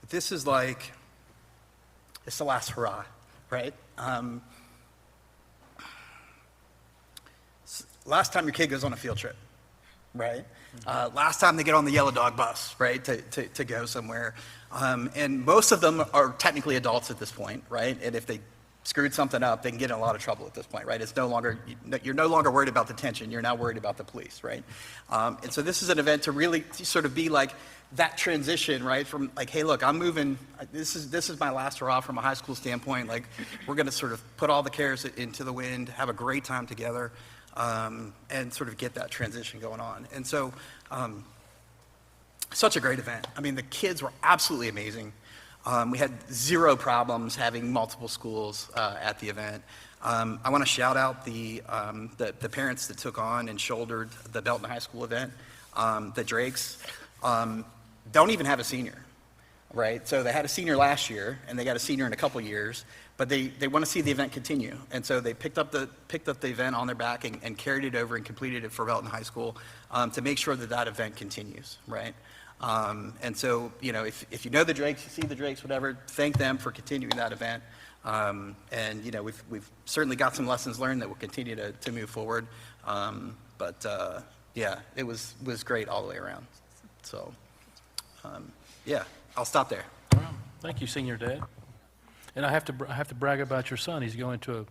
this is like, it's the last hurrah, right? Last time your kid goes on a field trip, right? Last time they get on the yellow dog bus, right, to go somewhere. And most of them are technically adults at this point, right? And if they screwed something up, they can get in a lot of trouble at this point, right? It's no longer, you're no longer worried about detention, you're now worried about the police, right? And so this is an event to really sort of be like that transition, right? From like, hey, look, I'm moving, this is my last hurrah from a high school standpoint, like we're gonna sort of put all the cares into the wind, have a great time together, and sort of get that transition going on. And so, such a great event. I mean, the kids were absolutely amazing. We had zero problems having multiple schools at the event. I want to shout out the parents that took on and shouldered the Belton High School event. The Drakes don't even have a senior, right? So they had a senior last year, and they got a senior in a couple years, but they want to see the event continue. And so they picked up the event on their back and carried it over and completed it for Belton High School to make sure that event continues, right? And so, if you know the Drakes, you see the Drakes, whatever, thank them for continuing that event. And, we've certainly got some lessons learned that will continue to move forward. Yeah, it was great all the way around. So, yeah, I'll stop there. Well, thank you, Senior Dad. And I have to brag about your son. He's going to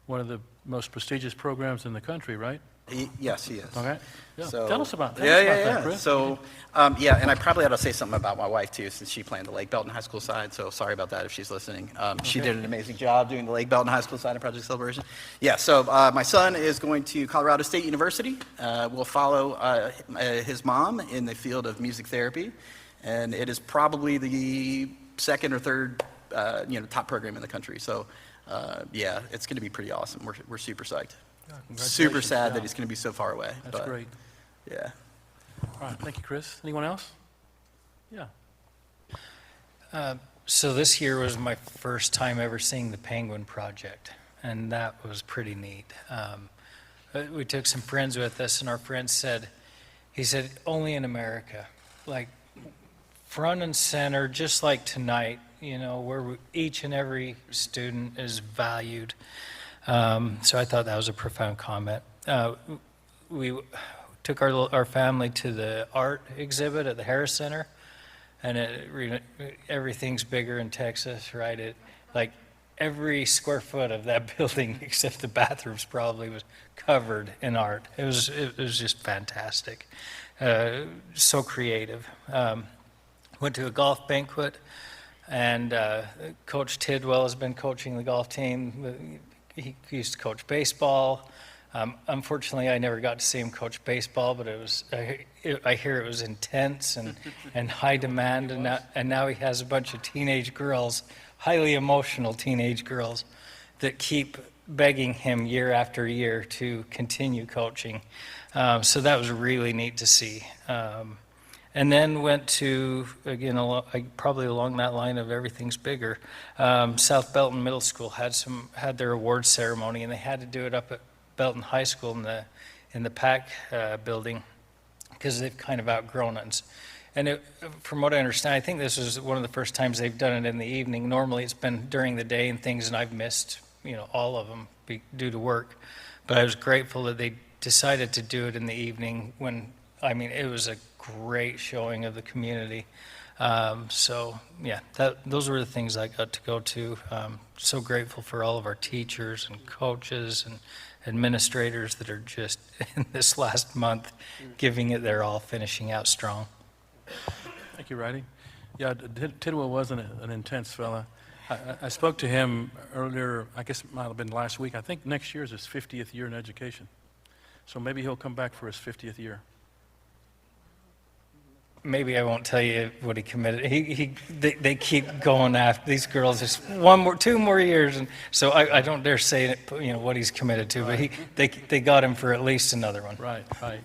one of the most prestigious programs in the country, right? Yes, he is. Okay. Yeah. So, Tell us about that. Yeah. Chris. So, and I probably ought to say something about my wife too, since she planned the Lake Belton High School side. So sorry about that if she's listening. She did an amazing job doing the Lake Belton High School side of Project Celebration. Yeah. So my son is going to Colorado State University. We'll follow his mom in the field of music therapy, and it is probably the second or third, top program in the country. So, yeah, it's going to be pretty awesome. We're super psyched. Super sad that he's going to be so far away. That's great. Yeah. All right. Thank you, Chris. Anyone else? Yeah. So this year was my first time ever seeing the Penguin Project, and that was pretty neat. We took some friends with us, and our friend said, only in America, like front and center, just like tonight, where each and every student is valued. So I thought that was a profound comment. We took our family to the art exhibit at the Harris Center, and everything's bigger in Texas, right? Like every square foot of that building, except the bathrooms, probably was covered in art. It was just fantastic, so creative. Went to a golf banquet, and Coach Tidwell has been coaching the golf team. He used to coach baseball. Unfortunately, I never got to see him coach baseball, but I hear it was intense and high demand, and now he has a bunch of teenage girls, highly emotional teenage girls, that keep begging him year after year to continue coaching. So that was really neat to see. And then went to, again, probably along that line of everything's bigger. South Belton Middle School had their awards ceremony, and they had to do it up at Belton High School in the PAC building because they've kind of outgrown it. And from what I understand, I think this is one of the first times they've done it in the evening. Normally it's been during the day and things, and I've missed all of them due to work. But I was grateful that they decided to do it in the evening it was a great showing of the community. So yeah, those were the things I got to go to. So grateful for all of our teachers and coaches and administrators that are just in this last month giving it their all, finishing out strong. Thank you, Righty. Yeah, Tidwell was an intense fella. I spoke to him earlier, I guess it might have been last week. I think next year is his 50th year in education. So maybe he'll come back for his 50th year. Maybe I won't tell you what he committed. They keep going after these girls. Just 2 more years, and so I don't dare say it, what he's committed to. But they got him for at least another one. Right, right.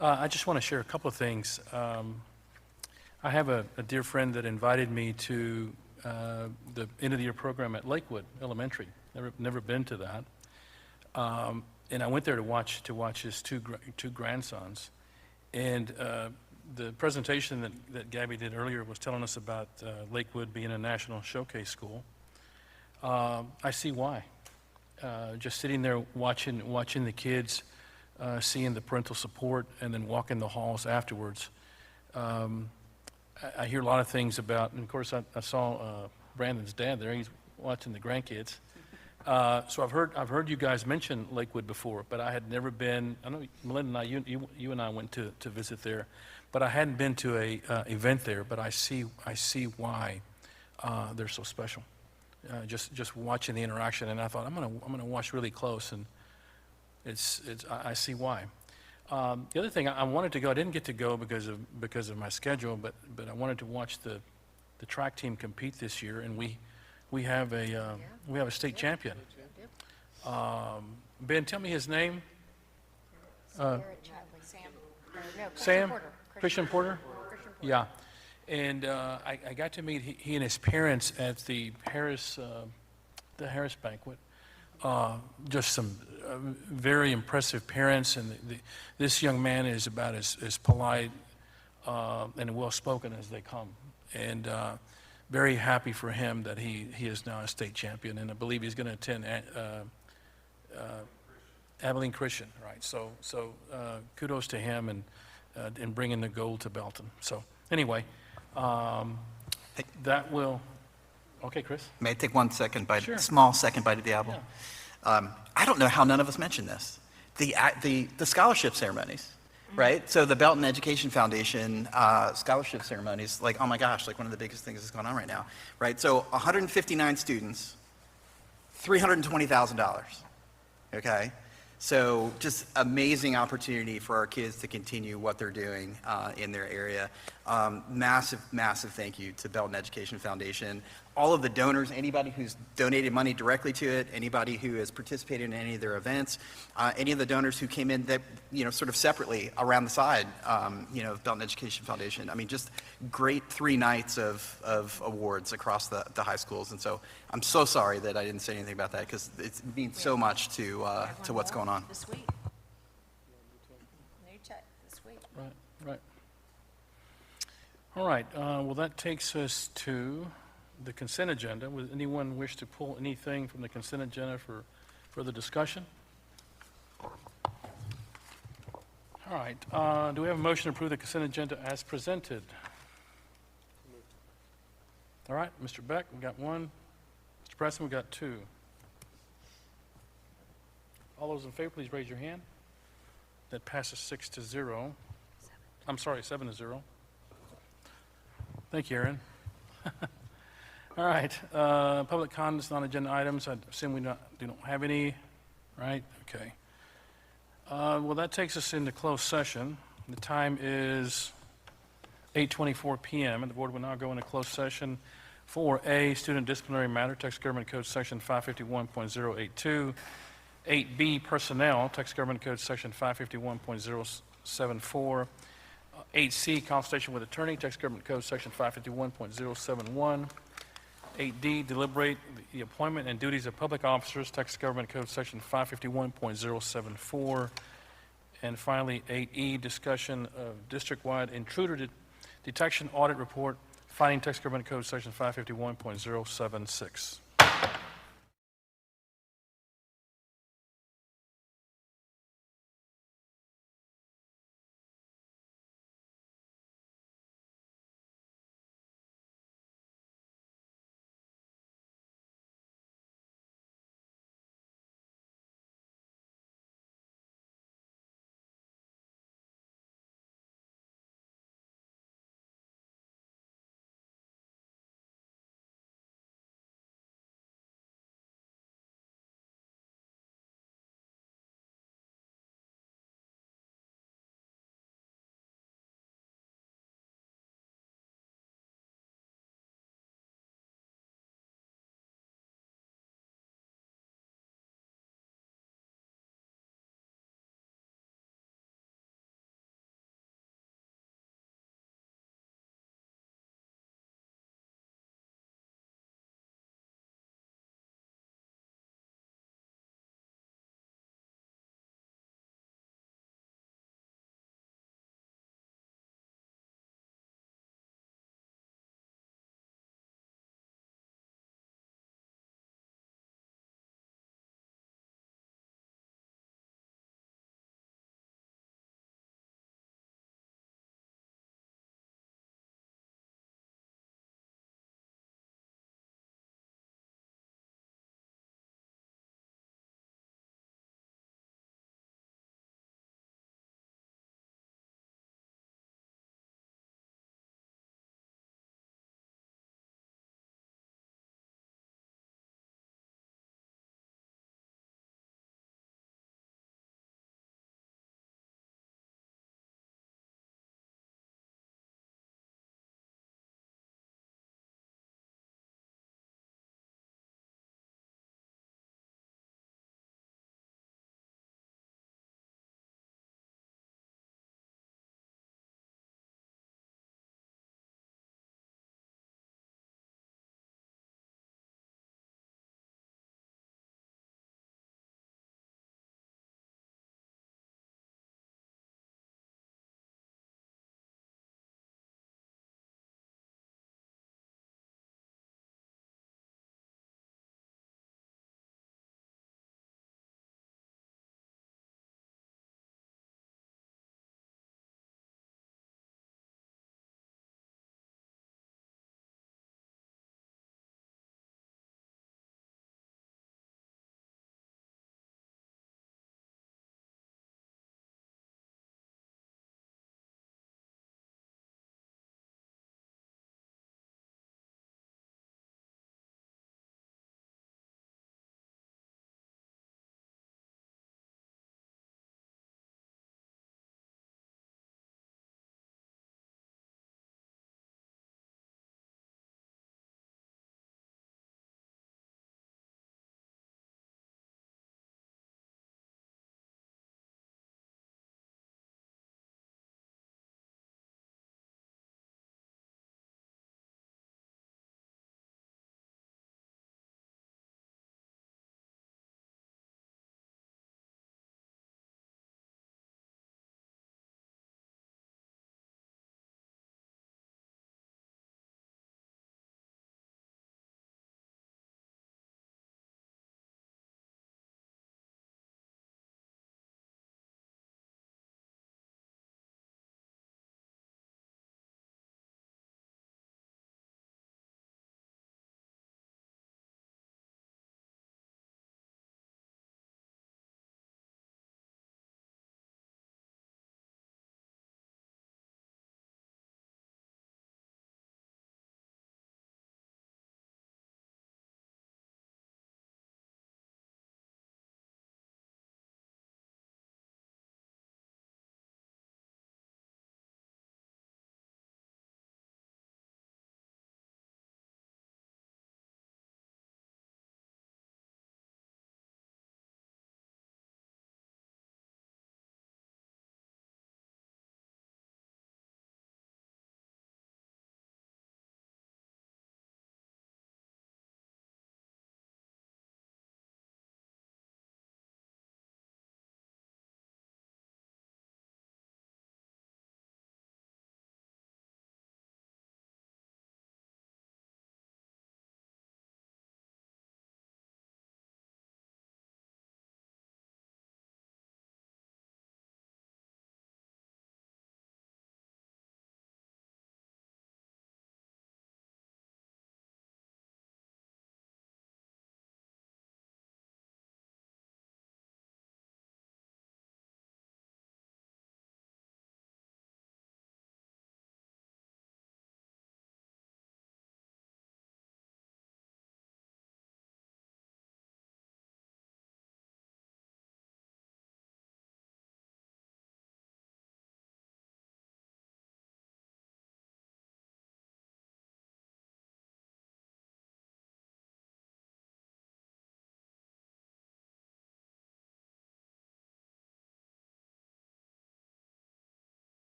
I just want to share a couple of things. I have a dear friend that invited me to the end of the year program at Lakewood Elementary. Never been to that, and I went there to watch his two grandsons, and the presentation that Gabby did earlier was telling us about Lakewood being a national showcase school. I see why. Just sitting there watching the kids, seeing the parental support, and then walking the halls afterwards. I hear a lot of things about, and of course I saw Brandon's dad there. He's watching the grandkids. So I've heard you guys mention Lakewood before, but I had never been. I know Melinda and you and I went to visit there, but I hadn't been to a event there. But I see why they're so special. Just watching the interaction, and I thought I'm gonna watch really close, and I see why. The other thing, I wanted to go. I didn't get to go because of my schedule, but I wanted to watch the track team compete this year, and we have a state champion. Ben, tell me his name. Sam? Christian Porter? Yeah. And I got to meet he and his parents at the Harris banquet. Just some very impressive parents, and this young man is about as polite and well-spoken as they come. And very happy for him that he is now a state champion, and I believe he's going to attend Abilene Christian, right? So kudos to him and bringing the gold to Belton. So anyway, that will. Okay, Chris. May I take 1 second bite, Sure. small second bite of the apple? Yeah. I don't know how none of us mentioned this. The scholarship ceremonies, right? So the Belton Education Foundation scholarship ceremonies, like, oh my gosh, like one of the biggest things that's going on right now, right? So 159 students, $320,000, okay? So just amazing opportunity for our kids to continue what they're doing in their area. Massive, massive thank you to Belton Education Foundation. All of the donors, anybody who's donated money directly to it, anybody who has participated in any of their events, any of the donors who came in that, sort of separately around the side, of Belton Education Foundation. I mean, just great 3 nights of awards across the high schools. And so I'm so sorry that I didn't say anything about that, because it means so much to what's going on. This week. New check this week. Right. All right. Well, that takes us to the consent agenda. Would anyone wish to pull anything from the consent agenda for further discussion? All right. Do we have a motion to approve the consent agenda as presented? All right, Mr. Beck, we got 1. Mr. Preston, we got 2. All those in favor, please raise your hand. That passes 6-0. I'm sorry, 7-0. Thank you, Aaron. All right, public comments, non-agenda items. I assume we don't have any, right? Okay. Well, that takes us into closed session. The time is 8:24 p.m., and the board will now go into closed session for A, student disciplinary matter, Texas Government Code Section 551.082. 8B, personnel, Texas Government Code Section 551.074. 8C, consultation with attorney, Texas Government Code Section 551.071. 8D, deliberate the appointment and duties of public officers, Texas Government Code Section 551.074. And finally, 8E, discussion of district-wide intruder detection audit report, finding Texas Government Code Section 551.076.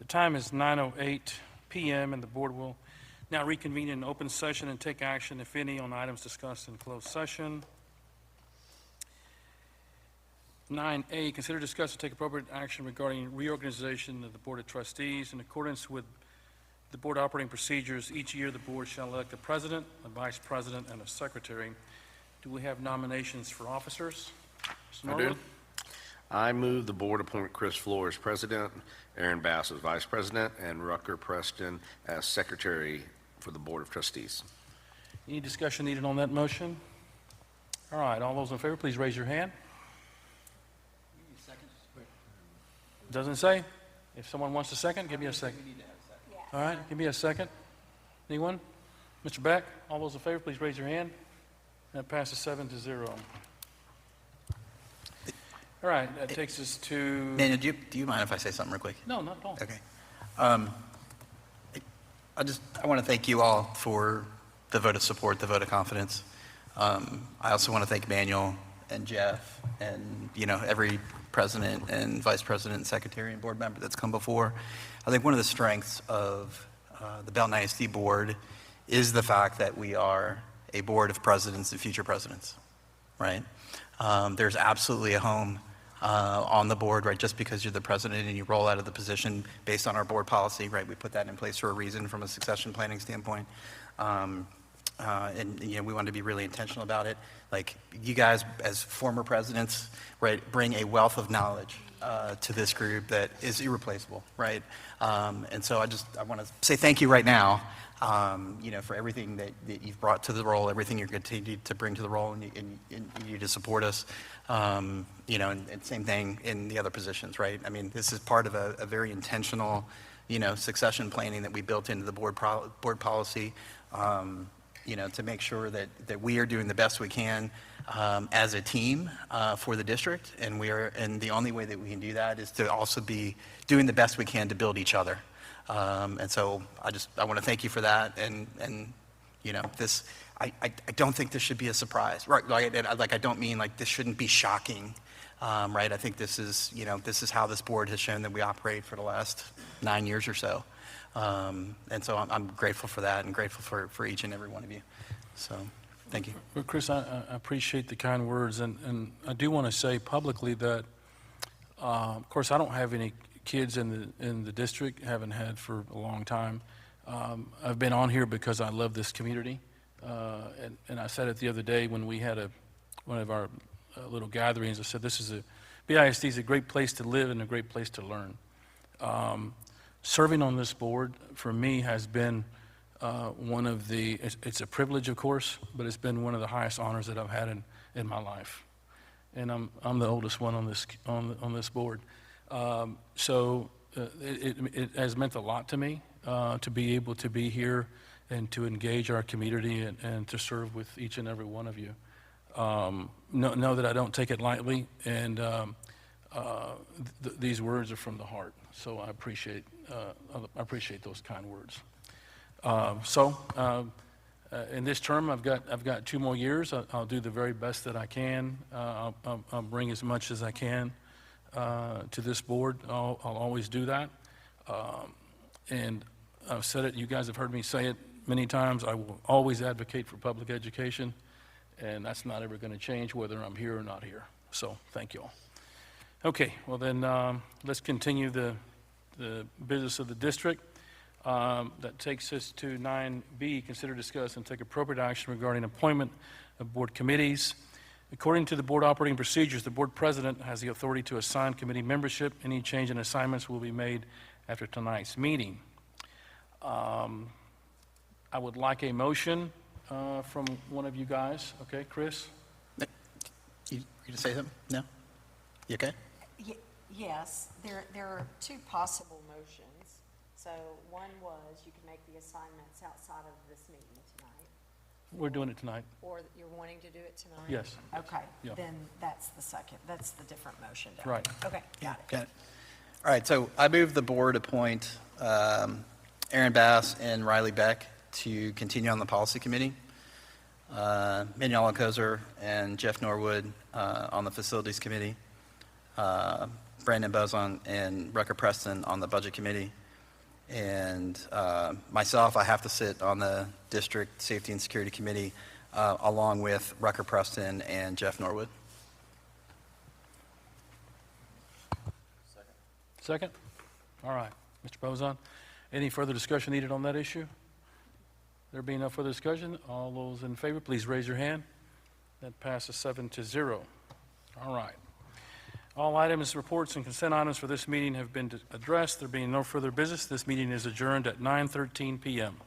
time is 9:08 p.m., and the board will now reconvene in open session and take action, if any, on items discussed in closed session. 9A, consider, discuss, and take appropriate action regarding reorganization of the Board of Trustees. In accordance with the board operating procedures, each year the board shall elect a president, a vice president, and a secretary. Do we have nominations for officers? Mr. I do. Norwood? I move the board appoint Chris Floor as president, Aaron Bass as vice president, and Rucker Preston as secretary for the Board of Trustees. Any discussion needed on that motion? All right, all those in favor, please raise your hand. Doesn't say. If someone wants a second, give me a second. All right, give me a second. Anyone? Mr. Beck, all those in favor, please raise your hand. That passes 7-0. All right, that takes us to... Daniel, do you mind if I say something real quick? No, not at all. Okay. I want to thank you all for the vote of support, the vote of confidence. I also want to thank Manuel and Jeff and, every president and vice president and secretary and board member that's come before. I think one of the strengths of the Belton ISD board is the fact that we are a board of presidents and future presidents, right? There's absolutely a home on the board, right? Just because you're the president and you roll out of the position based on our board policy, right? We put that in place for a reason from a succession planning standpoint. And we want to be really intentional about it. Like, you guys, as former presidents, right, bring a wealth of knowledge to this group that is irreplaceable, right? And so I want to say thank you right now, for everything that you've brought to the role, everything you're continuing to bring to the role, and you to support us, and same thing in the other positions, right? I mean, this is part of a very intentional, succession planning that we built into the board policy, to make sure that we are doing the best we can as a team for the district, and the only way that we can do that is to also be doing the best we can to build each other. And so I want to thank you for that, and this, I don't think this should be a surprise, right? Like I don't mean like this shouldn't be shocking, right? I think this is how this board has shown that we operate for the last 9 years or so. And so I'm grateful for that and grateful for each and every one of you. So, thank you. Well, Chris, I appreciate the kind words, and I do want to say publicly that, of course, I don't have any kids in the district, haven't had for a long time. I've been on here because I love this community, and I said it the other day when we had one of our little gatherings. I said BISD is a great place to live and a great place to learn. Serving on this board, for me, has been it's a privilege, of course, but it's been one of the highest honors that I've had in my life. And I'm the oldest one on this board. So it has meant a lot to me to be able to be here and to engage our community and to serve with each and every one of you. Know that I don't take it lightly, and these words are from the heart. So I appreciate those kind words. In this term, I've got 2 more years. I'll do the very best that I can. I'll bring as much as I can to this board. I'll always do that. And I've said it. You guys have heard me say it many times. I will always advocate for public education, and that's not ever going to change whether I'm here or not here. So thank you all. Okay, well then, let's continue the business of the district. That takes us to 9B, consider, discuss, and take appropriate action regarding appointment of board committees. According to the board operating procedures, the board president has the authority to assign committee membership. Any change in assignments will be made after tonight's meeting. I would like a motion from one of you guys. Okay, Chris? You going to say something? No? You okay? Yes, there are 2 possible motions. So one was you can make the assignments outside of this meeting tonight. We're doing it tonight. Or you're wanting to do it tonight? Yes. Okay, Yeah. then that's the second, that's the different motion. Down. Right. Okay, got it. Got it. All right, so I move the board appoint Aaron Bass and Riley Beck to continue on the policy committee, Manuel Alcozer and Jeff Norwood on the facilities committee, Brandon Bozon and Rucker Preston on the budget committee, And myself, I have to sit on the District Safety and Security Committee along with Rucker Preston and Jeff Norwood. Second? All right. Mr. Bozon, any further discussion needed on that issue? There being no further discussion, all those in favor, please raise your hand. That passes 7-0. All right. All items, reports, and consent items for this meeting have been addressed. There being no further business, this meeting is adjourned at 9:13 p.m.